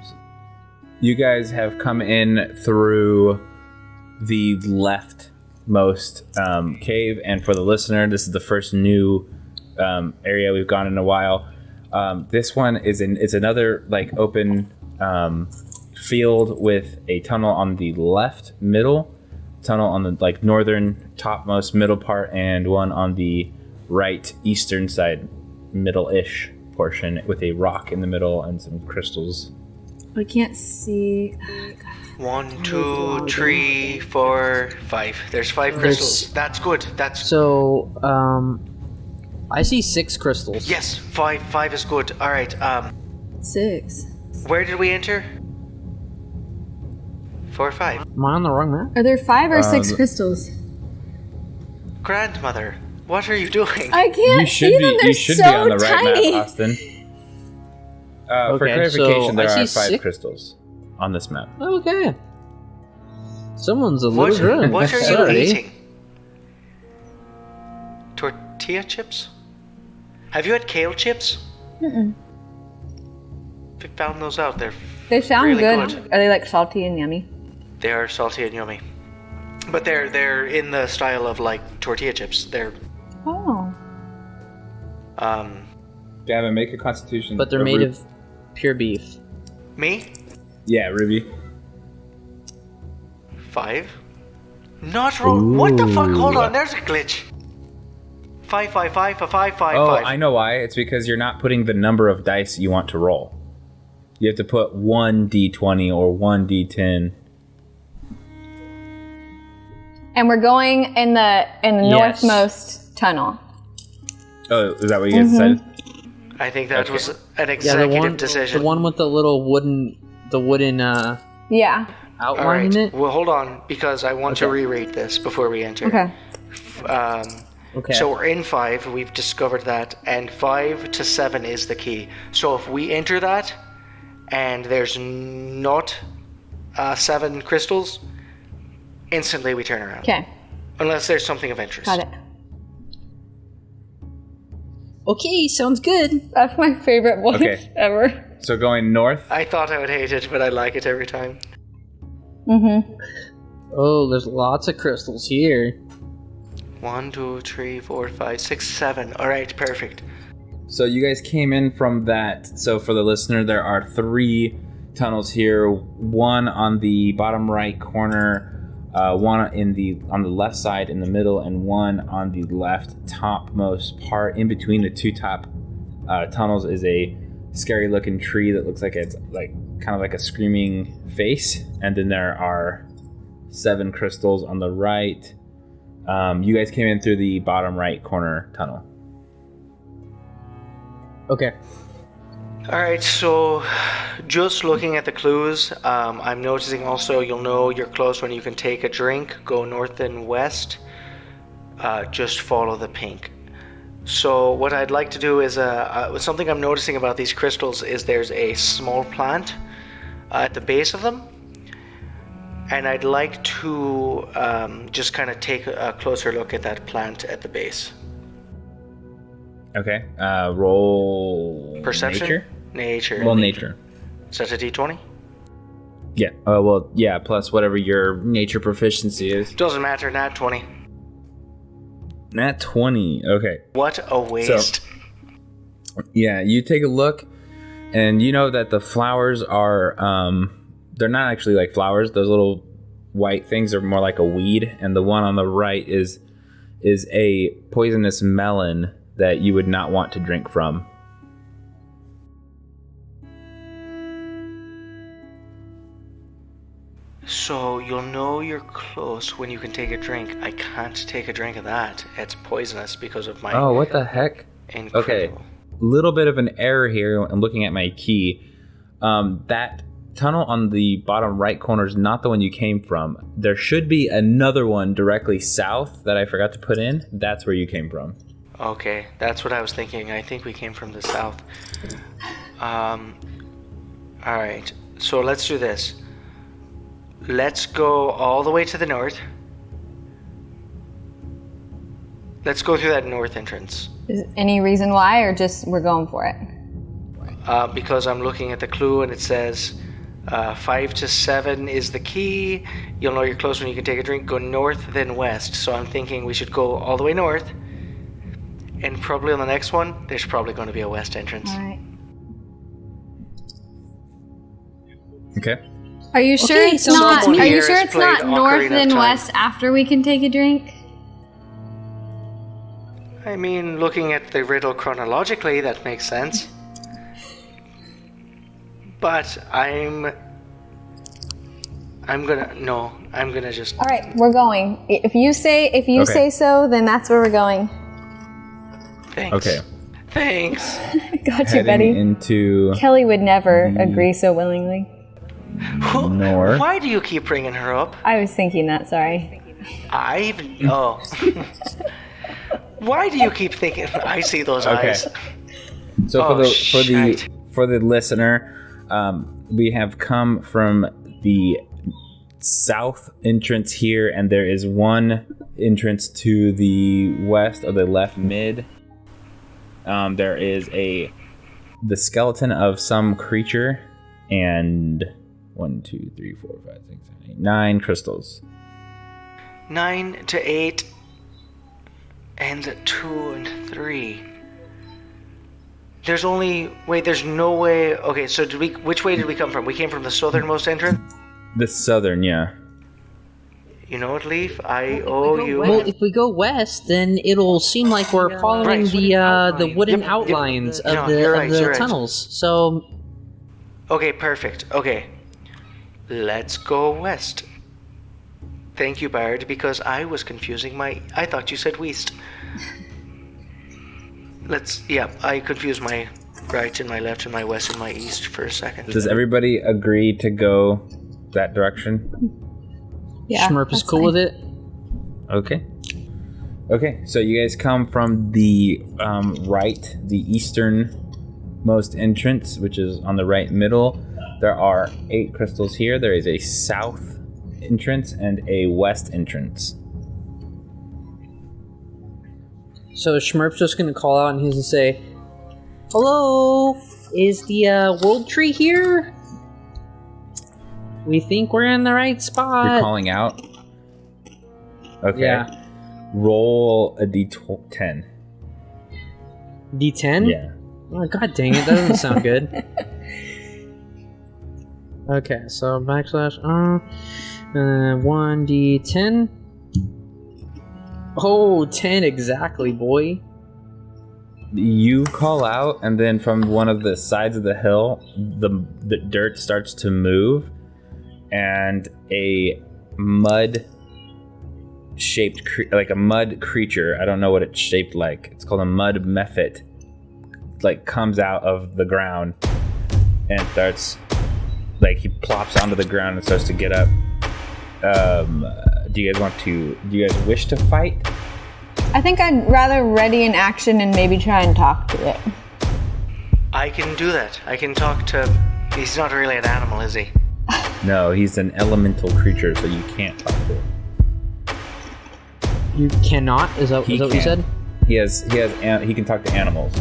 You guys have come in through the leftmost cave, and for the listener, this is the first new area we've gone in a while. This one is it's another like open field with a tunnel on the left middle, tunnel on the like northern topmost middle part, and one on the right eastern side middle-ish portion with a rock in the middle and some crystals. I can't see. 1, 2, 3, 4, 5. There's 5 crystals. That's good. That's... So, I see 6 crystals. Yes, 5. 5 is good. Alright, 6. where did we enter? 4 or 5. Am I on the wrong map? Are there 5 or 6 crystals? Grandmother, what are you doing? I can't You should see be them. They're you should so be on the right tiny. map, Austin. For Okay, clarification, so there I are see 5 six- crystals on this map. Okay. Someone's a little drunk. What are you Sorry. eating? Tortilla chips? Have you had kale chips? We found those out. They sound Really good. good. Are they like salty and yummy? They are salty and yummy. But they're in the style of like tortilla chips. They're Oh. Gavin, make a constitution. But they're made of pure beef. me? Yeah, Ruby. 5? Not roll. What the fuck? Hold on, there's a glitch. 5, 5, 5, 5, 5, 5, Oh, 5. I know why. It's because you're not putting the number of dice you want to roll. You have to put 1 d20 or 1 d10. And we're going in the Yes. northmost tunnel. Oh, is that what you guys decided? I think that Okay. was an Yeah, executive decision. the one with the little wooden Yeah. outline Alright, in it. well hold on, because I want to reread this before we enter. Okay. Okay. So we're in 5, we've discovered that, and 5 to 7 is the key. So if we enter that, and there's not 7 crystals, instantly we turn around. Okay. Unless there's something of interest. Got it. Okay, sounds good. That's my favorite voice Okay. ever. So going north. I thought I would hate it, but I like it every time. Mm-hmm. Oh, there's lots of crystals here. 1, 2, 3, 4, 5, 6, 7. Alright, perfect. So you guys came in from that. So for the listener, there are 3 tunnels here. One on the bottom right corner, one on the left side in the middle, and one on the left topmost part. In between the 2 top tunnels is a scary looking tree that looks like it's like kind of like a screaming face. And then there are 7 crystals on the right. You guys came in through the bottom right corner tunnel. Okay. Alright, so just looking at the clues, I'm noticing also you'll know you're close when you can take a drink, go north and west, just follow the pink. So what I'd like to do is, something I'm noticing about these crystals is there's a small plant at the base of them, and I'd like to just kind of take a closer look at that plant at the base. Okay. Roll Perception? Nature. Roll nature. Is that a d20? Yeah. Well, yeah. Plus whatever your nature proficiency is. Doesn't matter, nat 20. Nat 20. Okay. What a waste. So, yeah, you take a look, and you know that the flowers are, they're not actually like flowers. Those little white things are more like a weed, and the one on the right is a poisonous melon that you would not want to drink from. So you'll know you're close when you can take a drink. I can't take a drink of that. It's poisonous because of my... Oh, what the heck? Incredible. Okay, little bit of an error here. I'm looking at my key. That tunnel on the bottom right corner is not the one you came from. There should be another one directly south that I forgot to put in. That's where you came from. Okay, that's what I was thinking. I think we came from the south. Alright, so let's do this. Let's go all the way to the north. Let's go through that north entrance. Is any reason why, or just we're going for it? Because I'm looking at the clue and it says 5 to 7 is the key. You'll know you're close when you can take a drink. Go north, then west. So I'm thinking we should go all the way north. And probably on the next one, there's probably going to be a west entrance. All right. Okay. Are you sure Okay, it's sounds not? good to me. Are you Here sure has it's not played north Ocarina of then Time. west after we can take a drink? I mean, looking at the riddle chronologically, that makes sense. But I'm gonna just... All right, we're going. If you Okay. say so, then that's where we're going. Thanks. Okay. Thanks. Got you, Heading Betty. into Kelly would never agree so willingly. north. Why do you keep bringing her up? I was thinking that. Sorry. Oh. Why do you keep thinking? I see those eyes. So Oh, for the listener, we have come from the south entrance here, and there is one entrance to the west or the left mid. There is the skeleton of some creature, and 1, 2, 3, 4, 5, 6, 7, 8, 9 crystals. 9 to 8 and 2 and 3. There's no way. Okay, so which way did we come from? We came from the southernmost entrance? The southern, yeah. You know what, Leaf? I owe you. Well, if we go west, then it'll seem like we're following Right. the wooden Yep. outlines No, of you're right, the you're right. tunnels. So Okay, perfect. Okay. Let's go west. Thank you, Bard, because I was confusing I thought you said west. I confused my right and my left and my west and my east for a second. Does everybody agree to go that direction? Yeah. Schmurp is that's cool fine. with it. Okay. Okay, so you guys come from the right, the easternmost entrance, which is on the right middle. There are 8 crystals here. There is a south entrance and a west entrance. So Schmurp's just gonna call out and he's gonna say, "Hello, is the world tree here? We think we're in the right spot." You're calling out? Okay. Yeah. Roll a d10. D10? Yeah. Oh, god dang it, that doesn't sound good. Okay, so backslash 1d10. Oh, 10 exactly, boy. You call out, and then from one of the sides of the hill, the dirt starts to move, and a mud-shaped, like a mud creature. I don't know what it's shaped like. It's called a mud mephit. Like comes out of the ground and starts, like he plops onto the ground and starts to get up. Do you guys wish to fight? I think I'd rather ready an action and maybe try and talk to it. I can do that. I can talk to... He's not really an animal, is he? No, he's an elemental creature, so you can't talk to him. You cannot? Is that what you said? He can talk to animals.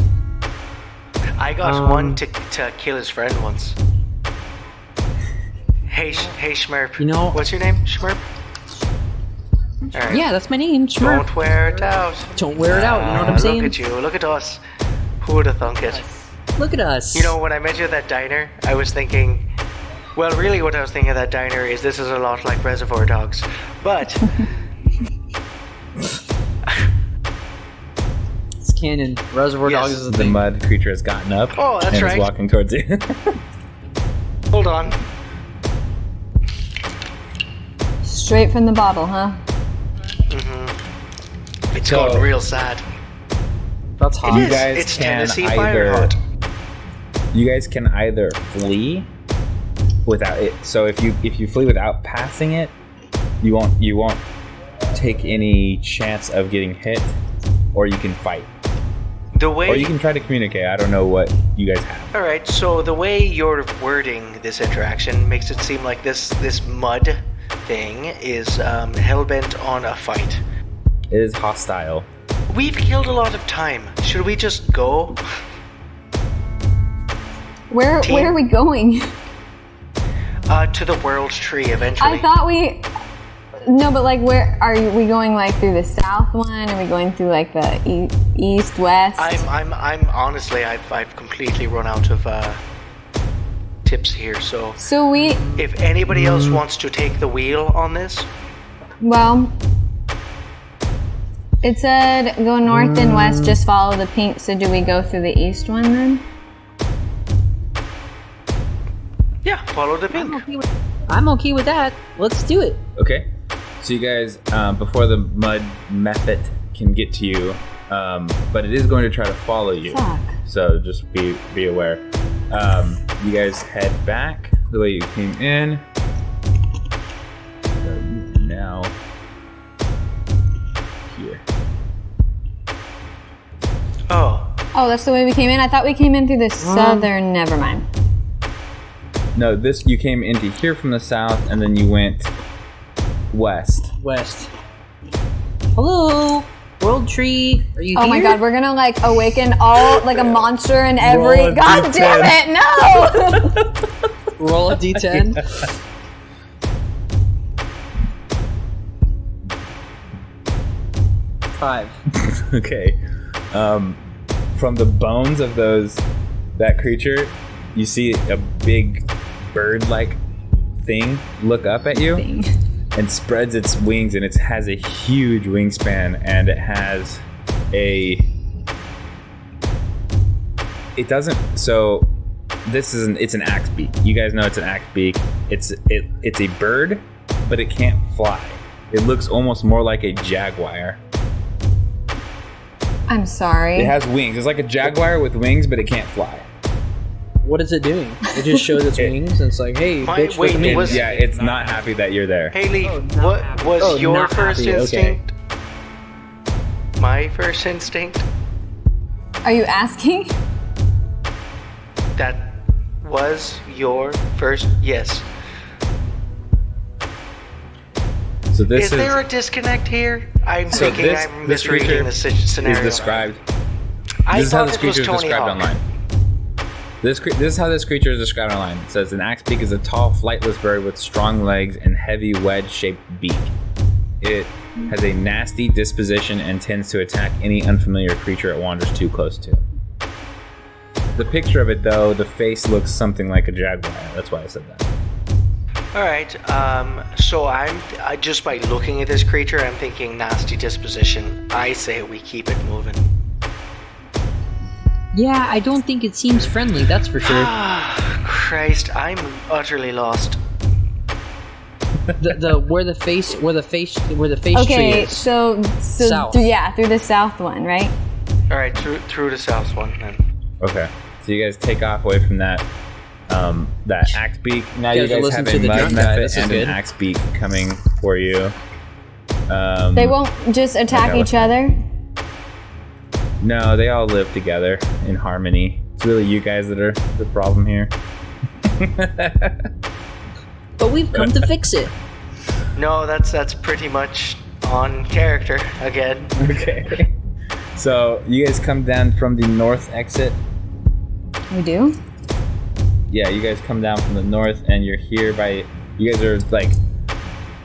I got one to kill his friend once. Hey Schmurp. You know... What's your name, Schmurp? All right. Yeah, that's my name, Schmurp. Don't wear it out. Don't wear it out, you know what I'm saying? Look at you, look at us. Who would have thunk it? Look at us. You know, when I met you at that diner, I was thinking... Well, really what I was thinking at that diner is this is a lot like Reservoir Dogs. But... It's canon. Reservoir Dogs is a The thing. mud creature has gotten up Oh, that's and right. is walking towards you. Hold on. Straight from the bottle, huh? It's So- gotten real sad. That's hot. It You is. guys It's can Tennessee either- fire hot. You guys can either flee without it. So if you flee without passing it, you won't take any chance of getting hit, or you can fight, The or way... you can try to communicate. I don't know what you guys have. Alright, so the way you're wording this interaction makes it seem like this mud thing is hell-bent on a fight. It is hostile. We've killed a lot of time. Should we just go? Where are we going? To the world tree eventually. I thought we... No, but like, where are we going? Like through the south one? Are we going through like the east, west? I'm honestly, I've completely run out of tips here. So we... if anybody else wants to take the wheel on this, Well, it said go north and west, just follow the pink. So do we go through the east one then? yeah, follow the pink. I'm okay with that. Let's do it. Okay. So you guys, before the mud method can get to you, but it is going to try to follow you. Fuck. So just be aware. You guys head back the way you came in. So now here. Oh, that's the way we came in? I thought we came in through the southern... Never mind. No, you came into here from the south, and then you went west. West. Hello, world tree. Are you Oh here? my god, we're gonna like awaken all... Like a monster in every... Roll a God D10. damn it, no! Roll a d10. Five. Okay. From the bones of that creature, you see a big bird-like thing look up at you and spreads its wings, and it has a huge wingspan, and it has it's an axe beak. You guys know it's an axe beak. It's a bird, but it can't fly. It looks almost more like a jaguar. I'm sorry. It has wings. It's like a jaguar with wings, but it can't fly. What is it doing? It just shows its wings and it's like, hey, bitch, wait, look at me. was- Yeah, it's not happy that you're there. Haley, what was Oh, your not first happy, okay. instinct? my first instinct. Are you asking? That was your first. Yes. So this Is there a disconnect here? I'm so thinking I'm misreading the is scenario. described. I This is how thought this it was creature is Tony described Hawk. online. This is how this creature is described online. It says an axebeak is a tall, flightless bird with strong legs and heavy wedge-shaped beak. It has a nasty disposition and tends to attack any unfamiliar creature it wanders too close to. The picture of it, though, the face looks something like a jaguar. That's why I said that. All right. So I just by looking at this creature, I'm thinking nasty disposition. I say we keep it moving. Yeah, I don't think it seems friendly. That's for sure. Christ, I'm utterly lost. Where the face tree Okay, is. so South. through the south one, right? All right, through the south one then. Okay. So you guys take off away from that axe beak. Now you You guys guys listen have to a the mud drunk guy. method This is and good. an axe beak coming for you. They won't just attack Okay, each other. No, they all live together in harmony. It's really you guys that are the problem here. But we've come to fix it. No, that's pretty much on character again. Okay. So you guys come down from the north exit. We do? Yeah, you guys come down from the north and you're here by... You guys are like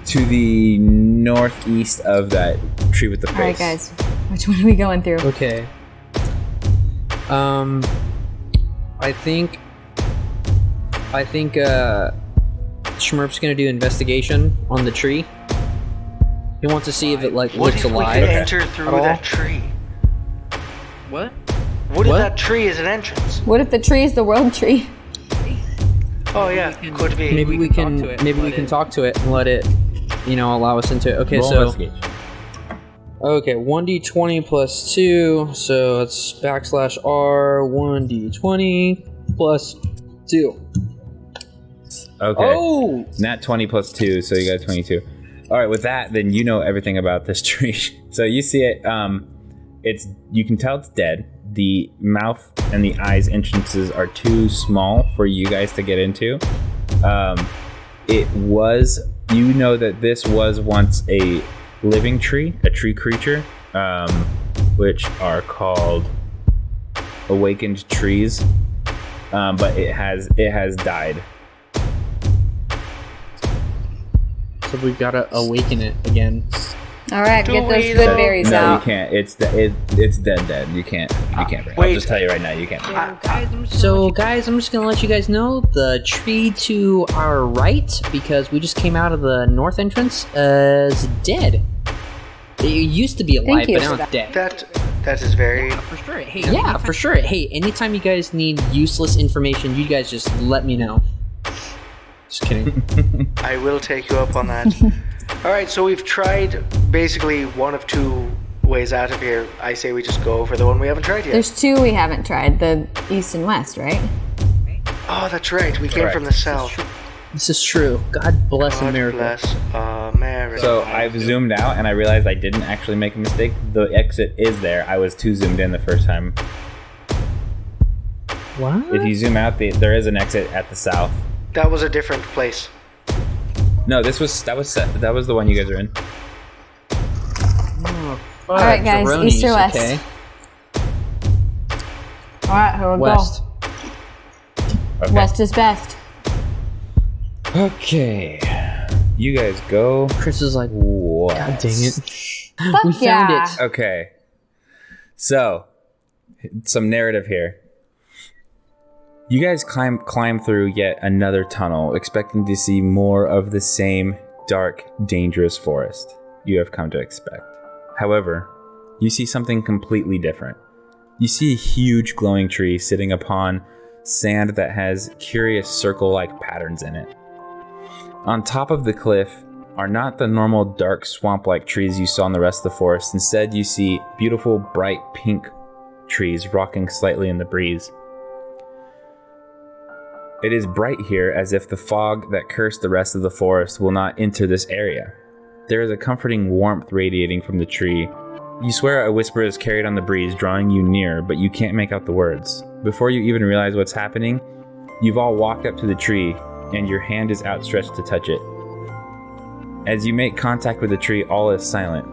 to the northeast of that tree with the face. Alright, guys. Which one are we going through? Okay. I think Schmurp's gonna do investigation on the tree. He wants to see if it What looks if we alive. could enter through at all? that tree? What? What if What? that tree is an entrance? What if the tree is the world tree? Oh yeah, could be. Maybe we can talk to it maybe and we let can it- talk to it and let it, allow us into it. Okay, Roll so investigation. okay, 1d20 plus 2, so it's /R 1d20 plus 2. Okay. Oh! Nat 20 plus 2, so you got 22. All right, with that, then you know everything about this tree. So you see it. You can tell it's dead. The mouth and the eyes entrances are too small for you guys to get into. You know that this was once a living tree, a tree creature, which are called awakened trees. But it has died. So we've got to awaken it again. Alright, Do get those we, good though? berries No, you out. can't. It's dead. You can't. Bring it. I'll wait. just tell you right now. You can't. So, guys, I'm just gonna let you guys know the tree to our right, because we just came out of the north entrance, is dead. It used to be alive, Thank you but for now it's that. dead. That is very. For sure. Hey, yeah, for sure. Hey, anytime you guys need useless information, you guys just let me know. Just kidding. I will take you up on that. All right, so we've tried basically one of two ways out of here. I say we just go for the one we haven't tried yet. There's two we haven't tried, the east and west, right? Oh, that's right. We came Correct. from the south. This is true. God bless God America. bless America. So I've zoomed out and I realized I didn't actually make a mistake. The exit is there. I was too zoomed in the first time. What? If you zoom out, there is an exit at the south. That was a different place. No, that was the one you guys are in. Oh, fuck, Alright, guys, jabronis, east or west? Okay. Alright, here we West. Okay. go. West is best. Okay. You guys go. Chris is like, What? God dang it. Fuck We found yeah. it. Okay. So, some narrative here. You guys climb through yet another tunnel, expecting to see more of the same dark, dangerous forest you have come to expect. However, you see something completely different. You see a huge glowing tree sitting upon sand that has curious circle-like patterns in it. On top of the cliff are not the normal dark swamp-like trees you saw in the rest of the forest. Instead, you see beautiful, bright pink trees rocking slightly in the breeze. It is bright here, as if the fog that cursed the rest of the forest will not enter this area. There is a comforting warmth radiating from the tree, You swear a whisper is carried on the breeze, drawing you near, but you can't make out the words. Before you even realize what's happening, you've all walked up to the tree, and your hand is outstretched to touch it. As you make contact with the tree, all is silent.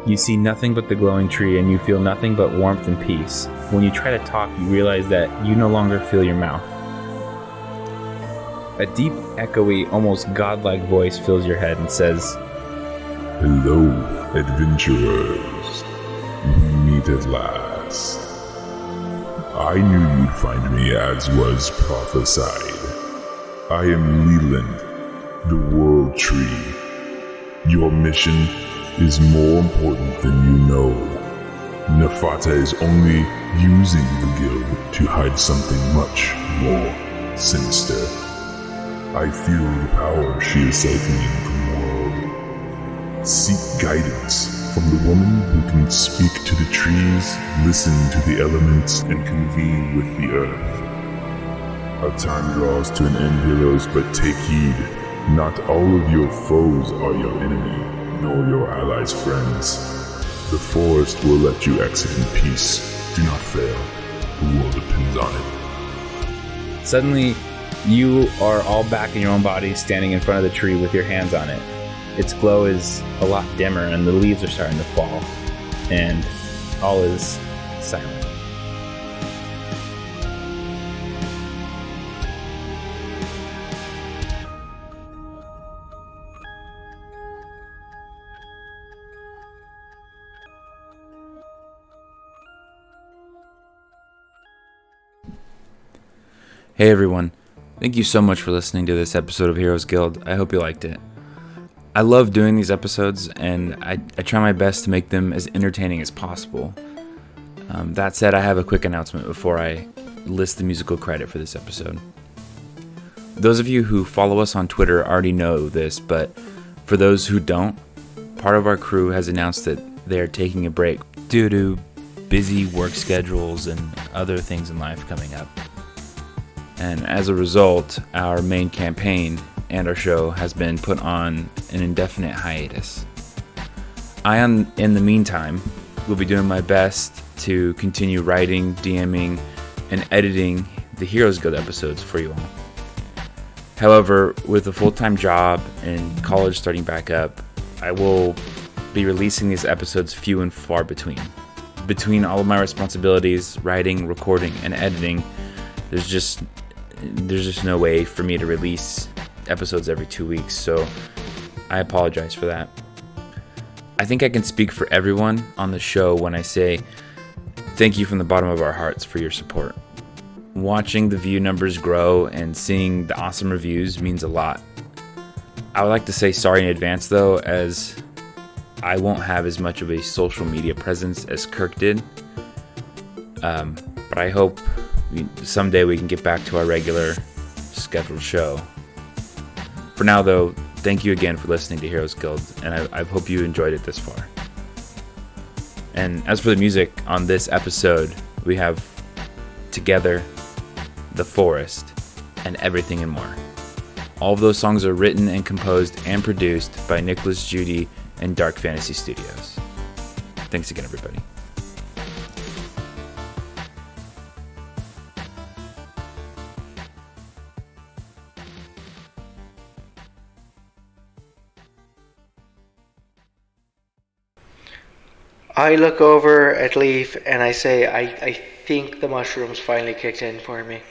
You see nothing but the glowing tree, and you feel nothing but warmth and peace. When you try to talk, you realize that you no longer feel your mouth. A deep, echoey, almost godlike voice fills your head and says, "Hello, adventurers. We meet at last. I knew you'd find me as was prophesied. I am Leland, the World Tree. Your mission is more important than you know. Nefata is only using the guild to hide something much more sinister. I feel the power she is siphoning from the world. Seek guidance from the woman who can speak to the trees, listen to the elements, and convene with the earth. Our time draws to an end, heroes, but take heed. Not all of your foes are your enemy, nor your allies' friends. The forest will let you exit in peace. Do not fail. The world depends on it." Suddenly, you are all back in your own body, standing in front of the tree with your hands on it. Its glow is a lot dimmer, and the leaves are starting to fall, and all is silent. Hey everyone, thank you so much for listening to this episode of Heroes Guild. I hope you liked it. I love doing these episodes, and I try my best to make them as entertaining as possible. That said, I have a quick announcement before I list the musical credit for this episode. Those of you who follow us on Twitter already know this, but for those who don't, part of our crew has announced that they are taking a break due to busy work schedules and other things in life coming up. And as a result, our main campaign and our show has been put on an indefinite hiatus. In the meantime, will be doing my best to continue writing, DMing, and editing the Heroes Guild episodes for you all. However, with a full-time job and college starting back up, I will be releasing these episodes few and far between. Between all of my responsibilities, writing, recording, and editing, there's just no way for me to release episodes every 2 weeks, so I apologize for that. I think I can speak for everyone on the show when I say thank you from the bottom of our hearts for your support. Watching the view numbers grow and seeing the awesome reviews means a lot. I would like to say sorry in advance though, as I won't have as much of a social media presence as Kirk did, but I hope someday we can get back to our regular scheduled show. For now though, thank you again for listening to Heroes Guild, and I hope you enjoyed it this far. And as for the music on this episode, we have Together, The Forest, and Everything and More. All of those songs are written and composed and produced by Nicolas, Jeudy, and Dark Fantasy Studios. Thanks again, everybody. I look over at Leaf and I say, I think the mushrooms finally kicked in for me.